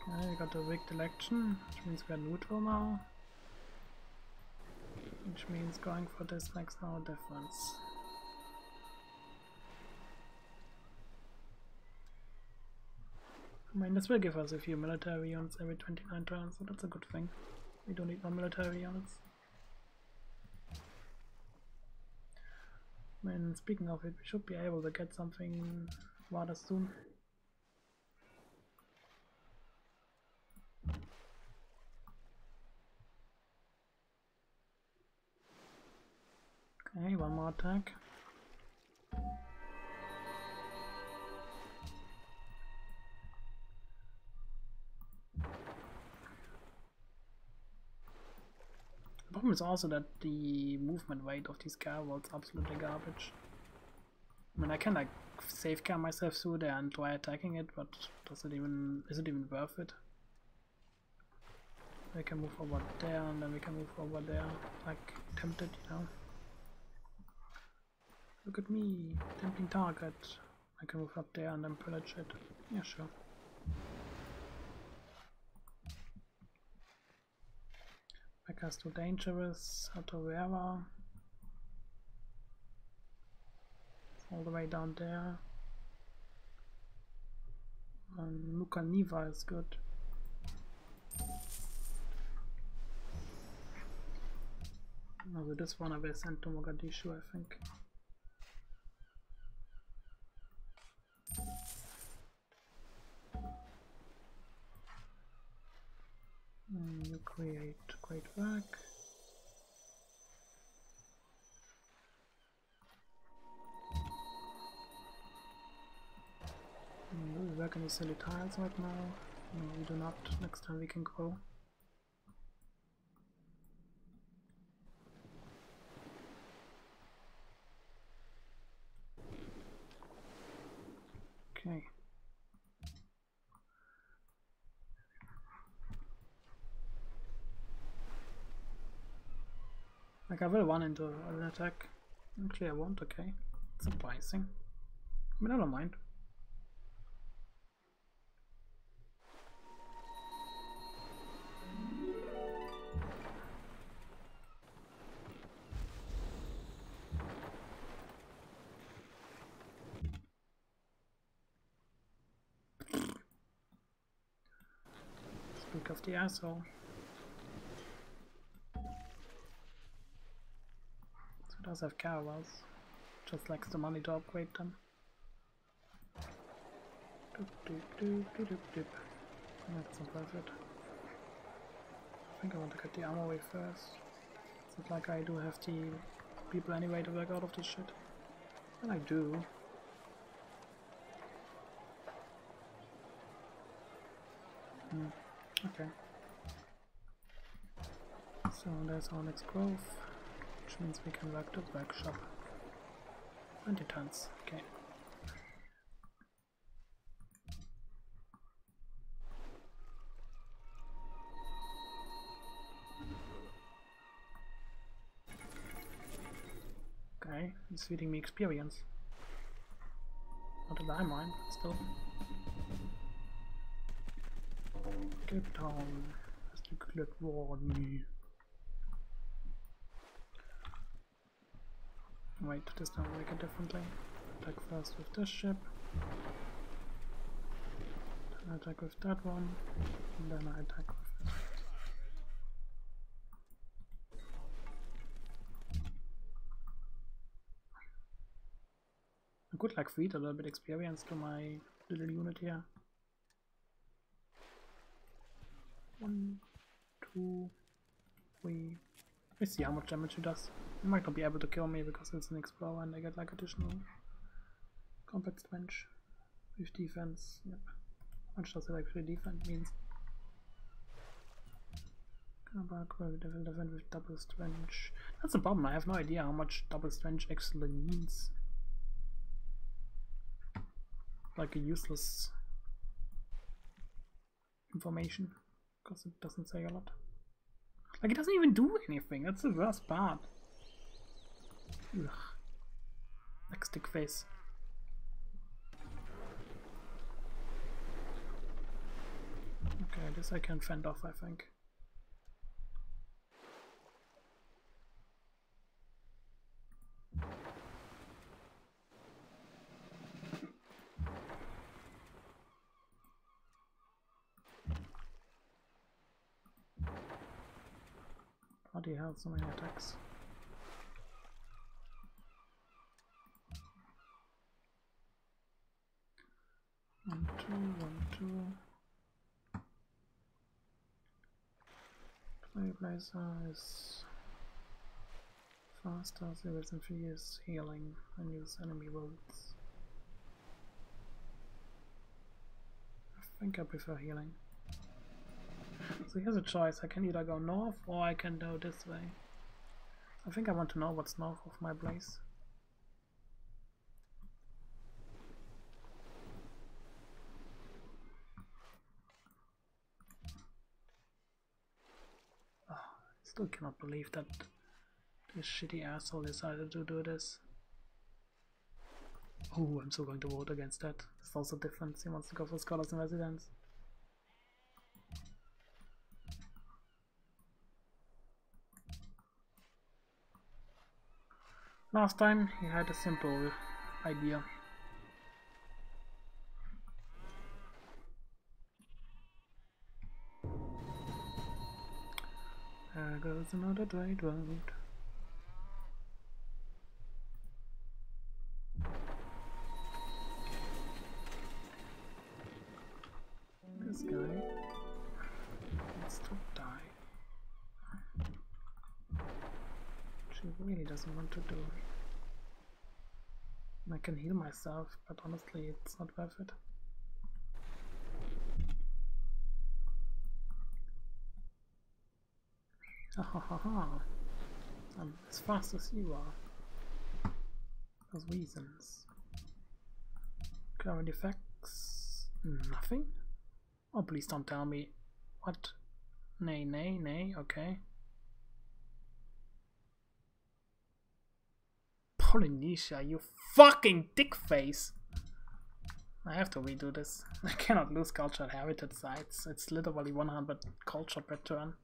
Okay, we got a rigged election, which means we are neutral now. Which means going for this makes no difference. I mean, this will give us a few military units every 29 turns, so that's a good thing. We don't need more military units. I mean, speaking of it, we should be able to get something rather soon. Okay, one more attack. The problem is also that the movement weight of these caravels is absolutely garbage. I mean, I can like safeguard myself through there and try attacking it, but is it even worth it? We can move over there and then we can move over there, like tempted, you know. Look at me, tempting target. I can move up there and then pillage it. Yeah, sure. Becca's too dangerous. Autovera. It's all the way down there. And Luca Niva is good. No, with this one I will send to Mogadishu, I think. You create great work. Do we work any silly tiles right now? No, we do not. Next time we can grow. Okay. Like I will run into an attack. Actually I won't, okay. Surprising. I mean, I don't mind. Speak of the asshole. It does have caravels, just lacks the money to upgrade them. That's not worth it. I think I want to get the armor away first. It's not like I do have the people anyway to work out of this shit. And I do. Okay. So there's our next growth. Which means we can work the workshop. 20 tons, okay. He's feeding me experience. Not that I mind, but still. Get down. Hast du geklärt worden? Wait, this time I'll make it differently. Attack first with this ship. Then I attack with that one. And then I attack with this. I could like feed a little bit experience to my little unit here. 1, 2, 3. Let's see how much damage he does. He might not be able to kill me because it's an explorer and I get like additional combat strength with defense. Yep. How much does it actually defend means? Defend with double strength. That's the problem, I have no idea how much double strength actually means. Like a useless information because it doesn't say a lot. Like it doesn't even do anything, that's the worst part. Ugh. Like stick face. Okay, this I can fend off, I think. Bloody hell, so many attacks. One, two. Play Blazer is faster, Zero and Free is healing, and use enemy wounds. I think I prefer healing. So here's a choice, I can either go north or I can go this way. I think I want to know what's north of my place. Oh, I still cannot believe that this shitty asshole decided to do this. Oh, I'm so going to vote against that. It's also different, he wants to go for Scholars in Residence. Last time he had a simple idea. There goes another trade road. This guy needs to die. She really doesn't want to do it. I can heal myself, but honestly it's not worth it. I'm as fast as you are. Those reasons. Current effects? Nothing? Oh, please don't tell me. What? Nay, okay. Polynesia, you fucking dick face! I have to redo this. I cannot lose cultural heritage sites. It's literally 100 culture per turn.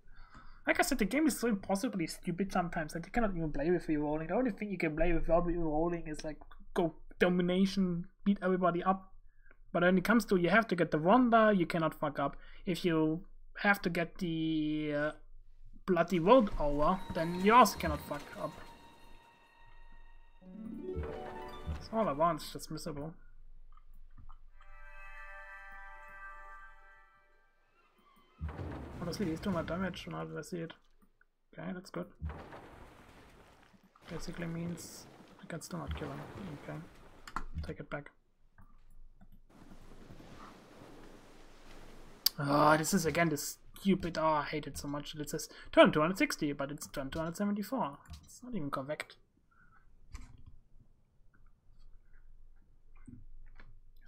Like I said, the game is so impossibly stupid sometimes that you cannot even play with re-rolling. The only thing you can play without re-rolling is like go domination, beat everybody up. But when it comes to you have to get the wonder, you cannot fuck up. If you have to get the bloody world over, then you also cannot fuck up. It's all I want, it's just miserable. Honestly, he's doing my damage now that I see it. Okay, that's good. Basically means I can still not kill him. Okay, take it back. Ah, this is again this stupid. Oh, I hate it so much. It says turn 260, but it's turn 274. It's not even correct.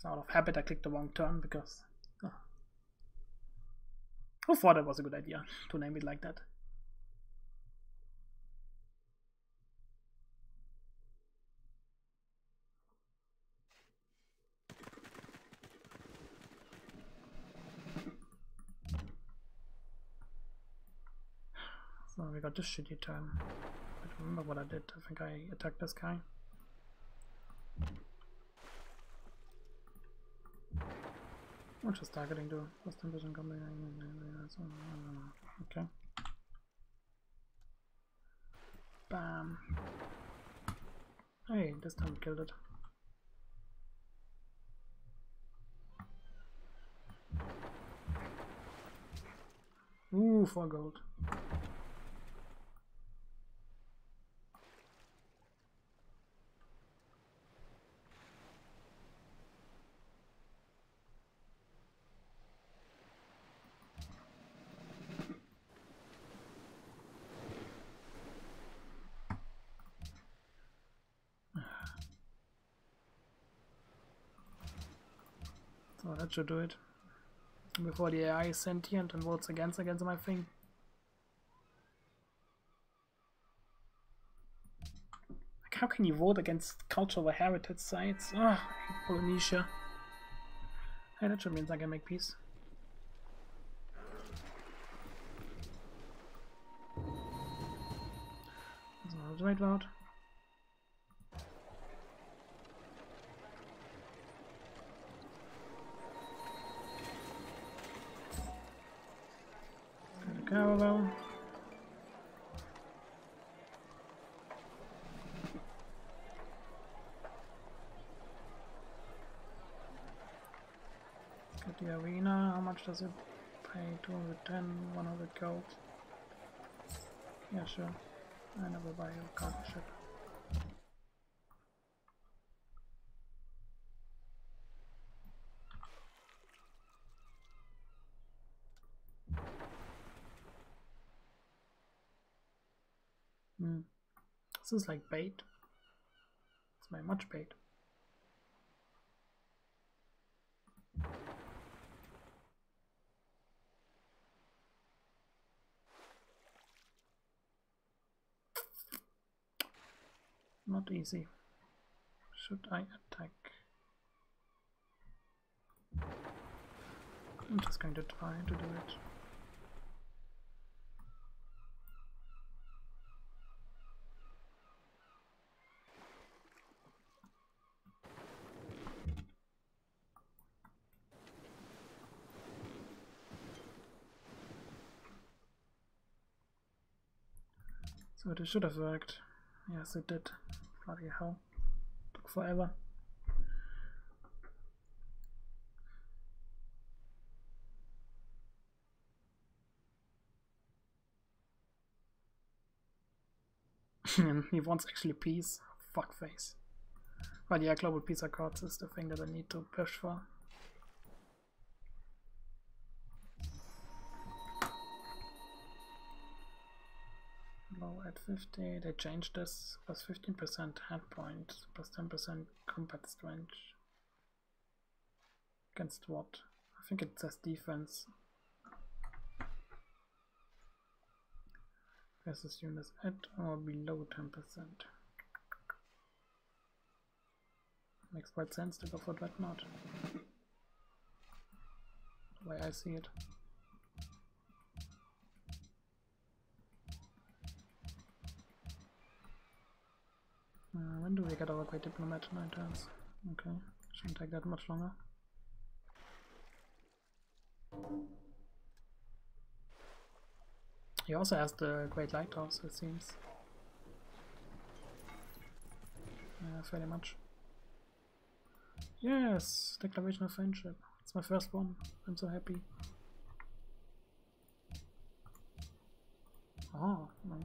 So out of habit, I clicked the wrong turn because. Oh. Who thought it was a good idea to name it like that? we got this shitty turn. I don't remember what I did. I think I attacked this guy. What's just targeting do? First vision coming. Okay. Bam. Hey, this time killed it. Ooh, 4 gold. So that should do it. Before the AI is sentient and votes against my thing. Like, how can you vote against cultural heritage sites? Ah, Polynesia. Hey, that should mean I can make peace. That's not the right route. Caravel. Get the arena. How much does it pay? 210, 100 gold. Yeah, sure. I never buy a cargo ship. This is like bait. It's very much bait. Not easy. Should I attack? I'm just going to try to do it. So it should have worked. Yes, it did. Bloody hell. Took forever. And he wants actually peace. Fuckface. But yeah, global peace accords is the thing that I need to push for. Low at 50. They changed this. Plus 15% hand point. Plus 10% combat strength. Against what? I think it says defense. Versus units at or below 10%. Makes quite sense to go for Dreadnought. The way I see it. When do we get our Great Diplomat? 9 turns. Okay, shouldn't take that much longer. He also has the Great Lighthouse, it seems. Fairly much. Yes! Declaration of Friendship. It's my first one. I'm so happy. Oh, no.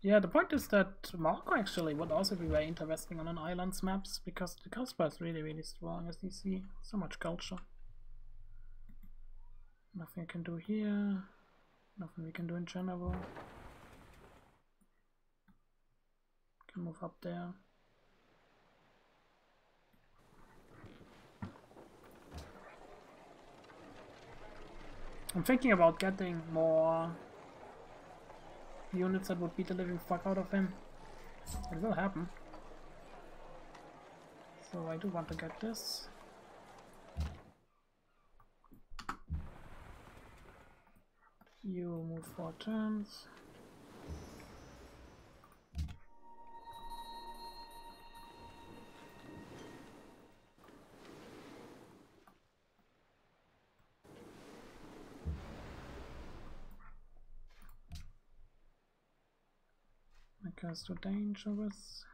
Yeah, the point is that Morocco actually would also be very interesting on an island's maps, because the coast bar is really, really strong, as you see. So much culture. Nothing I can do here. Nothing we can do in general. Can move up there. I'm thinking about getting more units that would beat the living fuck out of him. It will happen. So I do want to get this. You move 4 turns. Because too dangerous.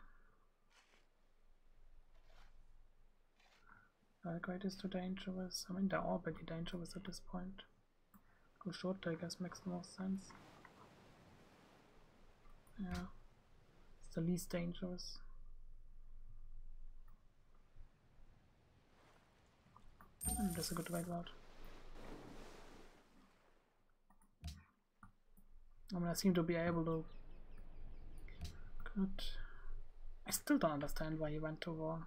Belgrade is too dangerous. I mean, they're all pretty dangerous at this point. Go short, I guess, makes the most sense. Yeah, it's the least dangerous. And that's a good way out. I mean, I seem to be able to. Good. I still don't understand why he went to war.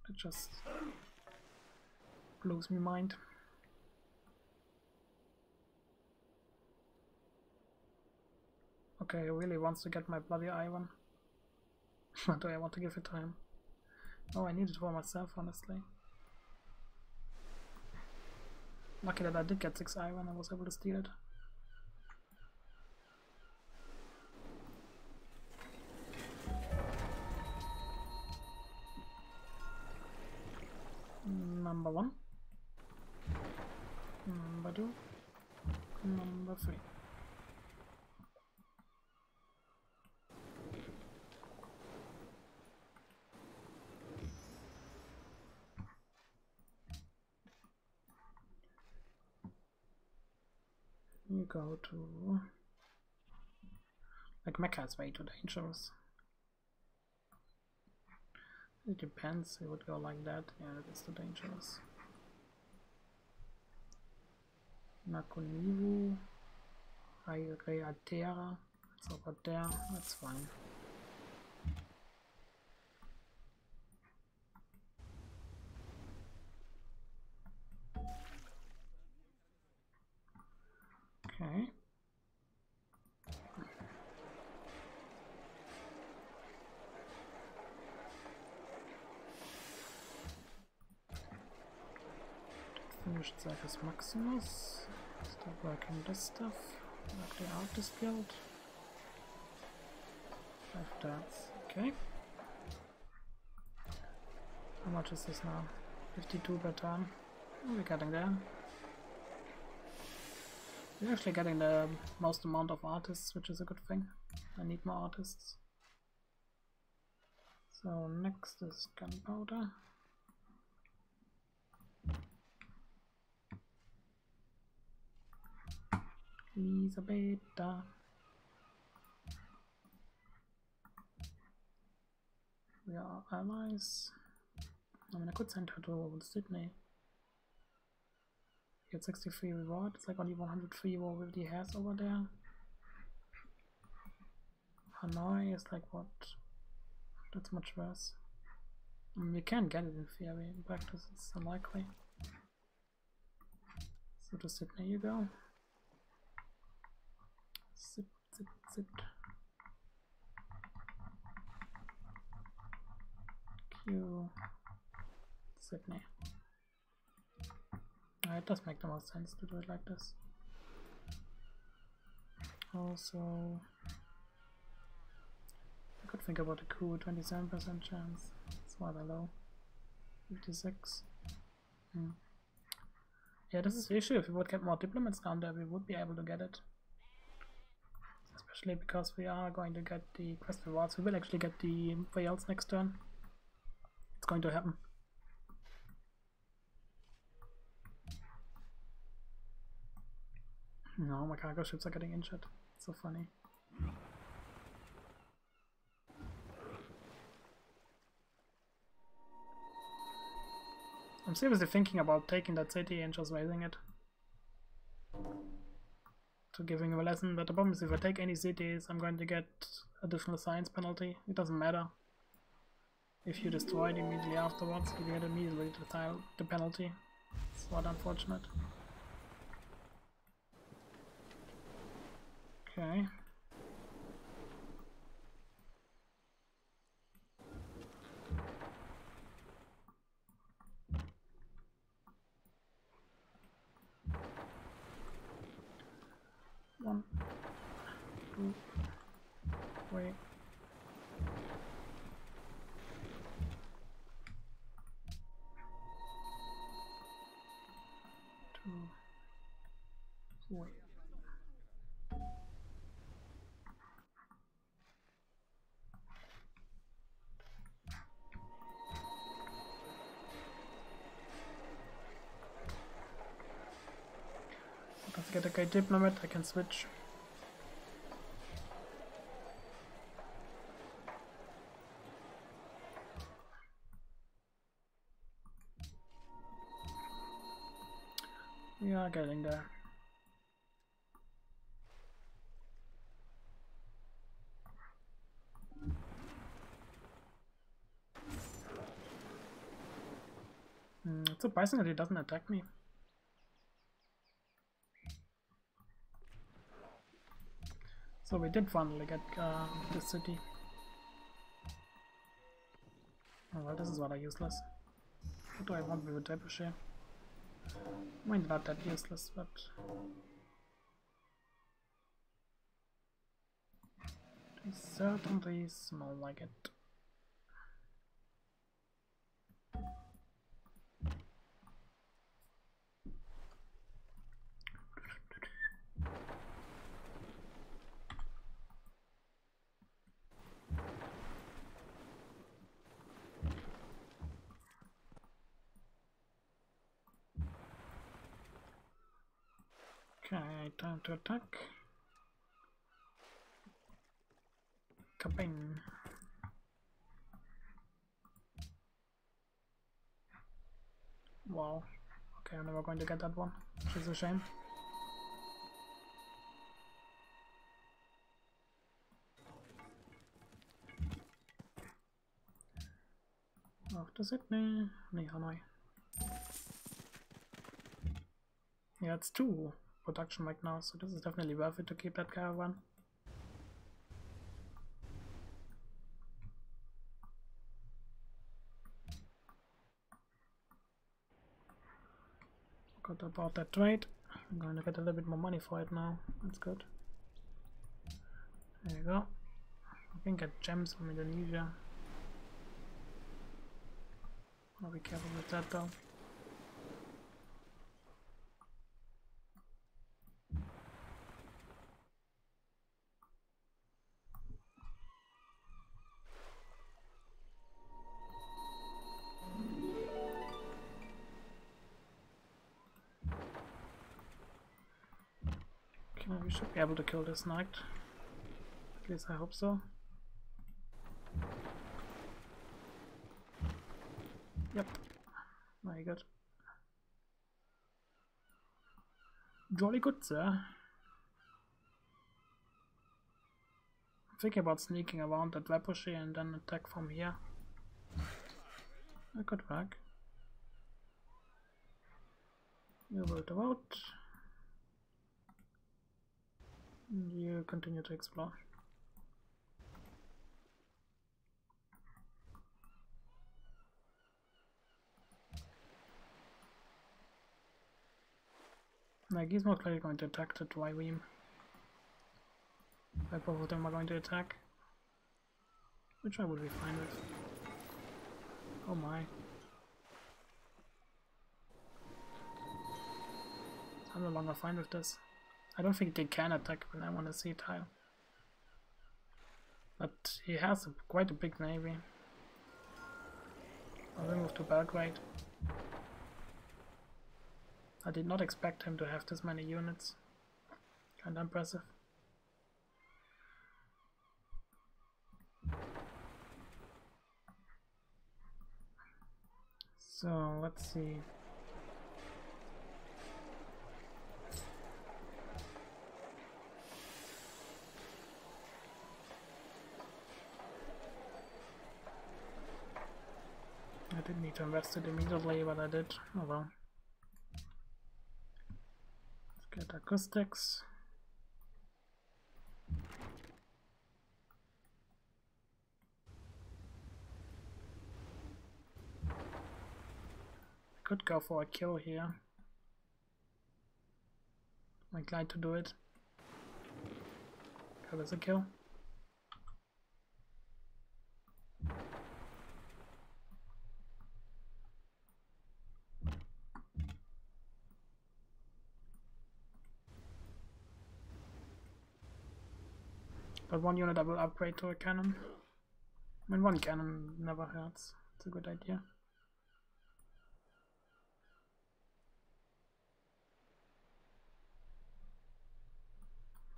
It just blows me mind. Okay, he really wants to get my bloody iron. What do I want to give it to him? Oh, I need it for myself, honestly. Lucky that I did get 6 iron, I was able to steal it. Number 1. Number 2. Number 3. You go to... Like, Mecca is way too dangerous. It depends, it would go like that. Yeah, it is too dangerous. Nakonivu, Reatera, it's over there, that's fine. Okay. Finished Cyphers Maximus. Start working this stuff. Work the Artist Guild. 5 turns. Okay. How much is this now? 52 per turn. Oh, we're getting there. We're actually getting the most amount of artists, which is a good thing. I need more artists. So next is Gunpowder. Elisabetta. We are allies. I mean, I could send her to Sydney. Get 63 reward. It's like only 103 war with the has over there. Hanoi is like what? That's much worse. I mean, we can get it in theory. In practice, it's unlikely. So to Sydney you go. Sit, sit, sit. Q. Sydney. It does make the most sense to do it like this. Also, I could think about a coup, 27% chance. It's rather low. 56. Yeah, this is the issue. If we would get more diplomats down there, we would be able to get it. Especially because we are going to get the quest rewards. We will actually get the Wales next turn. It's going to happen. No, my cargo ships are getting injured. It's so funny. I'm seriously thinking about taking that city and just raising it. To giving him a lesson, but the problem is if I take any cities, I'm going to get additional science penalty. It doesn't matter. If you destroy it immediately afterwards, you get immediately the penalty. It's not unfortunate. Okay. 1, 2, 3. Wait. Let's get a guy diplomat, I can switch. We are getting there. It's surprising that he doesn't attack me. So we did finally get the city. Oh well, this is rather useless. What do I want with a trebuchet? I mean, not that useless, but they certainly smell like it. Okay, time to attack. Kabang. Wow. Okay, I'm never going to get that one, which is a shame. Off to Sydney. Nee, Hanoi. Yeah, it's 2 production right now, so this is definitely worth it to keep that caravan. Forgot about that trade. I'm going to get a little bit more money for it now. That's good. There you go. I can get gems from Indonesia. I'll be careful with that though. Okay, we should be able to kill this knight. At least I hope so. Yep. Very good. Jolly good, sir. I'm thinking about sneaking around that Rapproché and then attack from here. That could work. You will do out. You continue to explore. Like, he's most likely going to attack the trireme. Like, both of them are going to attack. Which I would be fine with. Oh my. I'm no longer fine with this. I don't think they can attack when I want to see tile. But he has quite a big navy. I'll move to Belgrade. I did not expect him to have this many units. Kinda impressive. So let's see. I didn't need to invest it immediately, but I did. Oh well. Let's get acoustics. Could go for a kill here. I'm glad to do it. That is a kill. But one unit I will upgrade to a cannon. I mean, one cannon never hurts. It's a good idea.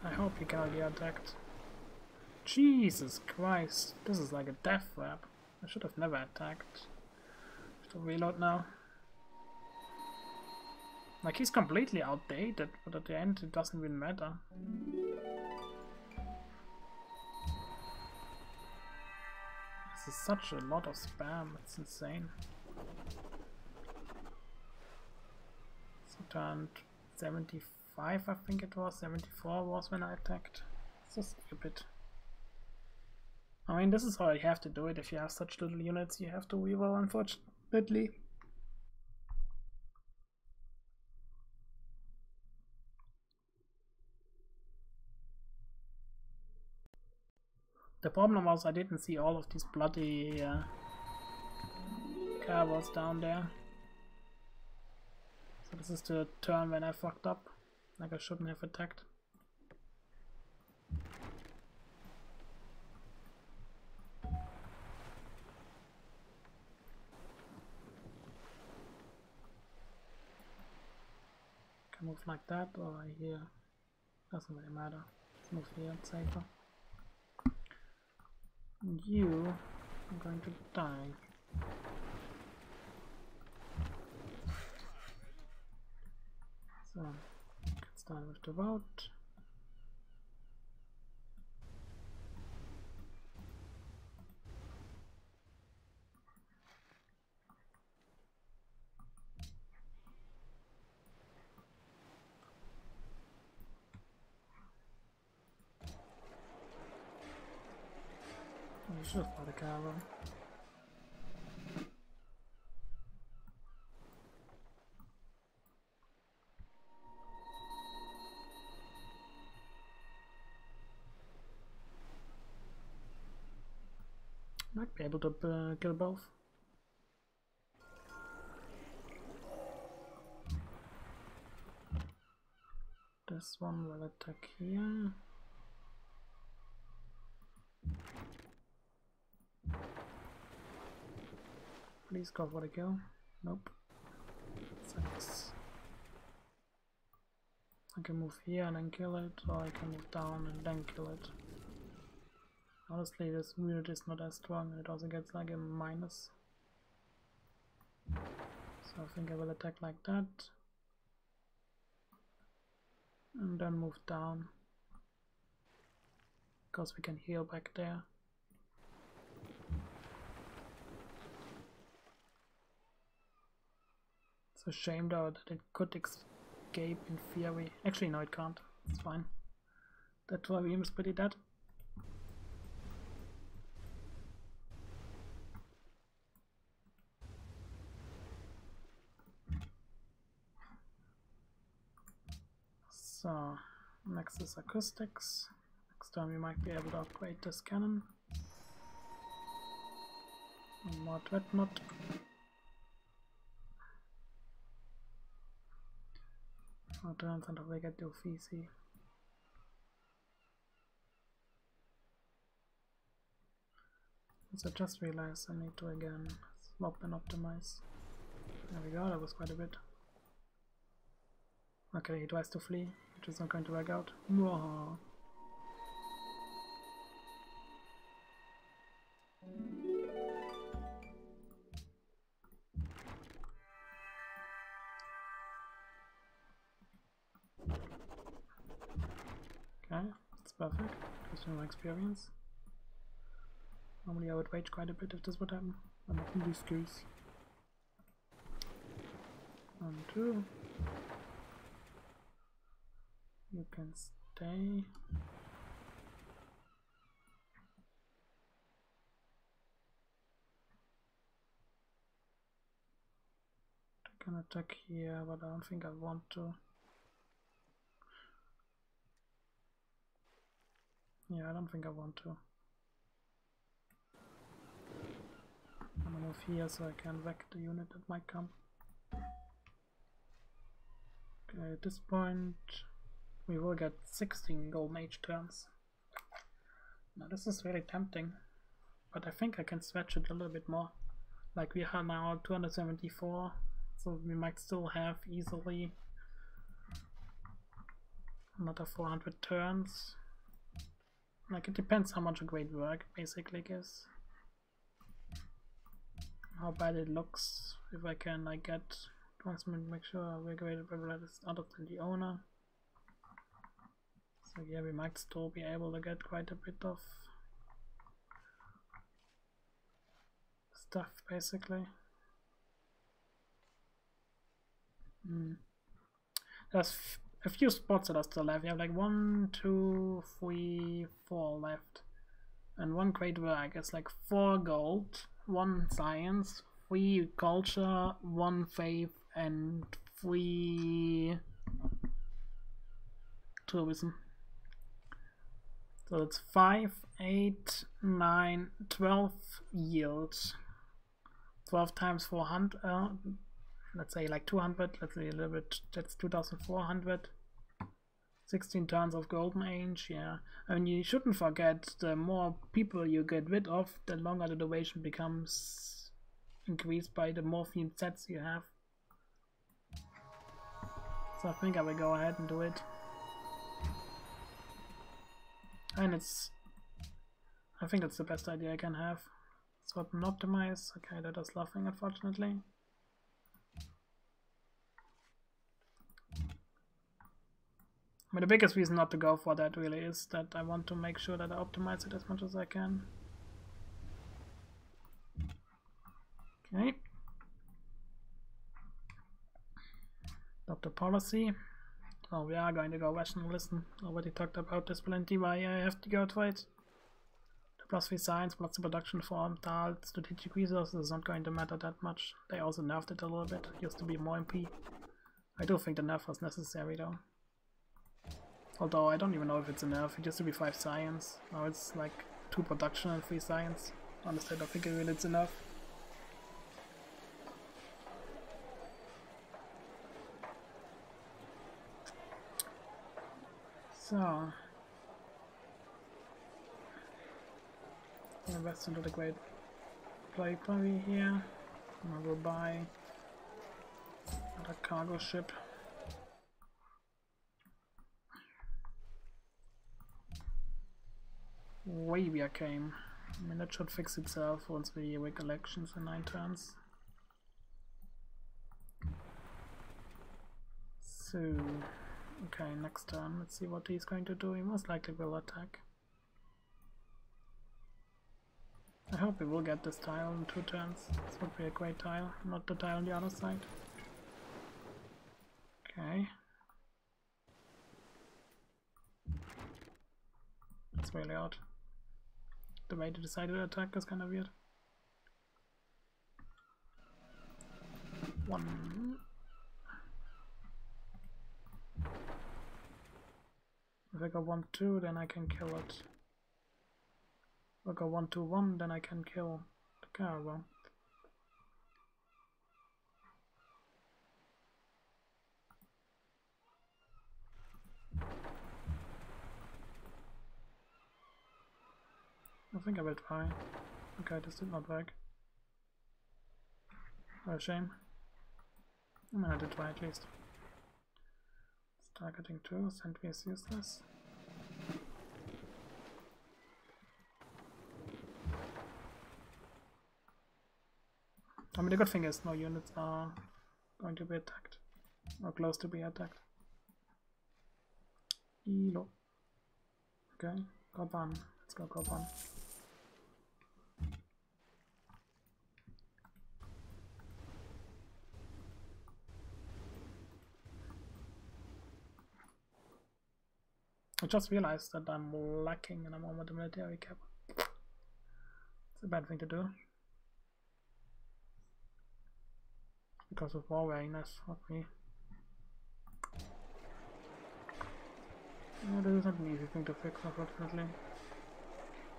I hope he cannot be attacked. Jesus Christ, this is like a death trap. I should have never attacked. Should have reload now. Like, he's completely outdated, but at the end it doesn't even matter. This is such a lot of spam, it's insane. So turned 75, I think it was, 74 was when I attacked. So stupid. I mean, this is how you have to do it. If you have such little units, you have to reroll, unfortunately. The problem was I didn't see all of these bloody carvers down there. So this is the turn when I fucked up. Like I shouldn't have attacked. Can move like that or here. Doesn't really matter. Let's move here, it's safer. And you are going to die. So, let's start with the vote. You should have bought a caravan. Might be able to kill both. This one will attack here. Please go for the kill. Nope. Sucks. I can move here and then kill it, or I can move down and then kill it. Honestly, this unit is not as strong, and it also gets like a minus. So I think I will attack like that. And then move down. Because we can heal back there. It's a shame though that it could escape in theory. Actually no, it can't. It's fine. That Triumph is pretty dead. So, next is acoustics. Next time we might be able to upgrade this cannon. One more dreadnought. Oh, turns until we get to VC. So I just realized I need to again swap and optimize. There we go, that was quite a bit. Okay, he tries to flee, which is not going to work out. Whoa. Okay, that's perfect. Gives me more experience. Normally I would rage quite a bit if this would happen, but not in this case. 1, 2. You can stay. I can attack here, but I don't think I want to. Yeah, I don't think I want to. I'm gonna move here so I can wreck the unit that might come. Okay, at this point we will get 16 golden age turns. Now this is really tempting, but I think I can stretch it a little bit more. Like we are now 274, so we might still have easily another 400 turns. Like it depends how much a great work basically gives. How bad it looks, if I can like get transmit, make sure we're great is other than the owner. So yeah, we might still be able to get quite a bit of stuff basically. There's a few spots that are still left. You have like 1, 2, 3, 4 left. And one great work is like 4 gold, 1 science, 3 culture, 1 faith, and 3 tourism. So it's 5, 8, 9, 12 yields. 12 times 400, let's say like 200, let's say a little bit, that's 2400. 16 turns of golden age, yeah. I mean, you shouldn't forget, the more people you get rid of, the longer the duration becomes increased by the more themed sets you have. So I think I will go ahead and do it. And I think that's the best idea I can have. Swap and optimize. Okay, that is laughing, unfortunately. But the biggest reason not to go for that really is that I want to make sure that I optimize it as much as I can. Okay. Adopt the policy. So we are going to go rationalism. Already talked about this plenty why I have to go for it. The +3 science plus the production form, Tal, strategic resources is not going to matter that much. They also nerfed it a little bit. It used to be more MP. I do think the nerf was necessary though. Although I don't even know if it's a nerf. It used to be 5 science. Now it's like 2 production and 3 science. Honestly, I don't think it's enough. So invest into the great play probably here. I will buy another cargo ship. Wavia came. I mean, that should fix itself once we wake elections in 9 turns. So, okay, next turn. Let's see what he's going to do. He most likely will attack. I hope we will get this tile in 2 turns. This would be a great tile, not the tile on the other side. Okay. That's really odd. The way they decided to attack is kind of weird. 1. If I go 1, 2, then I can kill it. If I go 1, 2, 1, then I can kill the cargo. I think I will try. Okay, this did not work. What a shame. I mean, I did try at least. It's targeting 2, sentry is useless. I mean, the good thing is no units are going to be attacked, or close to be attacked. Elo. Okay, Goban. Let's go Goban. I just realized that I'm lacking in a moment of military cap. It's a bad thing to do. Because of war readiness, fuck me. Yeah, this is not an easy thing to fix, unfortunately.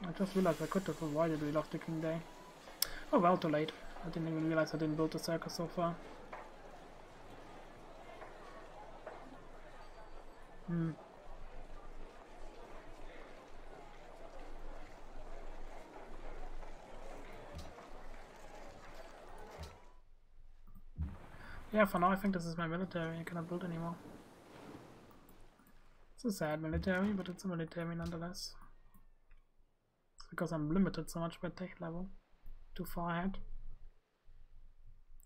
I just realized I could have avoided Wheel of the King Day. Oh well, too late. I didn't even realize I didn't build the circus so far. Yeah, for now I think this is my military. I cannot build anymore. It's a sad military, but it's a military nonetheless. It's because I'm limited so much by tech level. Too far ahead.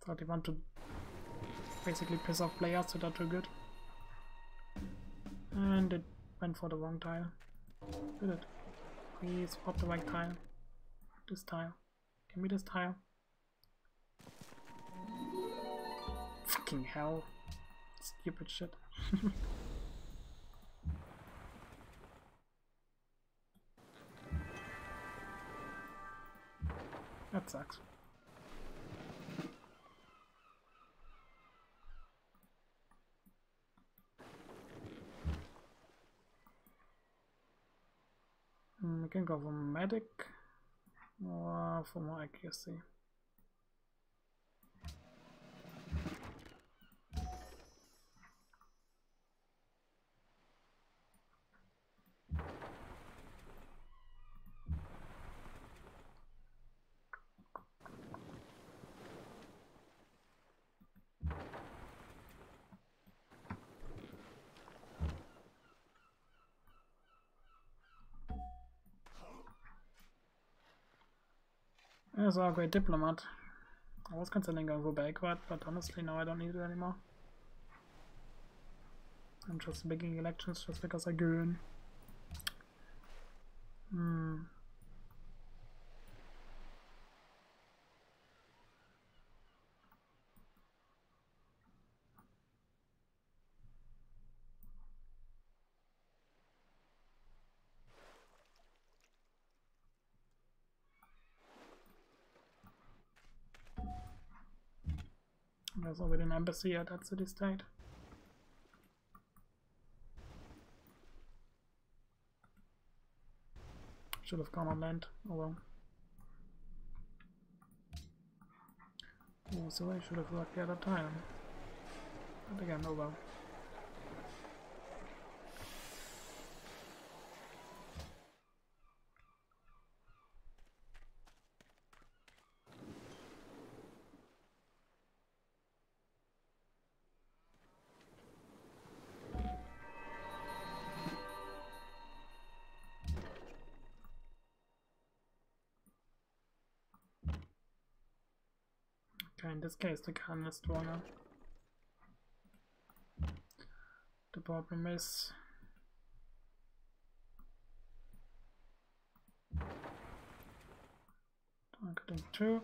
So they want to basically piss off players that are too good. And it went for the wrong tile. Did it? Please swap the right tile. This tile. Give me this tile. Fucking hell. Stupid shit. That sucks. We can go for medic or for more accuracy. There's our great diplomat. I was considering going for backward, but honestly now I don't need it anymore. I'm just making elections just because I can. There's already an embassy at that city state. Should have gone on land. Oh well. Oh, so I should have worked the other time. But again, oh well. Okay, in this case the cannon is stronger. The problem is targeting 2.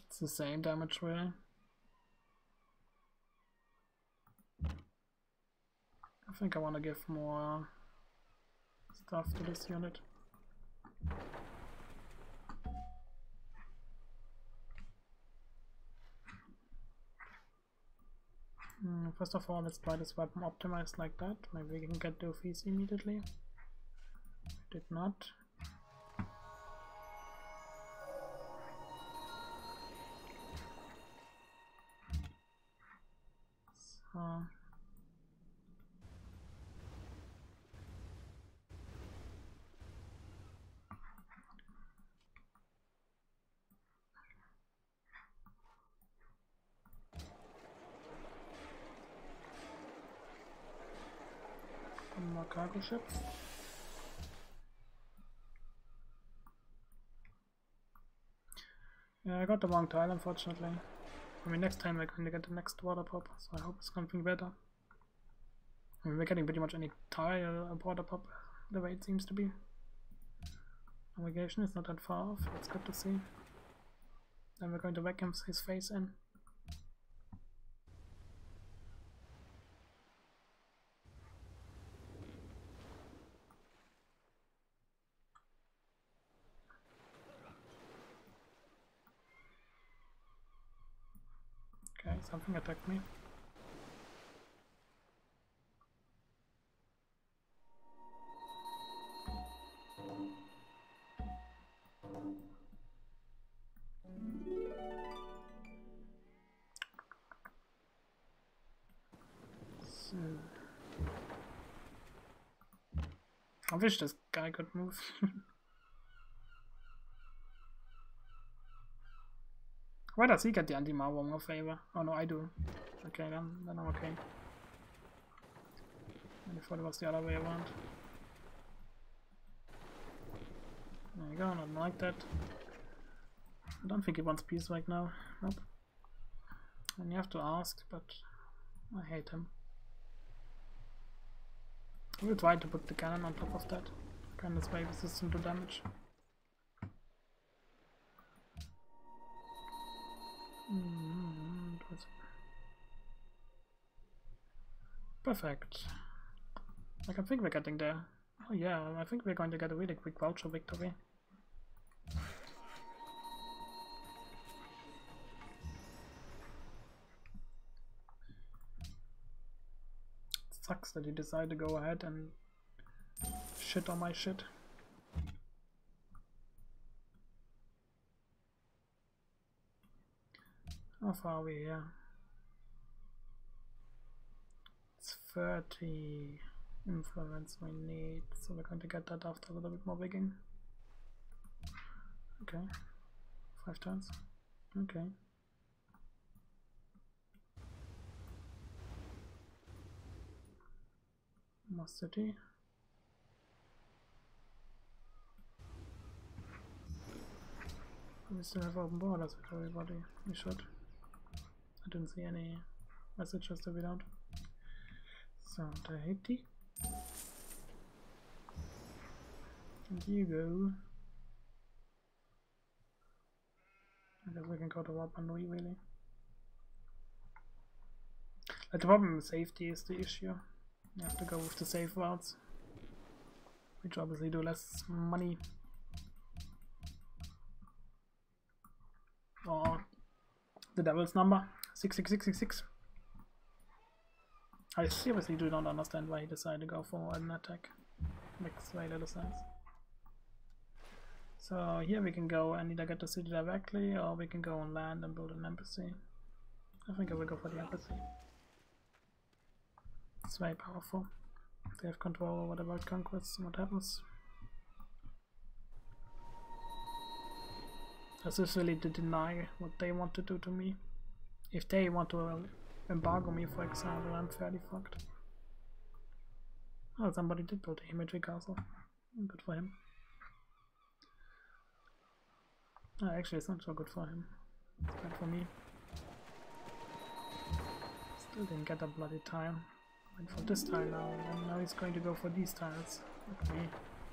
It's the same damage really. I think I want to give more stuff to this unit. First of all, let's try this weapon optimized like that. Maybe we can get the office immediately. Did not. So one more cargo ship. Yeah, I got the wrong tile unfortunately. I mean, next time we're going to get the next water pop, so I hope it's something better. I mean, we're getting pretty much any tile a water pop the way it seems to be. Navigation is not that far off, that's good to see. Then we're going to vacuum his face in. Okay, something attacked me. So. I wish this guy could move. Why does he get the anti-malware favor? Oh no, I do. Okay, then I'm okay. I thought it was the other way around. There you go, not like that. I don't think he wants peace right now. Nope. And you have to ask, but I hate him. I will try to put the cannon on top of that. Cannon is very resistant to damage. Perfect. I can think we're getting there. Oh yeah, I think we're going to get a really quick voucher victory. It sucks that you decide to go ahead and shit on my shit. How far are we here? It's 30 influence we need, so we're going to get that after a little bit more bigging. Okay, 5 turns. Okay. More city. We still have open borders with everybody. We should. I didn't see any messages that we don't. So, Deity. And you go. I guess we can go to Wapanui, really. Like, the problem with safety is the issue. You have to go with the safe routes, which obviously do less money. Or the devil's number, 66666. I seriously do not understand why he decided to go for an attack. Makes very little sense. So here we can go and either get the city directly, or we can go on land and build an embassy. I think I will go for the embassy. It's very powerful. They have control over the world conquests and what happens. This is really to deny what they want to do to me. If they want to embargo me, for example, I'm fairly fucked. Oh, somebody did build a military castle. Good for him. Oh, actually, it's not so good for him. It's bad for me. Still didn't get a bloody tile. Went for this tile now, and now he's going to go for these tiles. Look at me.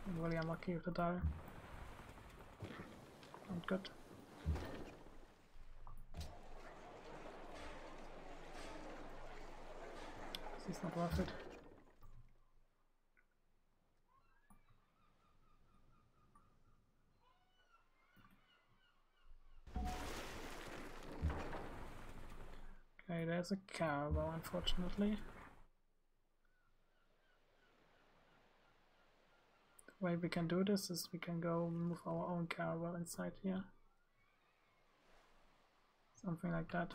I'm really unlucky with the tile. Not good. This is not worth it. Okay, there's a caravel, unfortunately. The way we can do this is we can go move our own caravel inside here. Something like that.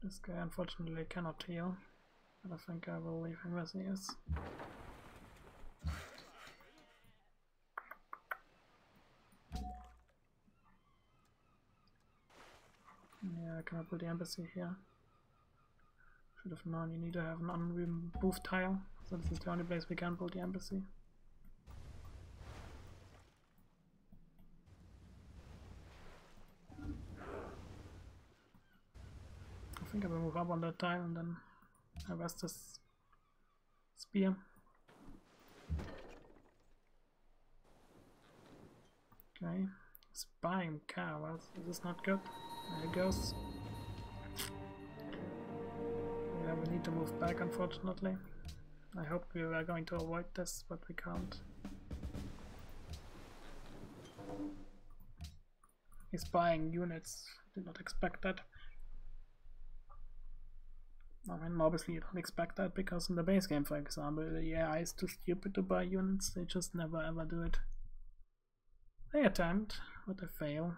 This guy unfortunately cannot heal, but I think I will leave him as he is. Yeah, I cannot build the embassy here. Should have known you need to have an unremoved tile, so this is the only place we can build the embassy. think I will move up on that tile and then harvest this spear. Okay, spying cow, well, this is not good. There it goes. Yeah, we need to move back, unfortunately. I hope we were going to avoid this, but we can't. He's buying units, did not expect that. I mean, obviously you don't expect that, because in the base game, for example, the AI is too stupid to buy units, they just never ever do it. They attempt, but they fail.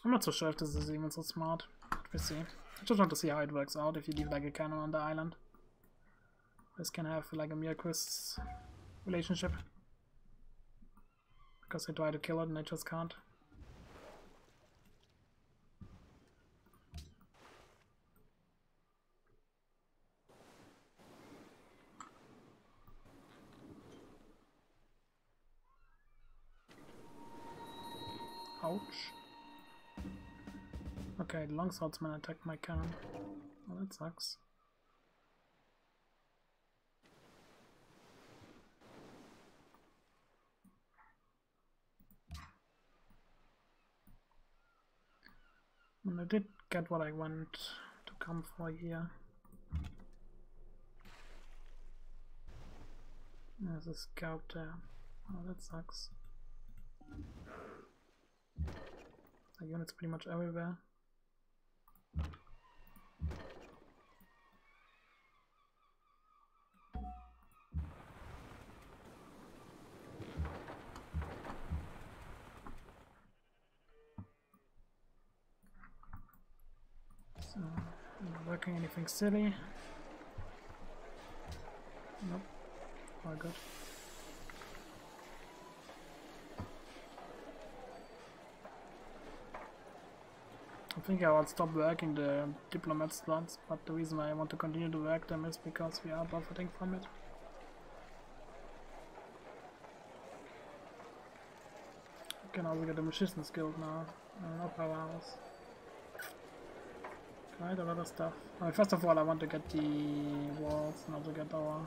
I'm not so sure if this is even so smart, but we'll see. I just want to see how it works out if you leave like a cannon on the island. This can have like a Miracus relationship. Because I try to kill it and I just can't. Ouch. Okay, the longswordsman attacked my cannon. Well, that sucks. And I did get what I want to come for here. There's a scout there. Oh, that sucks. The unit's pretty much everywhere. So, not working anything silly. Nope. All good. I think I will stop working the diplomat slots, but the reason why I want to continue to work them is because we are profiting from it. I can also get the Magician's Guild now, no powerhouse. Quite a lot of stuff. I mean, first of all I want to get the walls and also get our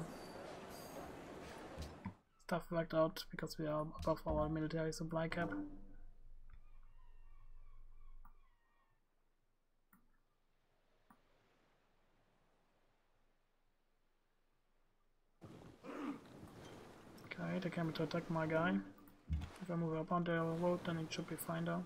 stuff worked out because we are above our military supply cap. Okay, they came to attack my guy. If I move up on the road, then it should be fine though.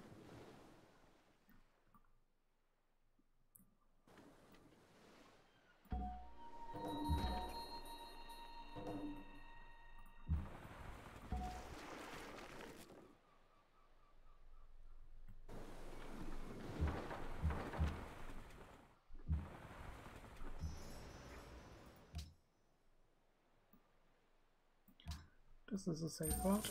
This is a safe route.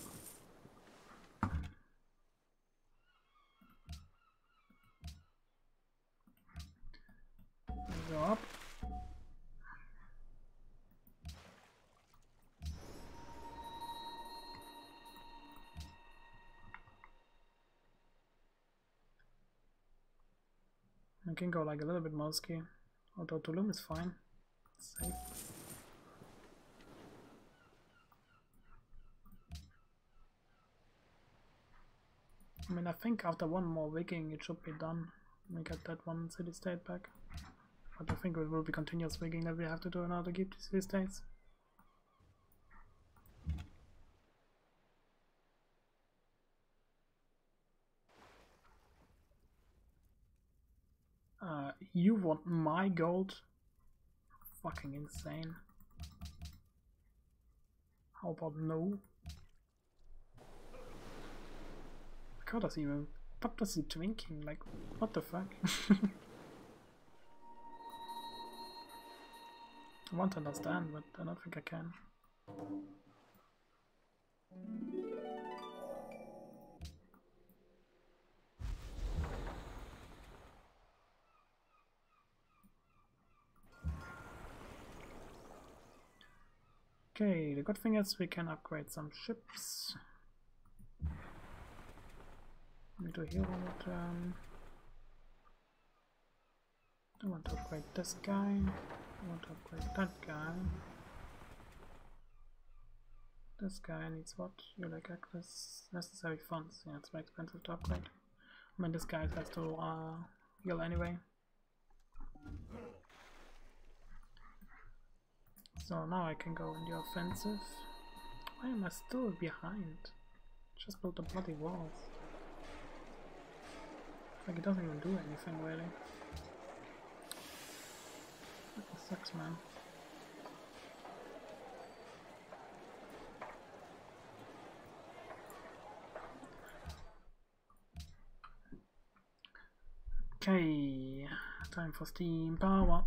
Go up. I can go like a little bit mosky, although Tulum is fine. It's safe. I mean, I think after one more Viking it should be done. We get that one city-state back. But I think it will be continuous Viking that we have to do in order to keep these city-states. You want my gold? Fucking insane. How about no? How does he even... What does he drinking? Like, what the fuck? I want to understand, but I don't think I can. Okay, the good thing is we can upgrade some ships. Need to hero return. I want to upgrade this guy. I want to upgrade that guy. This guy needs what? You like access necessary funds. Yeah, it's very expensive to upgrade. I mean, this guy has to heal anyway. So now I can go in the offensive. Why am I still behind? Just built the bloody walls. Like it doesn't even do anything really. That sucks, man. Okay, time for steam power.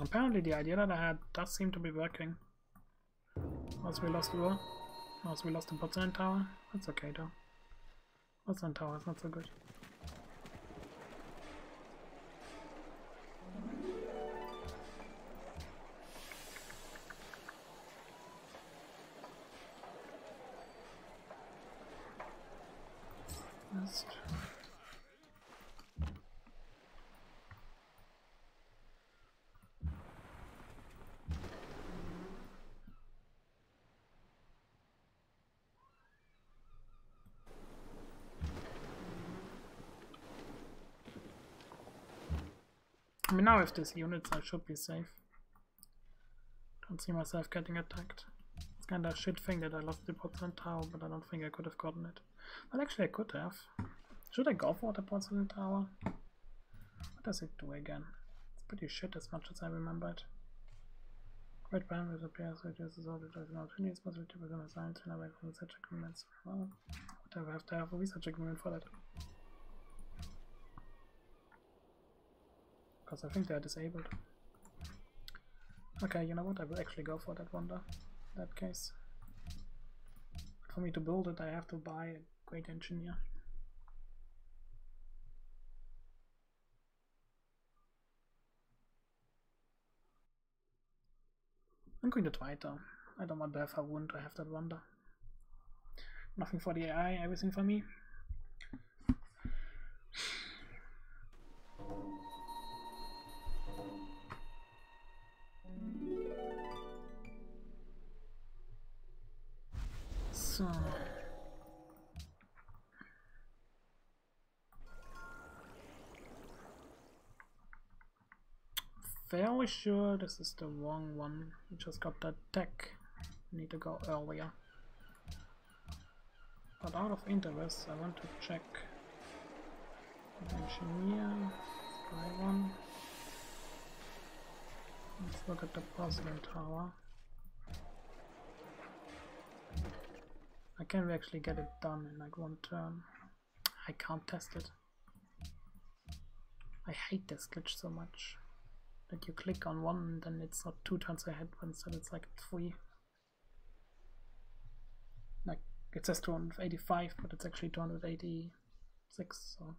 Apparently the idea that I had does seem to be working. Once we lost the war. Once we lost the Potsdam Tower. That's okay though. Potsdam Tower is not so good. Just I mean, now with these units I should be safe. Don't see myself getting attacked. It's kinda a shit thing that I lost the Potsdam Tower, but I don't think I could have gotten it. Well, actually I could have. Should I go for the Potsdam Tower? What does it do again? It's pretty shit as much as I remember it. Great bandwidth appears, reduces all the opportunities, possibility to become a science and away from research agreements. Well, whatever, I have to have a research agreement for that. Because I think they are disabled. Okay, you know what? I will actually go for that wonder. In that case. For me to build it, I have to buy a great engineer. I'm going to try it though. I don't want to have a wound, I have that wonder. Nothing for the AI, everything for me. So fairly sure this is the wrong one. We just got that tech. Need to go earlier. But out of interest, I want to check engineer. Spy one. Let's look at the porcelain tower. Can we actually get it done in like one turn? I can't test it. I hate this glitch so much. That you click on one and then it's not 2 turns ahead, but instead it's like 3. Like it says 285, but it's actually 286, so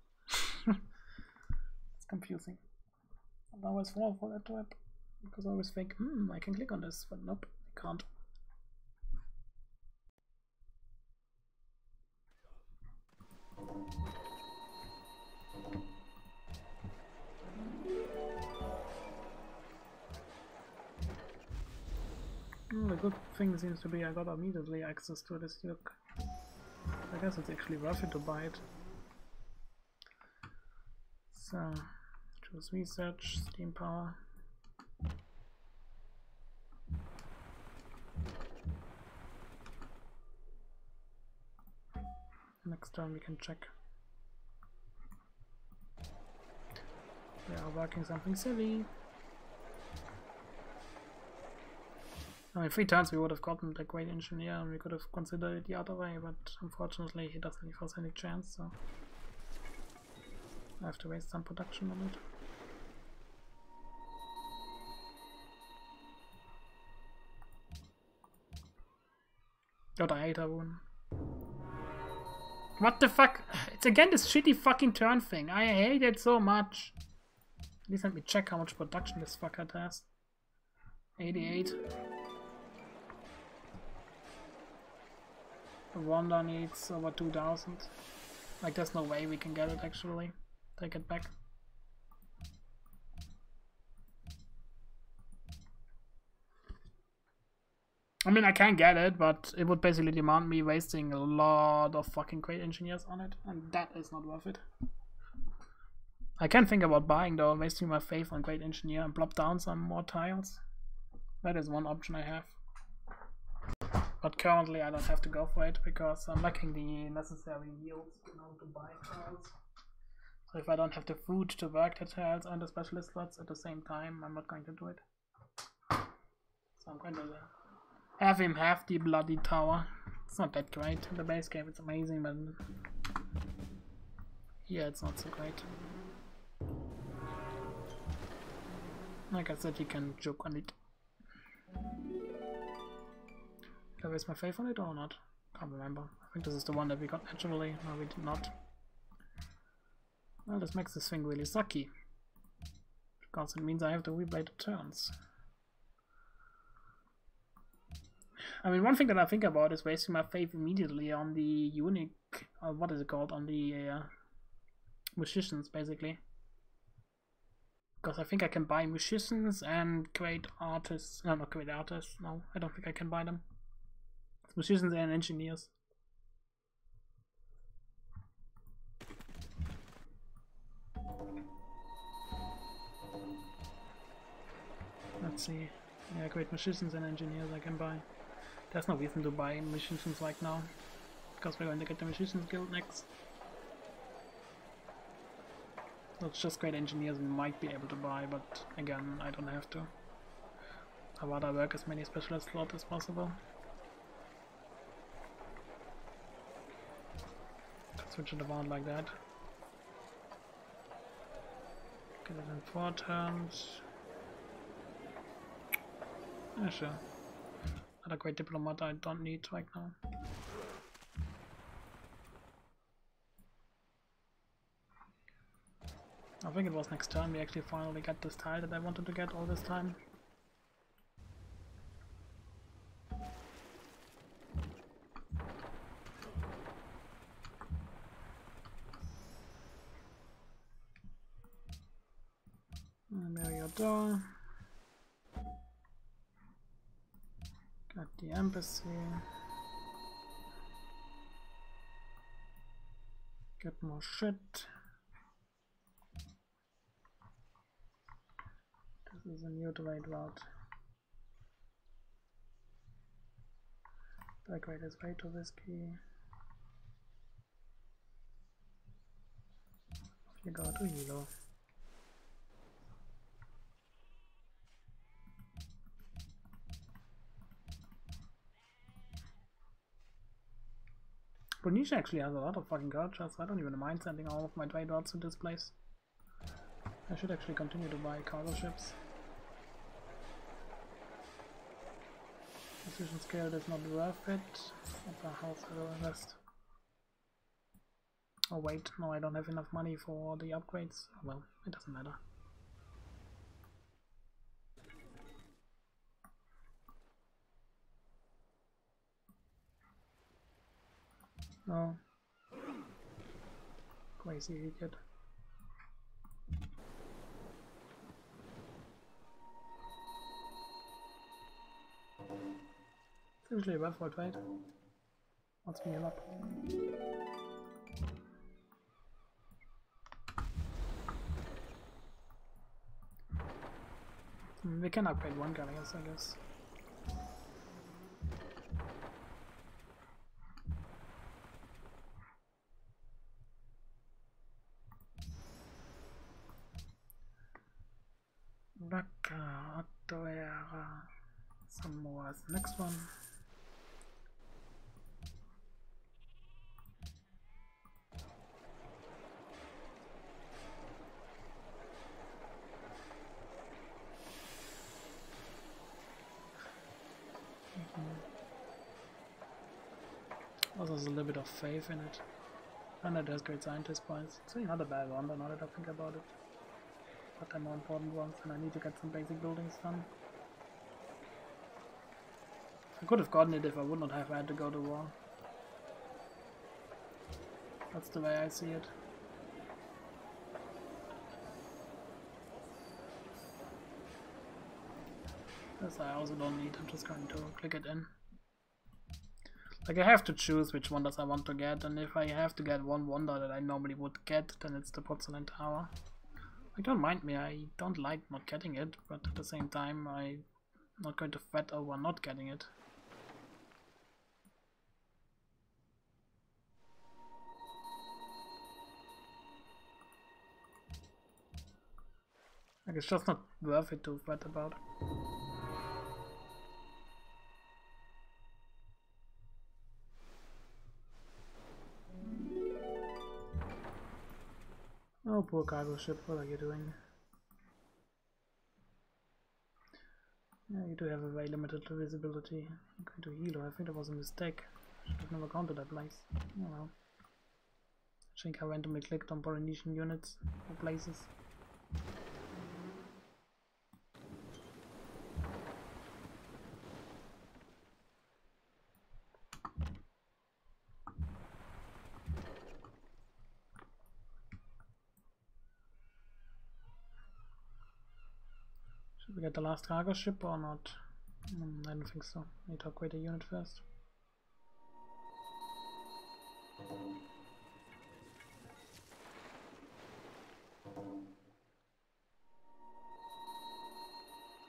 it's confusing. And I always fall for that trap because I always think, I can click on this, but nope, I can't. The good thing seems to be I got immediately access to this Duke. I guess it's actually worth it to buy it. So, choose research, steam power. Next turn we can check. They are working something silly. I mean, 3 turns we would have gotten the Great Engineer and we could have considered it the other way, but unfortunately he doesn't give us any chance, so I have to waste some production on it. Got a hater wound. What the fuck? It's again this shitty fucking turn thing. I hate it so much. At least let me check how much production this fucker has. 88. Wanda needs over 2000. Like, there's no way we can get it actually. Take it back. I mean, I can get it, but it would basically demand me wasting a lot of fucking Great Engineers on it, and that is not worth it. I can think about buying though, wasting my faith on Great Engineer and plop down some more tiles. That is one option I have. But currently I don't have to go for it because I'm lacking the necessary yields in order to buy tiles. So if I don't have the food to work the tiles and the specialist slots at the same time, I'm not going to do it. So I'm going to have him have the bloody tower. It's not that great. In the base game it's amazing, but here it's not so great. Like I said, he can joke on it. Did I waste my faith on it or not? Can't remember. I think this is the one that we got naturally. No, we did not. Well, this makes this thing really sucky. Because it means I have to replay the turns. I mean, one thing that I think about is wasting my faith immediately on the unique, what is it called, on the musicians, basically. Because I think I can buy musicians and great artists. No, not great artists. No, I don't think I can buy them. It's musicians and engineers. Let's see. Yeah, great musicians and engineers I can buy. There's no reason to buy musicians right now, because we're going to get the musicians guild next. That's just great engineers we might be able to buy, but again, I don't have to. I'd rather work as many specialist slots as possible. Switch it around like that. Get it in 4 turns. Yeah, sure. Another great diplomat I don't need right now. I think it was next turn we actually finally got this tile that I wanted to get all this time. Door. Got the embassy. Get more shit. This is a new trade route. Black rate is way too risky. You go to Hilo. Venice actually has a lot of fucking gotchas, so I don't even mind sending all of my trade routes to this place. I should actually continue to buy cargo ships. Decision scale is not worth it. What the hell should I invest? Oh wait, no, I don't have enough money for the upgrades. Well, it doesn't matter. No. Crazy idiot. It's usually a rough right? Wants me up. We can upgrade one galleons, I guess. Raka, Ottoera. Some more as the next one. Also, there's a little bit of faith in it. And it has great scientist points. So not a bad one, now that I think about it. But they're more important ones, and I need to get some basic buildings done. I could have gotten it if I would not have had to go to war. That's the way I see it. This I also don't need, I'm just going to click it in. Like I have to choose which wonders I want to get, and if I have to get one wonder that I normally would get, then it's the Porcelain Tower. Like, don't mind me, I don't like not getting it, but at the same time I'm not going to fret over not getting it. Like, it's just not worth it to fret about. Oh, poor cargo ship, what are you doing? Yeah, you do have a very limited visibility. I'm going to heal her, I think that was a mistake. Should have never gone to that place. Oh well. I think I randomly clicked on Polynesian units or places. Should we get the last cargo ship or not? I don't think so. I need to upgrade a unit first.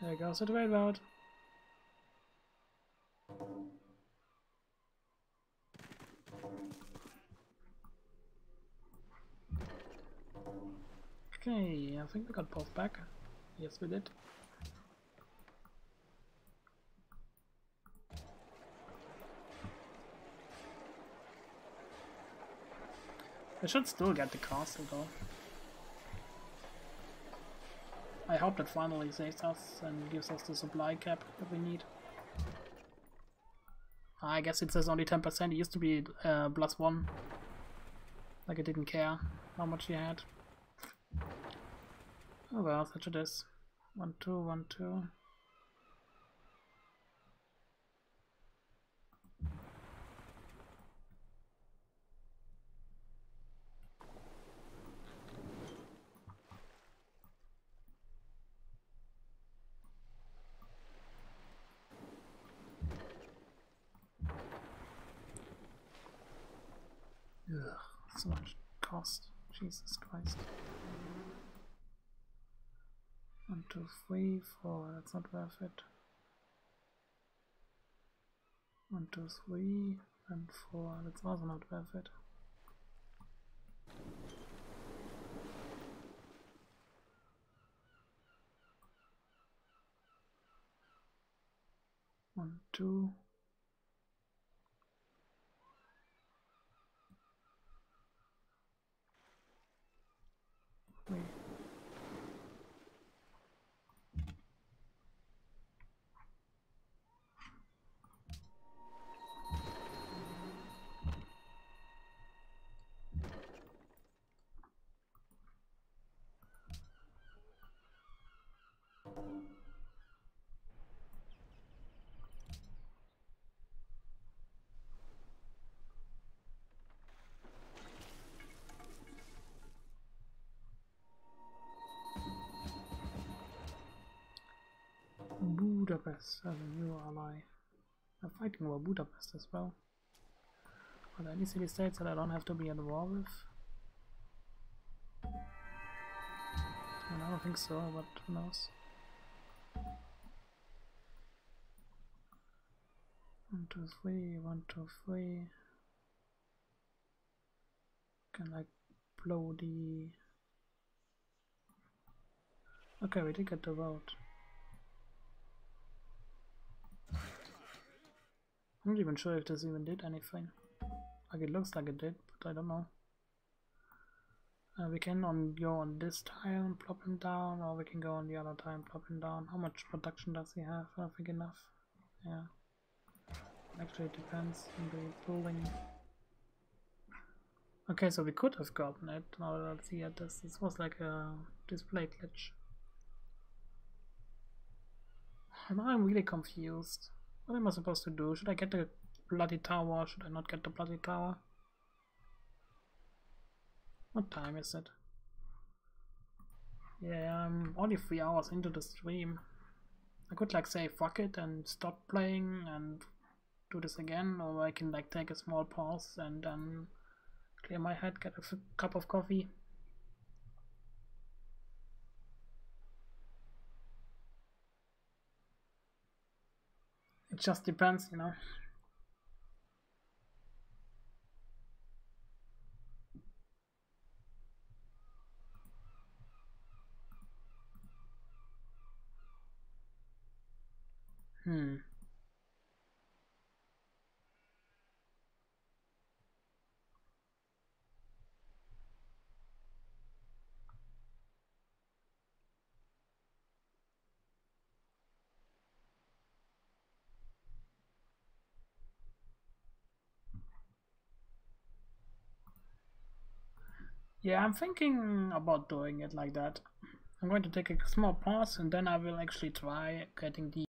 There goes the trade route. Okay, I think we got both back. Yes, we did. I should still get the castle though. I hope that finally saves us and gives us the supply cap that we need. I guess it says only 10%, it used to be +1. Like I didn't care how much he had. Oh well, such it is. 1, 2, 1, 2. Ugh, so much cost. Jesus Christ. 1, 2, 3, 4. That's not worth it. 1, 2, 3, and 4. That's also not worth it. One, two. Wait. Budapest as a new ally. I'm fighting over Budapest as well. Are there any city-states that I don't have to be at war with? I don't think so, but who knows? 1, 2, 3, 1, 2, 3. Can like blow the Okay, we did get the vote. I'm not even sure if this even did anything. Like, it looks like it did, but I don't know. We can go on this tile and plop him down, or we can go on the other tile and plop him down. How much production does he have? I think enough. Yeah. Actually, it depends on the building. Okay, so we could have gotten it. Now that I see it, this was like a display glitch. Now I'm really confused. What am I supposed to do? Should I get the bloody tower or should I not get the bloody tower? What time is it? Yeah, I'm only 3 hours into the stream. I could like say fuck it and stop playing and do this again, or I can like take a small pause and then clear my head, get a cup of coffee. It just depends, you know. Yeah, I'm thinking about doing it like that. I'm going to take a small pause and then I will actually try getting the